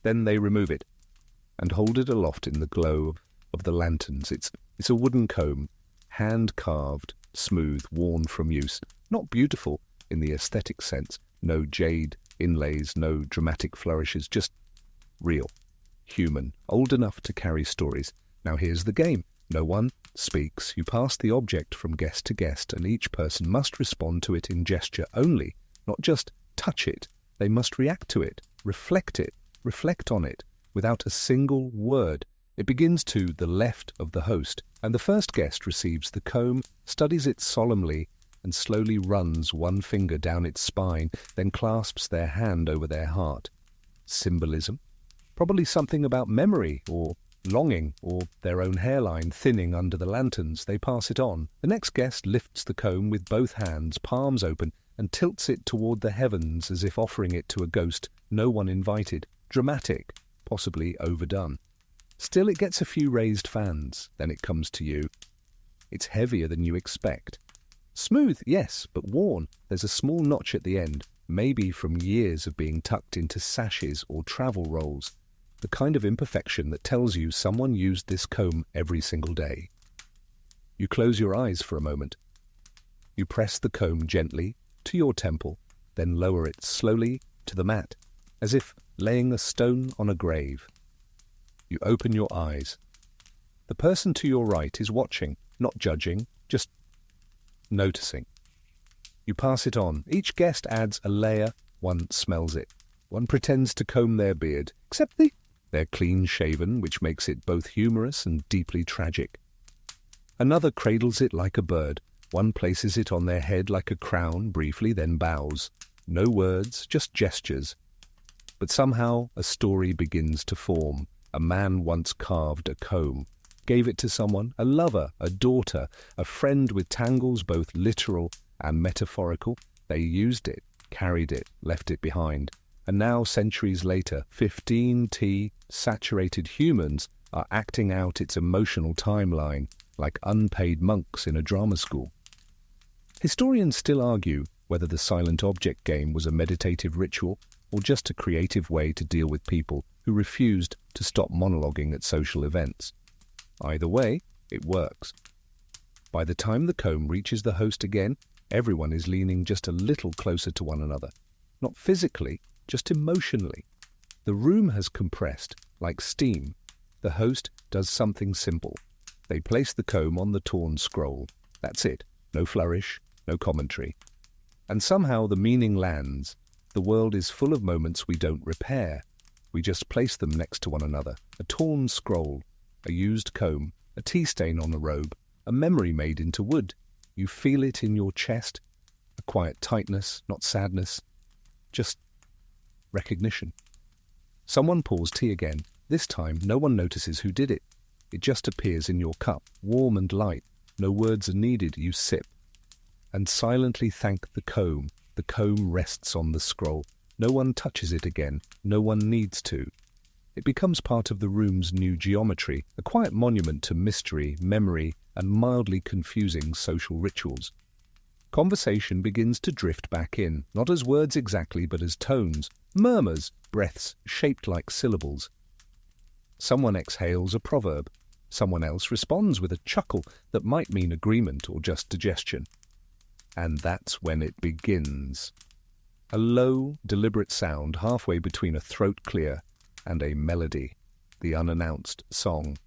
Then they remove it and hold it aloft in the glow of the lanterns. It's a wooden comb, hand-carved, smooth, worn from use. Not beautiful in the aesthetic sense. No jade inlays, no dramatic flourishes, just real, human, old enough to carry stories. Now here's the game. No one speaks. You pass the object from guest to guest, and each person must respond to it in gesture only, not just touch it. They must react to it, reflect on it, without a single word. It begins to the left of the host, and the first guest receives the comb, studies it solemnly, and slowly runs one finger down its spine, then clasps their hand over their heart. Symbolism? Probably something about memory, or longing, or their own hairline thinning under the lanterns. They pass it on. The next guest lifts the comb with both hands, palms open, and tilts it toward the heavens as if offering it to a ghost no one invited. Dramatic, possibly overdone. Still, it gets a few raised fans. Then it comes to you. It's heavier than you expect. Smooth, yes, but worn. There's a small notch at the end, maybe from years of being tucked into sashes or travel rolls. The kind of imperfection that tells you someone used this comb every single day. You close your eyes for a moment. You press the comb gently to your temple, then lower it slowly to the mat, as if laying a stone on a grave. You open your eyes. The person to your right is watching, not judging, just noticing. You pass it on. Each guest adds a layer. One smells it. One pretends to comb their beard, except they're clean-shaven, which makes it both humorous and deeply tragic. Another cradles it like a bird. One places it on their head like a crown, briefly, then bows. No words, just gestures. But somehow a story begins to form. A man once carved a comb, gave it to someone, a lover, a daughter, a friend with tangles both literal and metaphorical. They used it, carried it, left it behind. And now, centuries later, 15 tea-saturated humans are acting out its emotional timeline like unpaid monks in a drama school. Historians still argue whether the silent object game was a meditative ritual or just a creative way to deal with people who refused to stop monologuing at social events. Either way, it works. By the time the comb reaches the host again, everyone is leaning just a little closer to one another. Not physically, just emotionally. The room has compressed, like steam. The host does something simple. They place the comb on the torn scroll. That's it. No flourish, no commentary. And somehow the meaning lands. The world is full of moments we don't repair. We just place them next to one another. A torn scroll, a used comb, a tea stain on a robe, a memory made into wood. You feel it in your chest. A quiet tightness, not sadness. Just recognition. Someone pours tea again. This time, no one notices who did it. It just appears in your cup, warm and light. No words are needed. You sip. And silently thank the comb. The comb rests on the scroll. No one touches it again. No one needs to. It becomes part of the room's new geometry, a quiet monument to mystery, memory, and mildly confusing social rituals. Conversation begins to drift back in, not as words exactly, but as tones, murmurs, breaths shaped like syllables. Someone exhales a proverb. Someone else responds with a chuckle that might mean agreement or just digestion. And that's when it begins. A low, deliberate sound halfway between a throat clear and a melody, the unannounced song.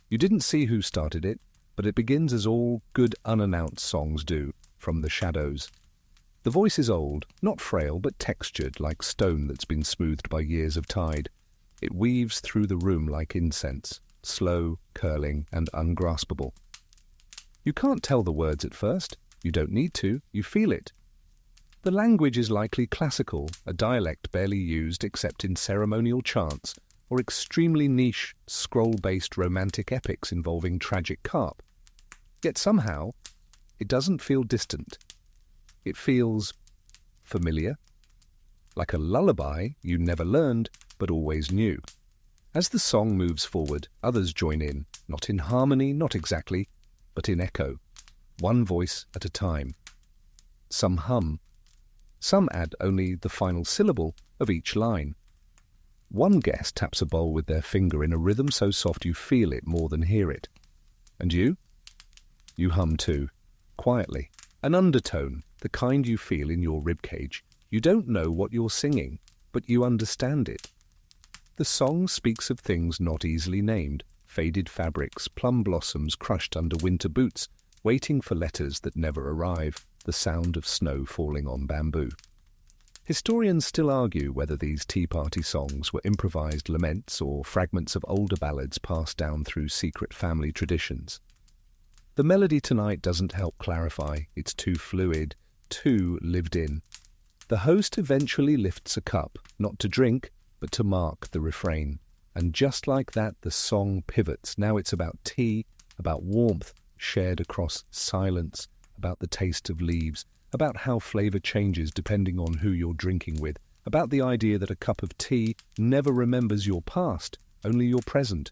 You didn't see who started it, but it begins as all good unannounced songs do, from the shadows. The voice is old, not frail, but textured like stone that's been smoothed by years of tide. It weaves through the room like incense, slow, curling, and ungraspable. You can't tell the words at first. You don't need to. You feel it. The language is likely classical, a dialect barely used except in ceremonial chants or extremely niche, scroll-based romantic epics involving tragic carp. Yet somehow, it doesn't feel distant. It feels familiar, like a lullaby you never learned but always knew. As the song moves forward, others join in, not in harmony, not exactly, but in echo, one voice at a time. Some hum. Some add only the final syllable of each line. One guest taps a bowl with their finger in a rhythm so soft you feel it more than hear it. And you? You hum too, quietly. An undertone, the kind you feel in your ribcage. You don't know what you're singing, but you understand it. The song speaks of things not easily named, faded fabrics, plum blossoms crushed under winter boots, waiting for letters that never arrive, the sound of snow falling on bamboo. Historians still argue whether these tea party songs were improvised laments or fragments of older ballads passed down through secret family traditions. The melody tonight doesn't help clarify. It's too fluid, too lived in. The host eventually lifts a cup, not to drink, but to mark the refrain. And just like that, the song pivots. Now it's about tea, about warmth shared across silence, about the taste of leaves, about how flavor changes depending on who you're drinking with, about the idea that a cup of tea never remembers your past, only your present.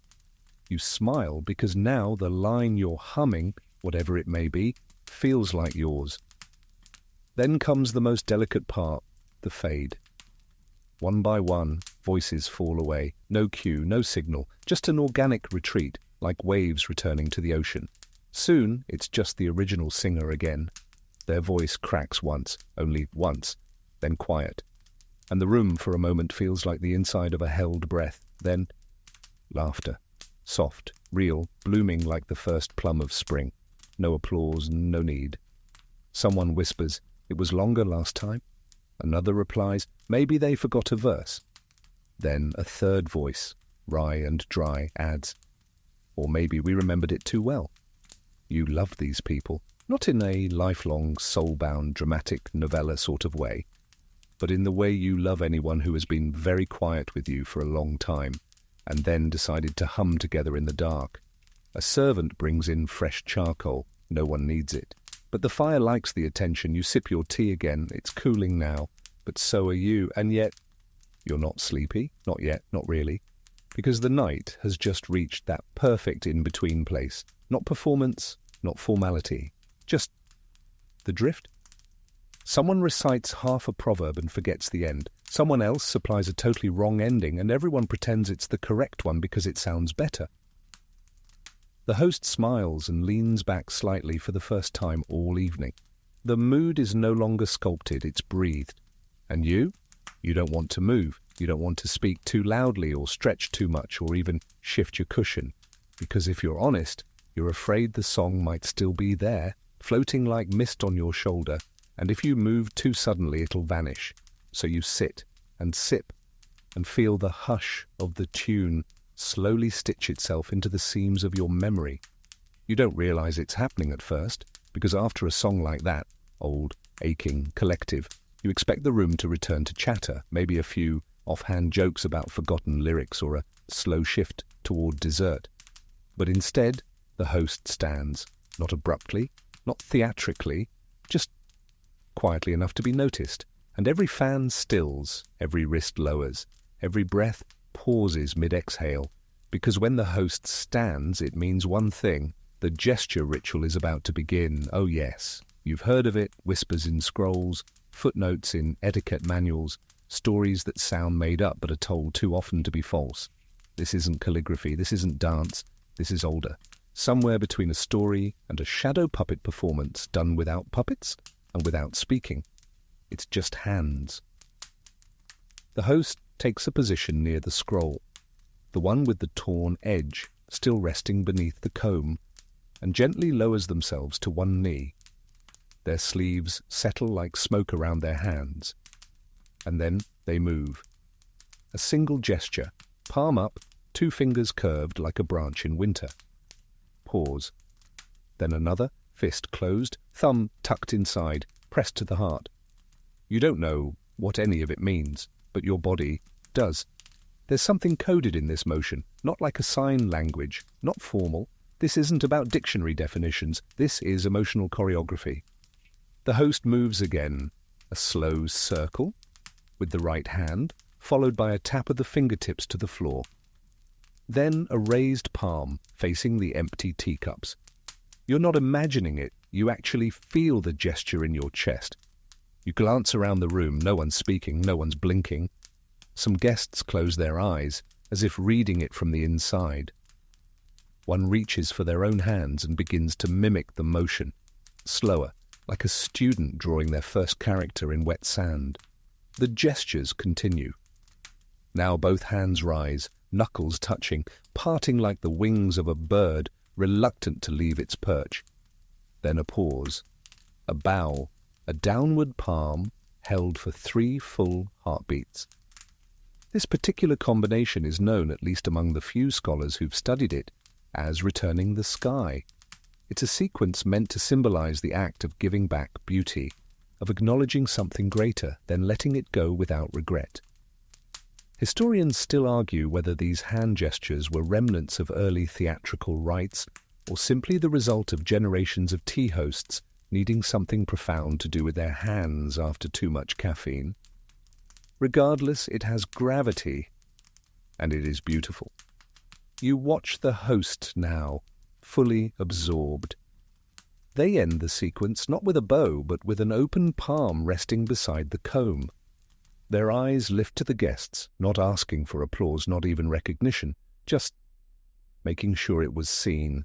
You smile because now the line you're humming, whatever it may be, feels like yours. Then comes the most delicate part, the fade. One by one, voices fall away. No cue, no signal, just an organic retreat, like waves returning to the ocean. Soon, it's just the original singer again. Their voice cracks once, only once, then quiet. And the room for a moment feels like the inside of a held breath. Then, laughter. Soft, real, blooming like the first plum of spring. No applause, no need. Someone whispers, "It was longer last time." Another replies, "Maybe they forgot a verse." Then a third voice, wry and dry, adds, "Or maybe we remembered it too well." You love these people, not in a lifelong, soul-bound, dramatic novella sort of way, but in the way you love anyone who has been very quiet with you for a long time, and then decided to hum together in the dark. A servant brings in fresh charcoal. No one needs it. But the fire likes the attention. You sip your tea again. It's cooling now. But so are you. And yet, you're not sleepy. Not yet. Not really. Because the night has just reached that perfect in-between place. Not performance, not formality. Just the drift. Someone recites half a proverb and forgets the end. Someone else supplies a totally wrong ending, and everyone pretends it's the correct one because it sounds better. The host smiles and leans back slightly for the first time all evening. The mood is no longer sculpted, it's breathed. And you? You don't want to move. You don't want to speak too loudly or stretch too much or even shift your cushion. Because if you're honest, you're afraid the song might still be there, floating like mist on your shoulder, and if you move too suddenly it'll vanish. So you sit and sip and feel the hush of the tune slowly stitch itself into the seams of your memory. You don't realize it's happening at first, because after a song like that, old, aching, collective, you expect the room to return to chatter, maybe a few offhand jokes about forgotten lyrics or a slow shift toward dessert. But instead, the host stands, not abruptly, not theatrically, just quietly enough to be noticed, and every fan stills, every wrist lowers, every breath pauses mid-exhale, because when the host stands, it means one thing: the gesture ritual is about to begin. Oh yes, you've heard of it, whispers in scrolls, footnotes in etiquette manuals, stories that sound made up but are told too often to be false. This isn't calligraphy, this isn't dance, this is older. Somewhere between a story and a shadow puppet performance done without puppets and without speaking. It's just hands. The host takes a position near the scroll, the one with the torn edge still resting beneath the comb, and gently lowers themselves to one knee. Their sleeves settle like smoke around their hands, and then they move. A single gesture, palm up, two fingers curved like a branch in winter. Pause. Then another, fist closed, thumb tucked inside, pressed to the heart. You don't know what any of it means, but your body does. There's something coded in this motion, not like a sign language, not formal. This isn't about dictionary definitions. This is emotional choreography. The host moves again, a slow circle with the right hand, followed by a tap of the fingertips to the floor. Then a raised palm facing the empty teacups. You're not imagining it, you actually feel the gesture in your chest. You glance around the room, no one's speaking, no one's blinking. Some guests close their eyes, as if reading it from the inside. One reaches for their own hands and begins to mimic the motion, slower, like a student drawing their first character in wet sand. The gestures continue. Now both hands rise, knuckles touching, parting like the wings of a bird reluctant to leave its perch. Then a pause, a bow, a downward palm held for 3 full heartbeats. This particular combination is known, at least among the few scholars who've studied it, as returning the sky. It's a sequence meant to symbolize the act of giving back beauty, of acknowledging something greater, then letting it go without regret. Historians still argue whether these hand gestures were remnants of early theatrical rites or simply the result of generations of tea hosts needing something profound to do with their hands after too much caffeine. Regardless, it has gravity, and it is beautiful. You watch the host now, fully absorbed. They end the sequence not with a bow, but with an open palm resting beside the comb. Their eyes lift to the guests, not asking for applause, not even recognition, just making sure it was seen.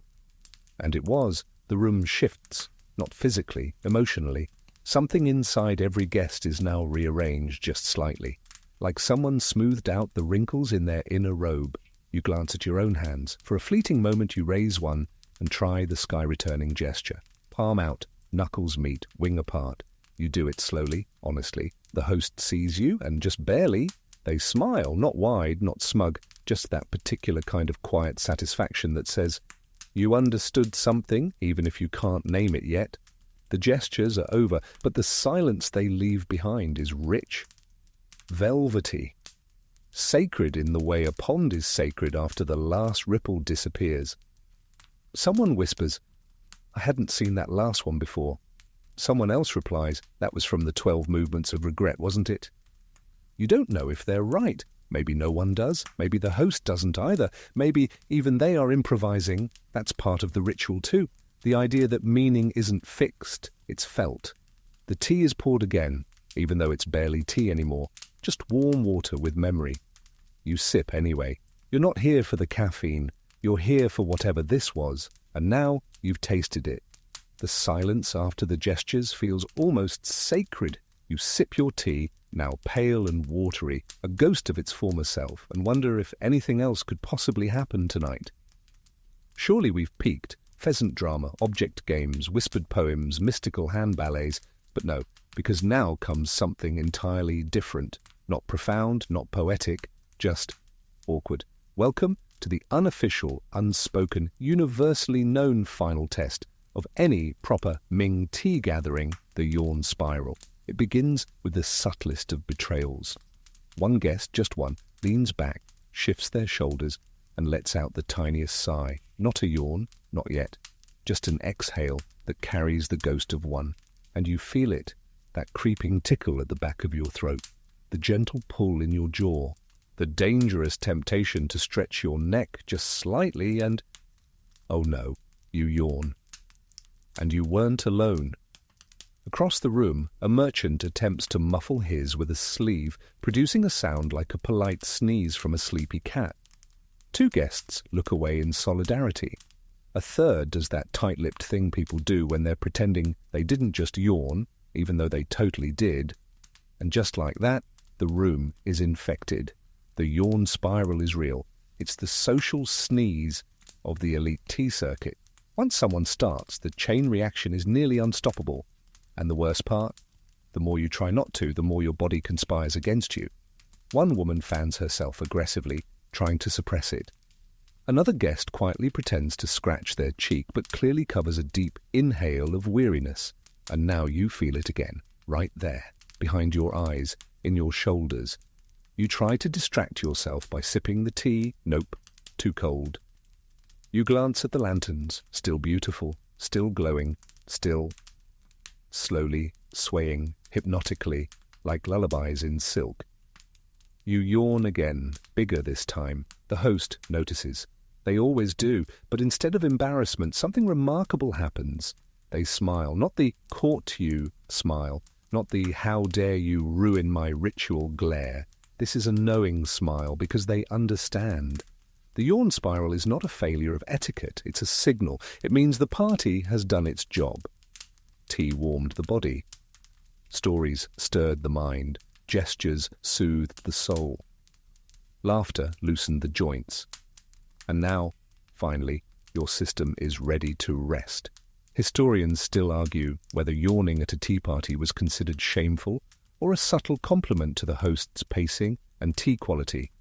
And it was. The room shifts, not physically, emotionally. Something inside every guest is now rearranged just slightly, like someone smoothed out the wrinkles in their inner robe. You glance at your own hands. For a fleeting moment you raise one and try the sky-returning gesture. Palm out, knuckles meet, wing apart. You do it slowly, honestly. The host sees you, and just barely, they smile, not wide, not smug, just that particular kind of quiet satisfaction that says, you understood something, even if you can't name it yet. The gestures are over, but the silence they leave behind is rich, velvety, sacred in the way a pond is sacred after the last ripple disappears. Someone whispers, I hadn't seen that last one before. Someone else replies, that was from the 12 movements of regret, wasn't it? You don't know if they're right. Maybe no one does. Maybe the host doesn't either. Maybe even they are improvising. That's part of the ritual too. The idea that meaning isn't fixed, it's felt. The tea is poured again, even though it's barely tea anymore. Just warm water with memory. You sip anyway. You're not here for the caffeine. You're here for whatever this was. And now you've tasted it. The silence after the gestures feels almost sacred. You sip your tea, now pale and watery, a ghost of its former self, and wonder if anything else could possibly happen tonight. Surely we've peaked. Pheasant drama, object games, whispered poems, mystical hand ballets. But no, because now comes something entirely different. Not profound, not poetic, just awkward. Welcome to the unofficial, unspoken, universally known final test of any proper Ming tea gathering, the yawn spiral. It begins with the subtlest of betrayals. One guest, just one, leans back, shifts their shoulders, and lets out the tiniest sigh. Not a yawn, not yet. Just an exhale that carries the ghost of one. And you feel it, that creeping tickle at the back of your throat, the gentle pull in your jaw, the dangerous temptation to stretch your neck just slightly and... oh no, you yawn. And you weren't alone. Across the room, a merchant attempts to muffle his with a sleeve, producing a sound like a polite sneeze from a sleepy cat. Two guests look away in solidarity. A third does that tight-lipped thing people do when they're pretending they didn't just yawn, even though they totally did. And just like that, the room is infected. The yawn spiral is real. It's the social sneeze of the elite tea circuit. Once someone starts, the chain reaction is nearly unstoppable. And the worst part? The more you try not to, the more your body conspires against you. One woman fans herself aggressively, trying to suppress it. Another guest quietly pretends to scratch their cheek, but clearly covers a deep inhale of weariness. And now you feel it again, right there, behind your eyes, in your shoulders. You try to distract yourself by sipping the tea. Nope, too cold. You glance at the lanterns, still beautiful, still glowing, still slowly swaying hypnotically like lullabies in silk. You yawn again, bigger this time. The host notices. They always do, but instead of embarrassment, something remarkable happens. They smile, not the caught you smile, not the how dare you ruin my ritual glare. This is a knowing smile because they understand. The yawn spiral is not a failure of etiquette, it's a signal. It means the party has done its job. Tea warmed the body. Stories stirred the mind. Gestures soothed the soul. Laughter loosened the joints. And now, finally, your system is ready to rest. Historians still argue whether yawning at a tea party was considered shameful or a subtle compliment to the host's pacing and tea quality.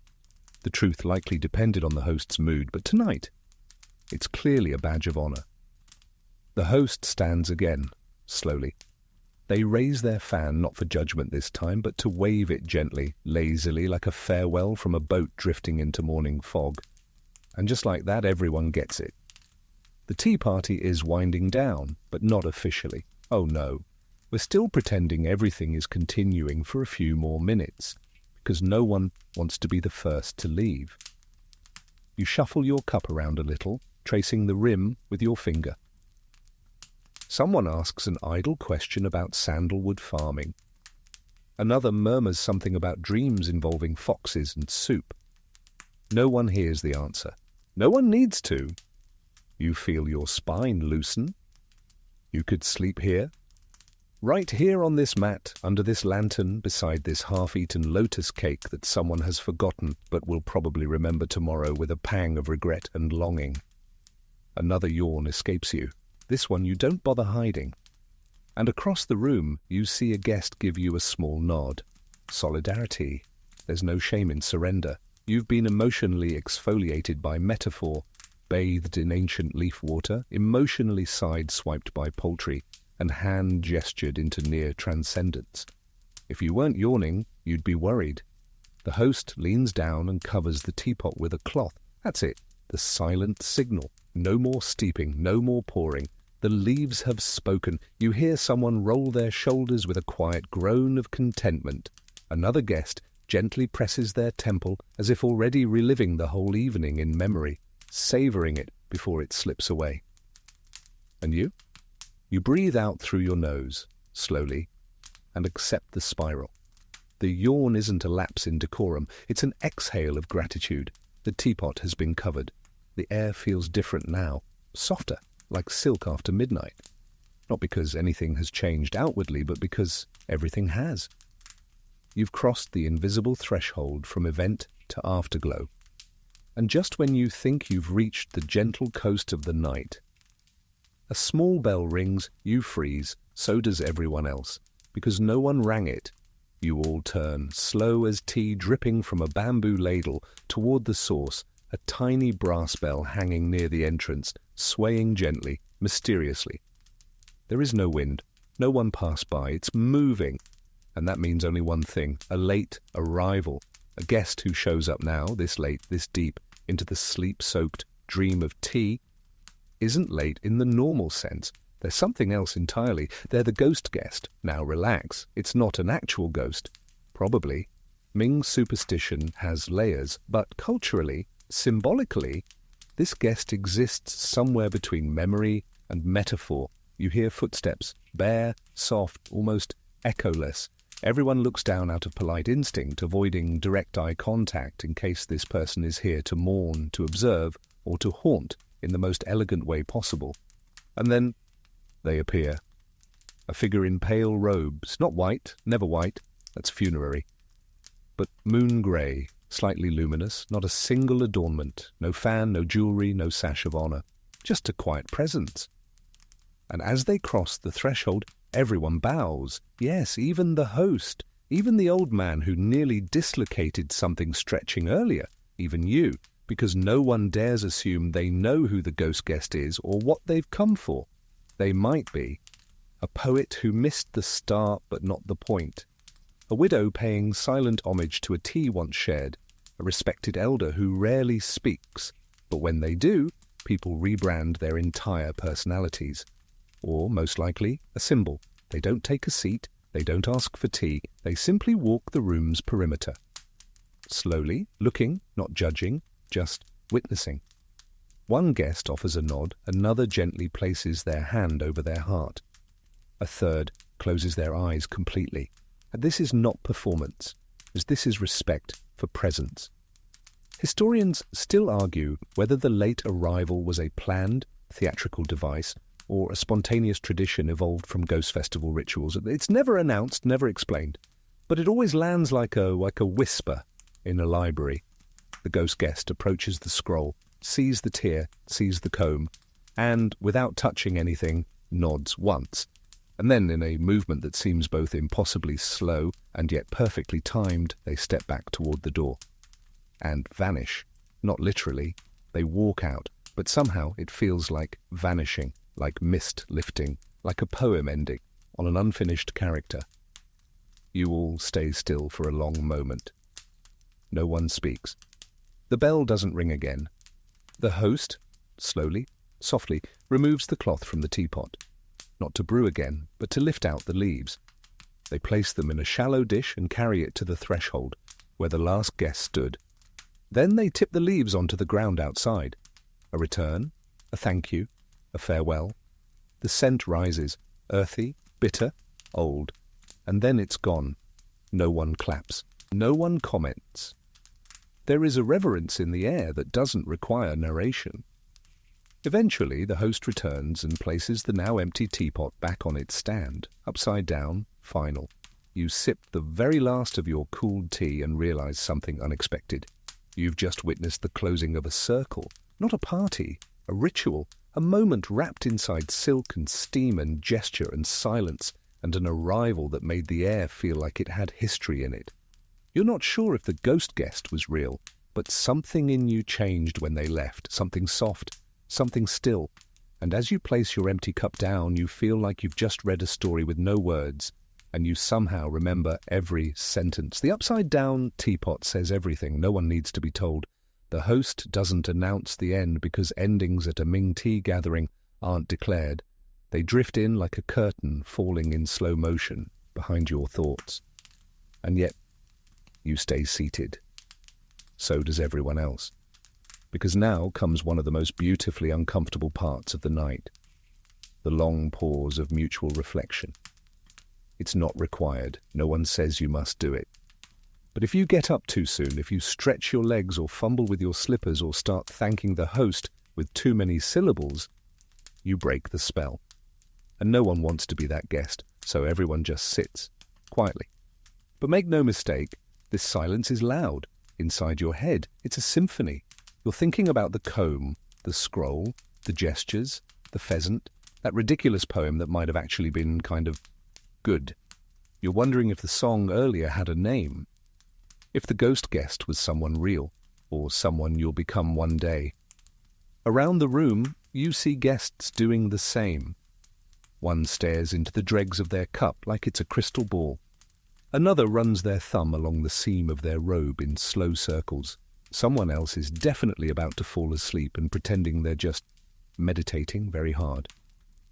The truth likely depended on the host's mood, but tonight, it's clearly a badge of honor. The host stands again, slowly. They raise their fan not for judgment this time, but to wave it gently, lazily, like a farewell from a boat drifting into morning fog. And just like that, everyone gets it. The tea party is winding down, but not officially. Oh no, we're still pretending everything is continuing for a few more minutes, because no one wants to be the first to leave. You shuffle your cup around a little, tracing the rim with your finger. Someone asks an idle question about sandalwood farming. Another murmurs something about dreams involving foxes and soup. No one hears the answer. No one needs to. You feel your spine loosen. You could sleep here. Right here on this mat, under this lantern, beside this half-eaten lotus cake that someone has forgotten but will probably remember tomorrow with a pang of regret and longing. Another yawn escapes you. This one you don't bother hiding. And across the room, you see a guest give you a small nod. Solidarity. There's no shame in surrender. You've been emotionally exfoliated by metaphor, bathed in ancient leaf water, emotionally side-swiped by poultry, and hand-gestured into near transcendence. If you weren't yawning, you'd be worried. The host leans down and covers the teapot with a cloth. That's it, the silent signal. No more steeping, no more pouring. The leaves have spoken. You hear someone roll their shoulders with a quiet groan of contentment. Another guest gently presses their temple as if already reliving the whole evening in memory, savouring it before it slips away. And you? You breathe out through your nose, slowly, and accept the spiral. The yawn isn't a lapse in decorum, it's an exhale of gratitude. The teapot has been covered. The air feels different now, softer, like silk after midnight. Not because anything has changed outwardly, but because everything has. You've crossed the invisible threshold from event to afterglow. And just when you think you've reached the gentle coast of the night, a small bell rings, you freeze, so does everyone else. Because no one rang it, you all turn, slow as tea dripping from a bamboo ladle, toward the source, a tiny brass bell hanging near the entrance, swaying gently, mysteriously. There is no wind, no one passed by, it's moving. And that means only one thing, a late arrival, a guest who shows up now, this late, this deep, into the sleep-soaked dream of tea, isn't late in the normal sense. They're something else entirely. They're the ghost guest. Now relax. It's not an actual ghost. Probably. Ming superstition has layers, but culturally, symbolically, this guest exists somewhere between memory and metaphor. You hear footsteps, bare, soft, almost echoless. Everyone looks down out of polite instinct, avoiding direct eye contact in case this person is here to mourn, to observe, or to haunt in the most elegant way possible. And then they appear. A figure in pale robes, not white, never white, that's funerary, but moon grey, slightly luminous, not a single adornment, no fan, no jewellery, no sash of honour, just a quiet presence. And as they cross the threshold, everyone bows. Yes, even the host, even the old man who nearly dislocated something stretching earlier, even you, because no one dares assume they know who the ghost guest is or what they've come for. They might be a poet who missed the start but not the point, a widow paying silent homage to a tea once shared, a respected elder who rarely speaks, but when they do, people rebrand their entire personalities. Or, most likely, a symbol. They don't take a seat, they don't ask for tea, they simply walk the room's perimeter. Slowly, looking, not judging, just witnessing. One guest offers a nod, another gently places their hand over their heart. A third closes their eyes completely. And this is not performance, as this is respect for presence. Historians still argue whether the late arrival was a planned, theatrical device or a spontaneous tradition evolved from ghost festival rituals. It's never announced, never explained, but it always lands like a whisper in a library. The ghost guest approaches the scroll, sees the tear, sees the comb, and, without touching anything, nods once. And then, in a movement that seems both impossibly slow and yet perfectly timed, they step back toward the door. And vanish. Not literally. They walk out, but somehow it feels like vanishing, like mist lifting, like a poem ending on an unfinished character. You all stay still for a long moment. No one speaks. The bell doesn't ring again. The host, slowly, softly, removes the cloth from the teapot, not to brew again, but to lift out the leaves. They place them in a shallow dish and carry it to the threshold, where the last guest stood. Then they tip the leaves onto the ground outside. A return, a thank you, a farewell. The scent rises, earthy, bitter, old, and then it's gone. No one claps. No one comments. There is a reverence in the air that doesn't require narration. Eventually, the host returns and places the now empty teapot back on its stand, upside down, final. You sip the very last of your cooled tea and realize something unexpected. You've just witnessed the closing of a circle, not a party, a ritual, a moment wrapped inside silk and steam and gesture and silence, and an arrival that made the air feel like it had history in it. You're not sure if the ghost guest was real, but something in you changed when they left, something soft, something still. And as you place your empty cup down, you feel like you've just read a story with no words, and you somehow remember every sentence. The upside-down teapot says everything. No one needs to be told. The host doesn't announce the end because endings at a Ming tea gathering aren't declared. They drift in like a curtain falling in slow motion behind your thoughts. And yet, you stay seated. So does everyone else. Because now comes one of the most beautifully uncomfortable parts of the night. The long pause of mutual reflection. It's not required. No one says you must do it. But if you get up too soon, if you stretch your legs or fumble with your slippers or start thanking the host with too many syllables, you break the spell. And no one wants to be that guest, so everyone just sits, quietly. But make no mistake, this silence is loud. Inside your head, it's a symphony. You're thinking about the comb, the scroll, the gestures, the pheasant, that ridiculous poem that might have actually been kind of good. You're wondering if the song earlier had a name, if the ghost guest was someone real, or someone you'll become one day. Around the room, you see guests doing the same. One stares into the dregs of their cup like it's a crystal ball. Another runs their thumb along the seam of their robe in slow circles. Someone else is definitely about to fall asleep and pretending they're just meditating very hard.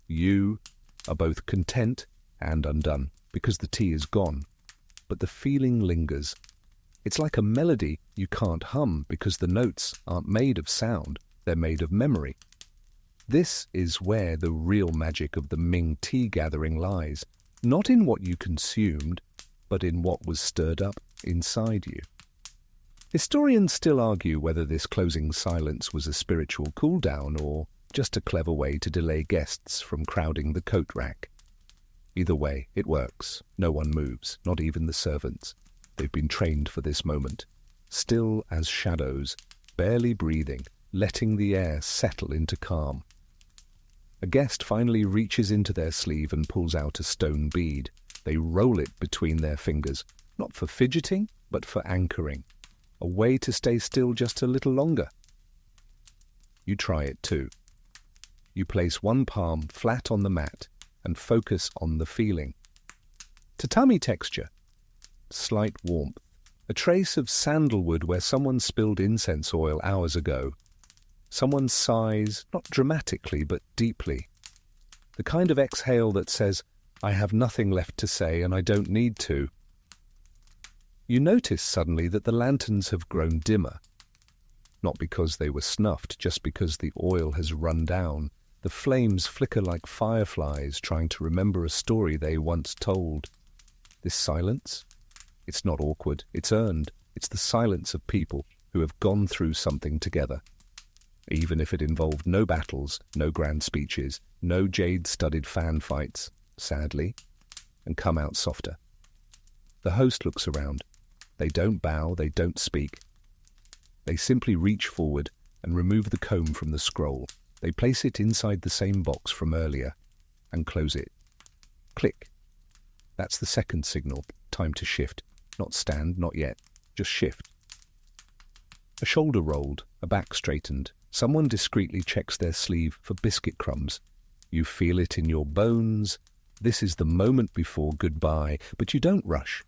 You are both content and undone, because the tea is gone, but the feeling lingers. It's like a melody you can't hum because the notes aren't made of sound, they're made of memory. This is where the real magic of the Ming tea gathering lies, not in what you consumed, but in what was stirred up inside you. Historians still argue whether this closing silence was a spiritual cool-down or just a clever way to delay guests from crowding the coat rack. Either way, it works. No one moves, not even the servants. They've been trained for this moment. Still as shadows, barely breathing, letting the air settle into calm. A guest finally reaches into their sleeve and pulls out a stone bead. They roll it between their fingers, not for fidgeting, but for anchoring. A way to stay still just a little longer. You try it too. You place one palm flat on the mat and focus on the feeling. Tatami texture, slight warmth, a trace of sandalwood where someone spilled incense oil hours ago. Someone sighs, not dramatically but deeply. The kind of exhale that says, I have nothing left to say and I don't need to. You notice suddenly that the lanterns have grown dimmer. Not because they were snuffed, just because the oil has run down. The flames flicker like fireflies trying to remember a story they once told. This silence? It's not awkward, it's earned. It's the silence of people who have gone through something together. Even if it involved no battles, no grand speeches, no jade-studded fan fights, sadly, and come out softer. The host looks around. They don't bow, they don't speak. They simply reach forward and remove the comb from the scroll. They place it inside the same box from earlier and close it. Click. That's the second signal. Time to shift. Not stand, not yet. Just shift. A shoulder rolled, a back straightened. Someone discreetly checks their sleeve for biscuit crumbs. You feel it in your bones. This is the moment before goodbye, but you don't rush.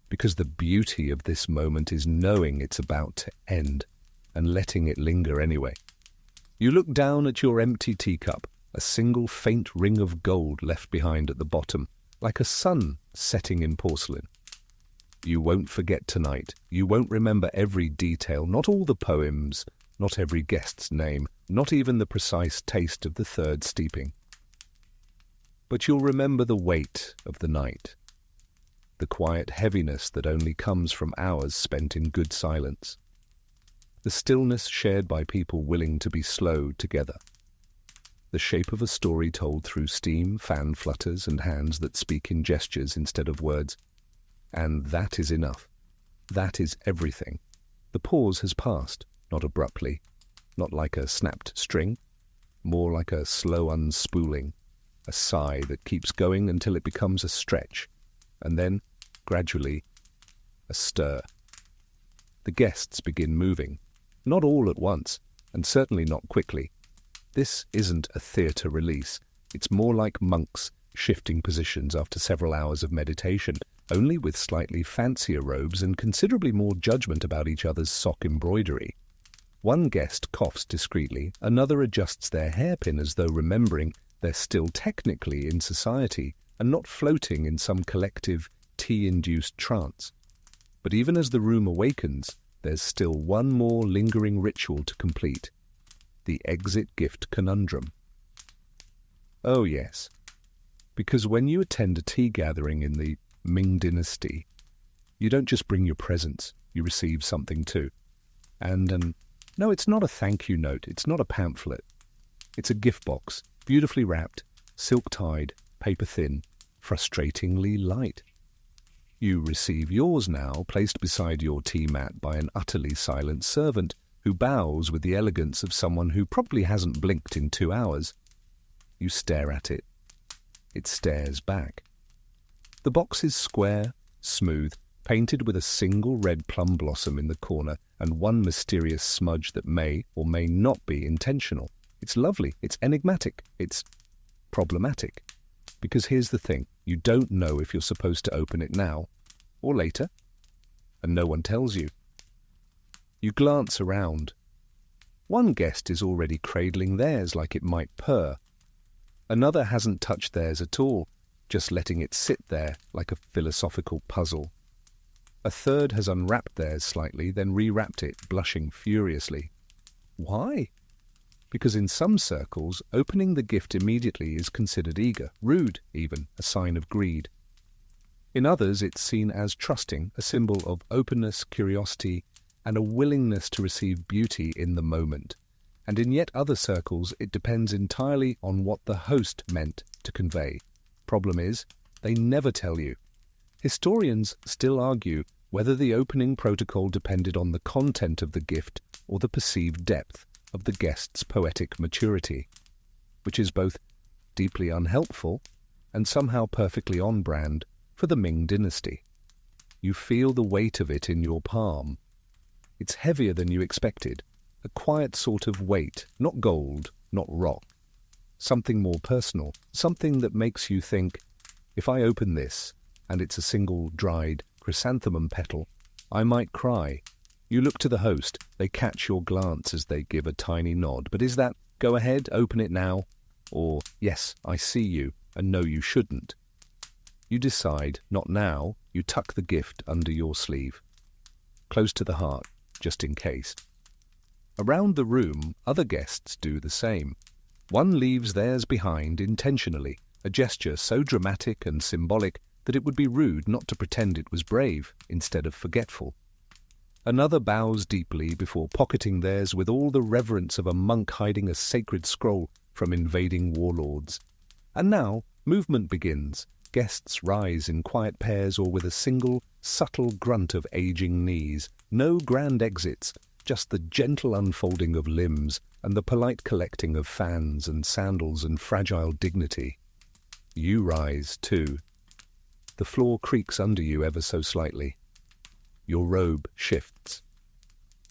Because the beauty of this moment is knowing it's about to end and letting it linger anyway. You look down at your empty teacup, a single faint ring of gold left behind at the bottom, like a sun setting in porcelain. You won't forget tonight. You won't remember every detail, not all the poems, not every guest's name, not even the precise taste of the third steeping. But you'll remember the weight of the night, the quiet heaviness that only comes from hours spent in good silence, the stillness shared by people willing to be slow together. the shape of a story told through steam, fan flutters, and hands that speak in gestures instead of words. And that is enough. That is everything. The pause has passed, not abruptly, not like a snapped string, more like a slow unspooling, a sigh that keeps going until it becomes a stretch, and then, gradually, a stir. The guests begin moving, not all at once, and certainly not quickly. This isn't a theatre release. It's more like monks shifting positions after several hours of meditation, only with slightly fancier robes and considerably more judgment about each other's sock embroidery. One guest coughs discreetly, another adjusts their hairpin as though remembering they're still technically in society and not floating in some collective tea-induced trance. But even as the room awakens, there's still one more lingering ritual to complete: the exit gift conundrum. Oh yes, because when you attend a tea gathering in the Ming Dynasty, you don't just bring your presents, you receive something too. And no, it's not a thank you note, it's not a pamphlet. It's a gift box, beautifully wrapped, silk-tied, paper-thin, frustratingly light. You receive yours now, placed beside your tea mat by an utterly silent servant who bows with the elegance of someone who probably hasn't blinked in 2 hours. You stare at it. It stares back. The box is square, smooth, painted with a single red plum blossom in the corner and one mysterious smudge that may or may not be intentional. It's lovely, it's enigmatic, it's problematic. Because here's the thing, you don't know if you're supposed to open it now or later, and no one tells you. You glance around. One guest is already cradling theirs like it might purr. Another hasn't touched theirs at all, just letting it sit there like a philosophical puzzle. A third has unwrapped theirs slightly, then rewrapped it, blushing furiously. Why? Because in some circles, opening the gift immediately is considered eager, rude even, a sign of greed. In others, it's seen as trusting, a symbol of openness, curiosity, and a willingness to receive beauty in the moment. And in yet other circles, it depends entirely on what the host meant to convey. Problem is, they never tell you. Historians still argue whether the opening protocol depended on the content of the gift or the perceived depth of the guest's poetic maturity, which is both deeply unhelpful and somehow perfectly on brand for the Ming Dynasty. You feel the weight of it in your palm. It's heavier than you expected, a quiet sort of weight, not gold, not rock. Something more personal, something that makes you think, if I open this, and it's a single dried chrysanthemum petal, I might cry. You look to the host, they catch your glance as they give a tiny nod, but is that, go ahead, open it now? Or, yes, I see you, and no you shouldn't. You decide, not now, you tuck the gift under your sleeve, close to the heart, just in case. Around the room, other guests do the same. One leaves theirs behind intentionally, a gesture so dramatic and symbolic that it would be rude not to pretend it was brave instead of forgetful. Another bows deeply before pocketing theirs with all the reverence of a monk hiding a sacred scroll from invading warlords. And now, movement begins. Guests rise in quiet pairs or with a single, subtle grunt of aging knees. No grand exits, just the gentle unfolding of limbs and the polite collecting of fans and sandals and fragile dignity. You rise, too. The floor creaks under you ever so slightly. Your robe shifts.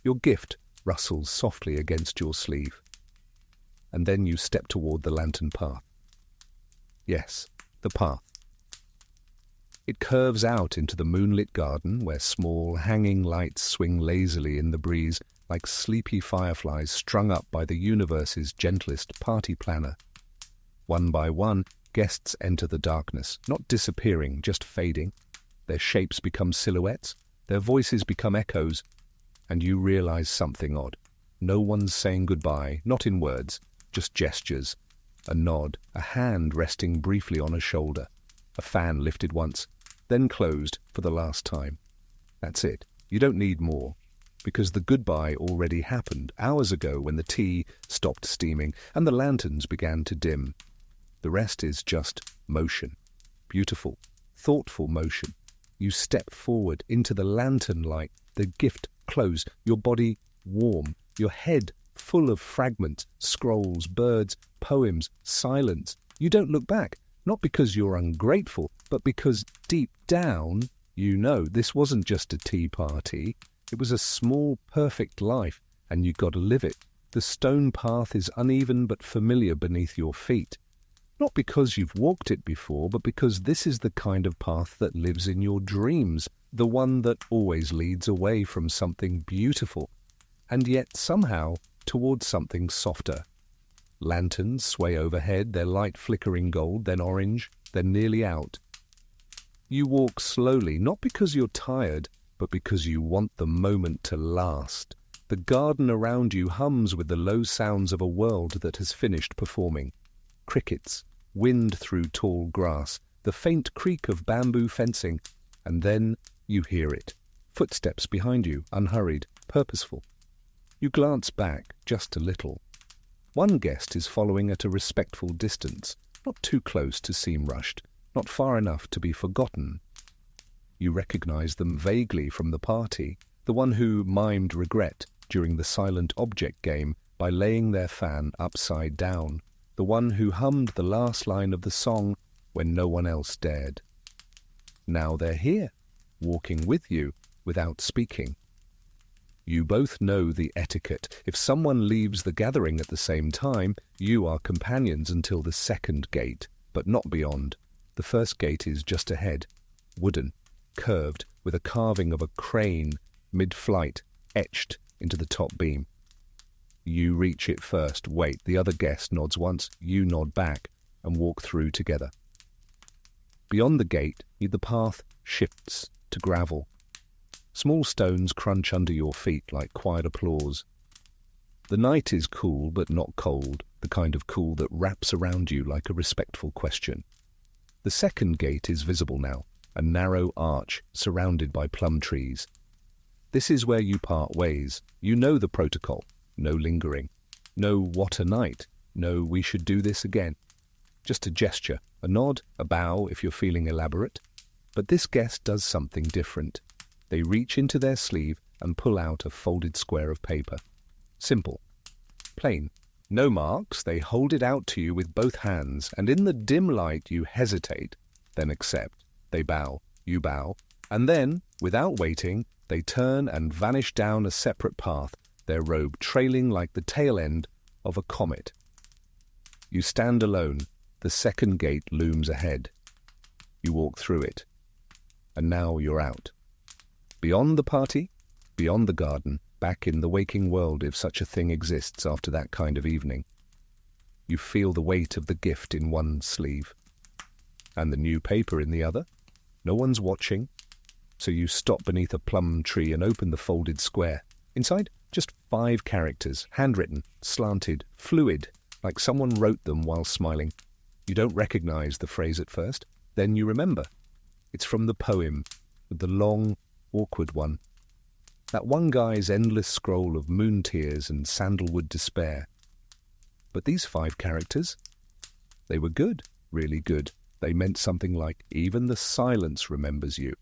Your gift rustles softly against your sleeve. And then you step toward the lantern path. Yes, the path. It curves out into the moonlit garden where small, hanging lights swing lazily in the breeze like sleepy fireflies strung up by the universe's gentlest party planner. One by one, guests enter the darkness, not disappearing, just fading. Their shapes become silhouettes, their voices become echoes, and you realize something odd. No one's saying goodbye, not in words, just gestures. A nod, a hand resting briefly on a shoulder, a fan lifted once, then closed for the last time. That's it. You don't need more. because the goodbye already happened hours ago when the tea stopped steaming and the lanterns began to dim. The rest is just motion. Beautiful, thoughtful motion. You step forward into the lantern light, the gift close, your body warm, your head full of fragments, scrolls, birds, poems, silence. You don't look back, not because you're ungrateful, but because deep down you know this wasn't just a tea party. It was a small, perfect life, and you got to live it. The stone path is uneven but familiar beneath your feet. Not because you've walked it before, but because this is the kind of path that lives in your dreams, the one that always leads away from something beautiful, and yet somehow towards something softer. Lanterns sway overhead, their light flickering gold, then orange, then nearly out. You walk slowly, not because you're tired, but because you want the moment to last. The garden around you hums with the low sounds of a world that has finished performing. Crickets, wind through tall grass, the faint creak of bamboo fencing, and then you hear it. Footsteps behind you, unhurried, purposeful. You glance back just a little. One guest is following at a respectful distance, not too close to seem rushed, not far enough to be forgotten. You recognize them vaguely from the party, the one who mimed regret during the silent object game by laying their fan upside down, the one who hummed the last line of the song when no one else dared. Now they're here, walking with you without speaking. You both know the etiquette. If someone leaves the gathering at the same time, you are companions until the second gate, but not beyond. The first gate is just ahead, wooden, curved, with a carving of a crane, mid-flight, etched into the top beam. You reach it first, wait, the other guest nods once, you nod back, and walk through together. Beyond the gate, the path shifts to gravel. Small stones crunch under your feet like quiet applause. The night is cool but not cold, the kind of cool that wraps around you like a respectful question. The second gate is visible now, a narrow arch surrounded by plum trees. This is where you part ways. You know the protocol. No lingering. No what a night. No we should do this again. Just a gesture, a nod, a bow if you're feeling elaborate. But this guest does something different. They reach into their sleeve and pull out a folded square of paper. Simple. Plain. No marks, they hold it out to you with both hands, and in the dim light you hesitate, then accept. They bow, you bow, and then, without waiting, they turn and vanish down a separate path, their robe trailing like the tail end of a comet. You stand alone. The second gate looms ahead. You walk through it. And now you're out. Beyond the party, beyond the garden, back in the waking world if such a thing exists after that kind of evening. You feel the weight of the gift in one sleeve. And the new paper in the other. No one's watching. So you stop beneath a plum tree and open the folded square. Inside, just 5 characters, handwritten, slanted, fluid, like someone wrote them while smiling. You don't recognize the phrase at first, then you remember. It's from the poem, the long, awkward one. That one guy's endless scroll of moon tears and sandalwood despair. But these 5 characters, they were good, really good. They meant something like, even the silence remembers you.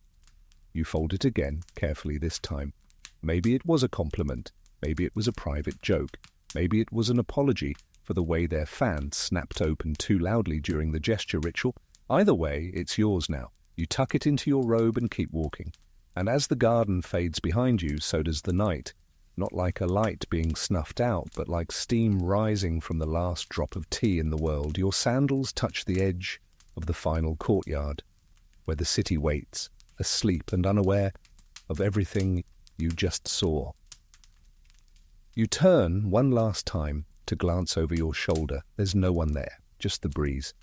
You fold it again, carefully this time. Maybe it was a compliment. Maybe it was a private joke. Maybe it was an apology for the way their fan snapped open too loudly during the gesture ritual. Either way, it's yours now. You tuck it into your robe and keep walking. And as the garden fades behind you, so does the night. Not like a light being snuffed out, but like steam rising from the last drop of tea in the world. Your sandals touch the edge of the final courtyard, where the city waits, asleep and unaware of everything you just saw. You turn one last time to glance over your shoulder. There's no one there, just the breeze.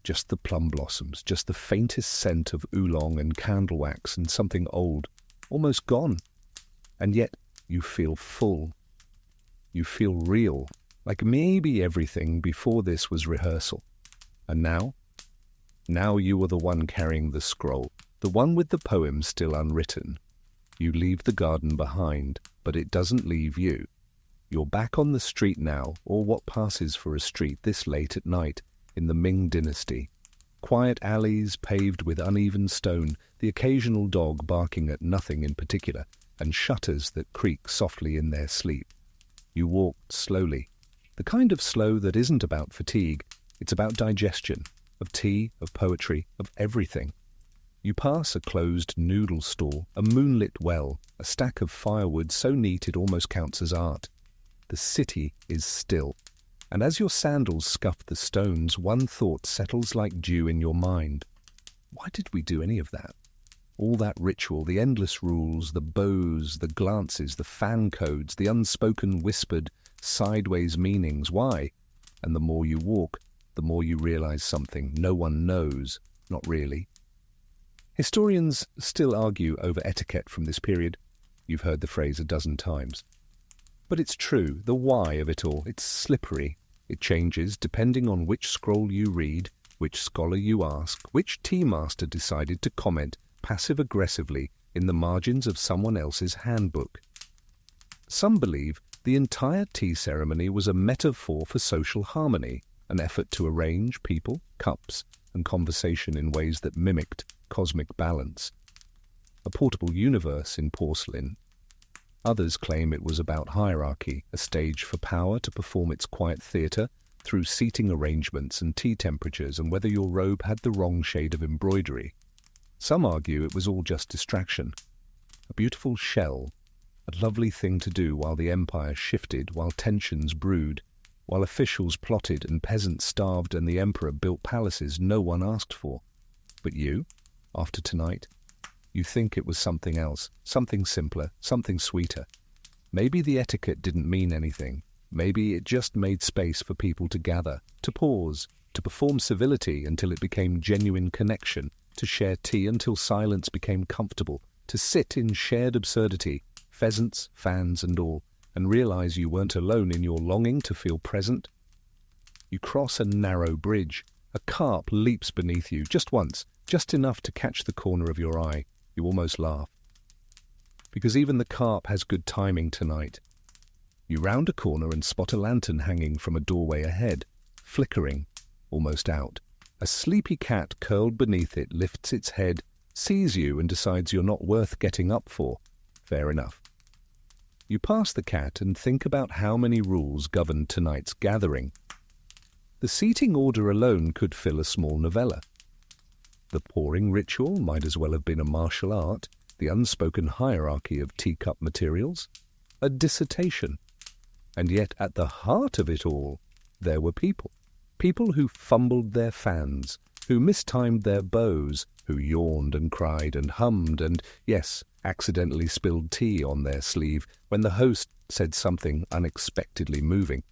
Just the plum blossoms, just the faintest scent of oolong and candle wax and something old, almost gone. And yet you feel full. You feel real, like maybe everything before this was rehearsal. And now? Now you are the one carrying the scroll, the one with the poem still unwritten. You leave the garden behind, but it doesn't leave you. You're back on the street now, or what passes for a street this late at night in the Ming Dynasty. Quiet alleys paved with uneven stone, the occasional dog barking at nothing in particular, and shutters that creak softly in their sleep. You walk slowly, the kind of slow that isn't about fatigue, it's about digestion, of tea, of poetry, of everything. You pass a closed noodle stall, a moonlit well, a stack of firewood so neat it almost counts as art. The city is still, and as your sandals scuff the stones, one thought settles like dew in your mind. Why did we do any of that? All that ritual, the endless rules, the bows, the glances, the fan codes, the unspoken whispered, sideways meanings. Why? And the more you walk, the more you realize something no one knows, not really. Historians still argue over etiquette from this period. You've heard the phrase a dozen times. But it's true, the why of it all, it's slippery. It changes depending on which scroll you read, which scholar you ask, which tea master decided to comment passive-aggressively in the margins of someone else's handbook. Some believe the entire tea ceremony was a metaphor for social harmony, an effort to arrange people, cups, and conversation in ways that mimicked cosmic balance. A portable universe in porcelain. Others claim it was about hierarchy, a stage for power to perform its quiet theatre through seating arrangements and tea temperatures and whether your robe had the wrong shade of embroidery. Some argue it was all just distraction. A beautiful shell, a lovely thing to do while the empire shifted, while tensions brewed, while officials plotted and peasants starved and the emperor built palaces no one asked for. But you, after tonight, you think it was something else, something simpler, something sweeter. Maybe the etiquette didn't mean anything. Maybe it just made space for people to gather, to pause, to perform civility until it became genuine connection, to share tea until silence became comfortable, to sit in shared absurdity, pheasants, fans and all, and realize you weren't alone in your longing to feel present. You cross a narrow bridge. A carp leaps beneath you, just once, just enough to catch the corner of your eye. You almost laugh. Because even the carp has good timing tonight. You round a corner and spot a lantern hanging from a doorway ahead, flickering, almost out. A sleepy cat curled beneath it lifts its head, sees you and decides you're not worth getting up for. Fair enough. You pass the cat and think about how many rules governed tonight's gathering. The seating order alone could fill a small novella. The pouring ritual might as well have been a martial art, the unspoken hierarchy of teacup materials, a dissertation. And yet at the heart of it all, there were people. People who fumbled their fans, who mistimed their bows, who yawned and cried and hummed and, yes, accidentally spilled tea on their sleeve when the host said something unexpectedly moving.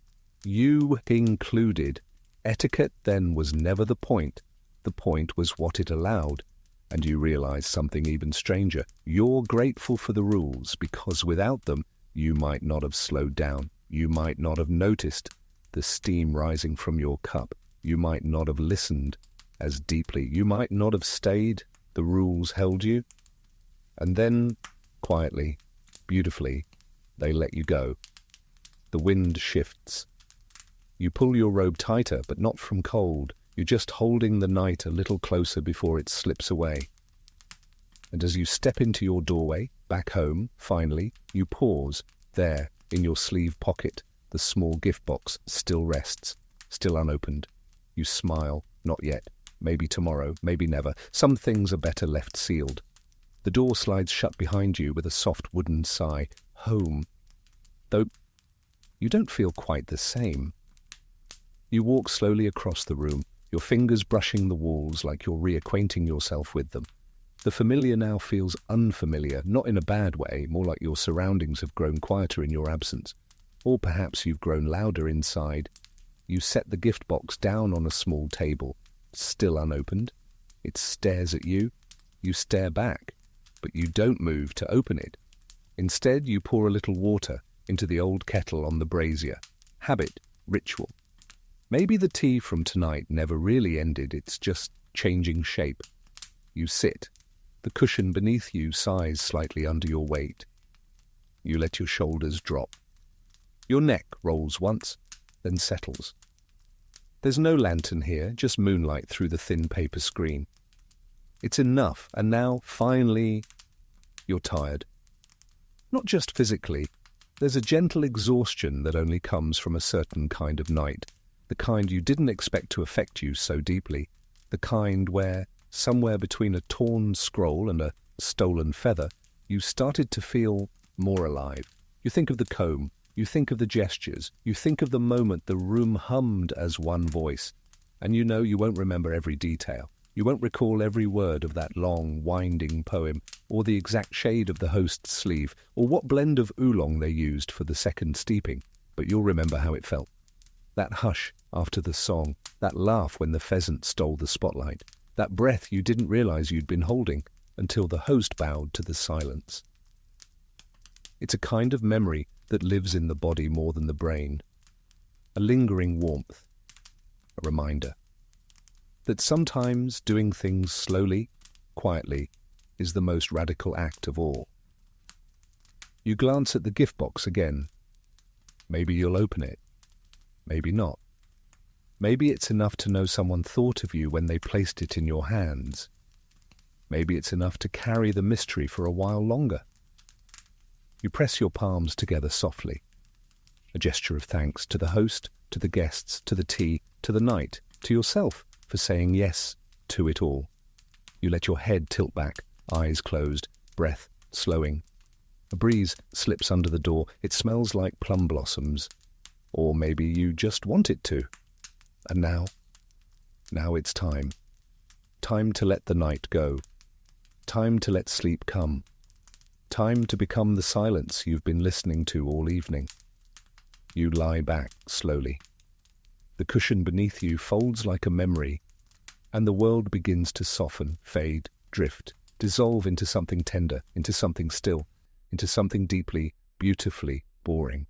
You included. Etiquette then was never the point. The point was what it allowed. And you realize something even stranger. You're grateful for the rules because without them, you might not have slowed down. You might not have noticed the steam rising from your cup. You might not have listened as deeply. You might not have stayed. The rules held you. And then, quietly, beautifully, they let you go. The wind shifts. You pull your robe tighter, but not from cold. You're just holding the night a little closer before it slips away. And as you step into your doorway, back home, finally, you pause. There, in your sleeve pocket, the small gift box still rests, still unopened. You smile. Not yet. Maybe tomorrow, maybe never. Some things are better left sealed. The door slides shut behind you with a soft wooden sigh. Home. Though you don't feel quite the same. You walk slowly across the room, your fingers brushing the walls like you're reacquainting yourself with them. The familiar now feels unfamiliar, not in a bad way, more like your surroundings have grown quieter in your absence. Or perhaps you've grown louder inside. You set the gift box down on a small table, still unopened. It stares at you. You stare back, but you don't move to open it. Instead, you pour a little water into the old kettle on the brazier. Habit, ritual. Maybe the tea from tonight never really ended, it's just changing shape. You sit. The The cushion beneath you sighs slightly under your weight. You let your shoulders drop. Your neck rolls once, then settles. There's no lantern here, just moonlight through the thin paper screen. It's enough, and now, finally, you're tired. Not just physically. There's a gentle exhaustion that only comes from a certain kind of night, the kind you didn't expect to affect you so deeply, the kind where, somewhere between a torn scroll and a stolen feather, you started to feel more alive. You think of the comb, you think of the gestures, you think of the moment the room hummed as one voice, and you know you won't remember every detail. You won't recall every word of that long, winding poem, or the exact shade of the host's sleeve, or what blend of oolong they used for the second steeping, but you'll remember how it felt. That hush after the song, that laugh when the pheasant stole the spotlight, that breath you didn't realize you'd been holding until the host bowed to the silence. It's a kind of memory that lives in the body more than the brain, a lingering warmth, a reminder that sometimes doing things slowly, quietly, is the most radical act of all. You glance at the gift box again. Maybe you'll open it. Maybe not. Maybe it's enough to know someone thought of you when they placed it in your hands. Maybe it's enough to carry the mystery for a while longer. You press your palms together softly, a gesture of thanks to the host, to the guests, to the tea, to the night, to yourself for saying yes to it all. You let your head tilt back, eyes closed, breath slowing. A breeze slips under the door. It smells like plum blossoms. Or maybe you just want it to. And now it's time. Time to let the night go. Time to let sleep come. Time to become the silence you've been listening to all evening. You lie back slowly. The cushion beneath you folds like a memory, and the world begins to soften, fade, drift, dissolve into something tender, into something still, into something deeply, beautifully boring.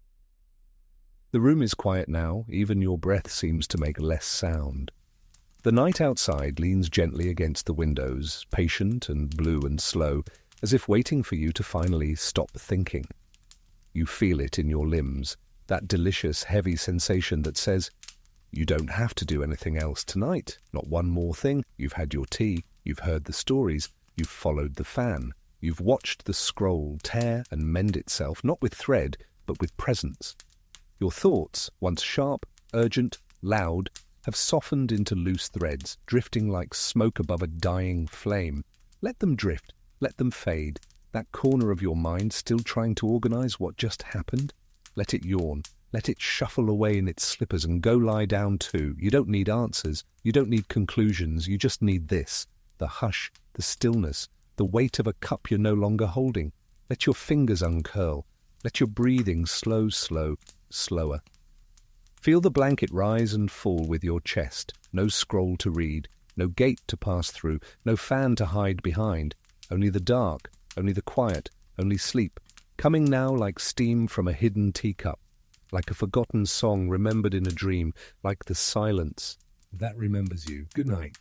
The room is quiet now, even your breath seems to make less sound. The night outside leans gently against the windows, patient and blue and slow, as if waiting for you to finally stop thinking. You feel it in your limbs, that delicious, heavy sensation that says, you don't have to do anything else tonight, not one more thing. You've had your tea, you've heard the stories, you've followed the fan, you've watched the scroll tear and mend itself, not with thread, but with presence. Your thoughts, once sharp, urgent, loud, have softened into loose threads, drifting like smoke above a dying flame. Let them drift, let them fade. That corner of your mind still trying to organize what just happened? Let it yawn. Let it shuffle away in its slippers and go lie down too. You don't need answers. You don't need conclusions. You just need this. The hush, the stillness, the weight of a cup you're no longer holding. Let your fingers uncurl. Let your breathing slower. Feel the blanket rise and fall with your chest. No scroll to read. No gate to pass through. No fan to hide behind. Only the dark. Only the quiet. Only sleep. Coming now like steam from a hidden teacup. Like a forgotten song remembered in a dream, like the silence that remembers you. Good night.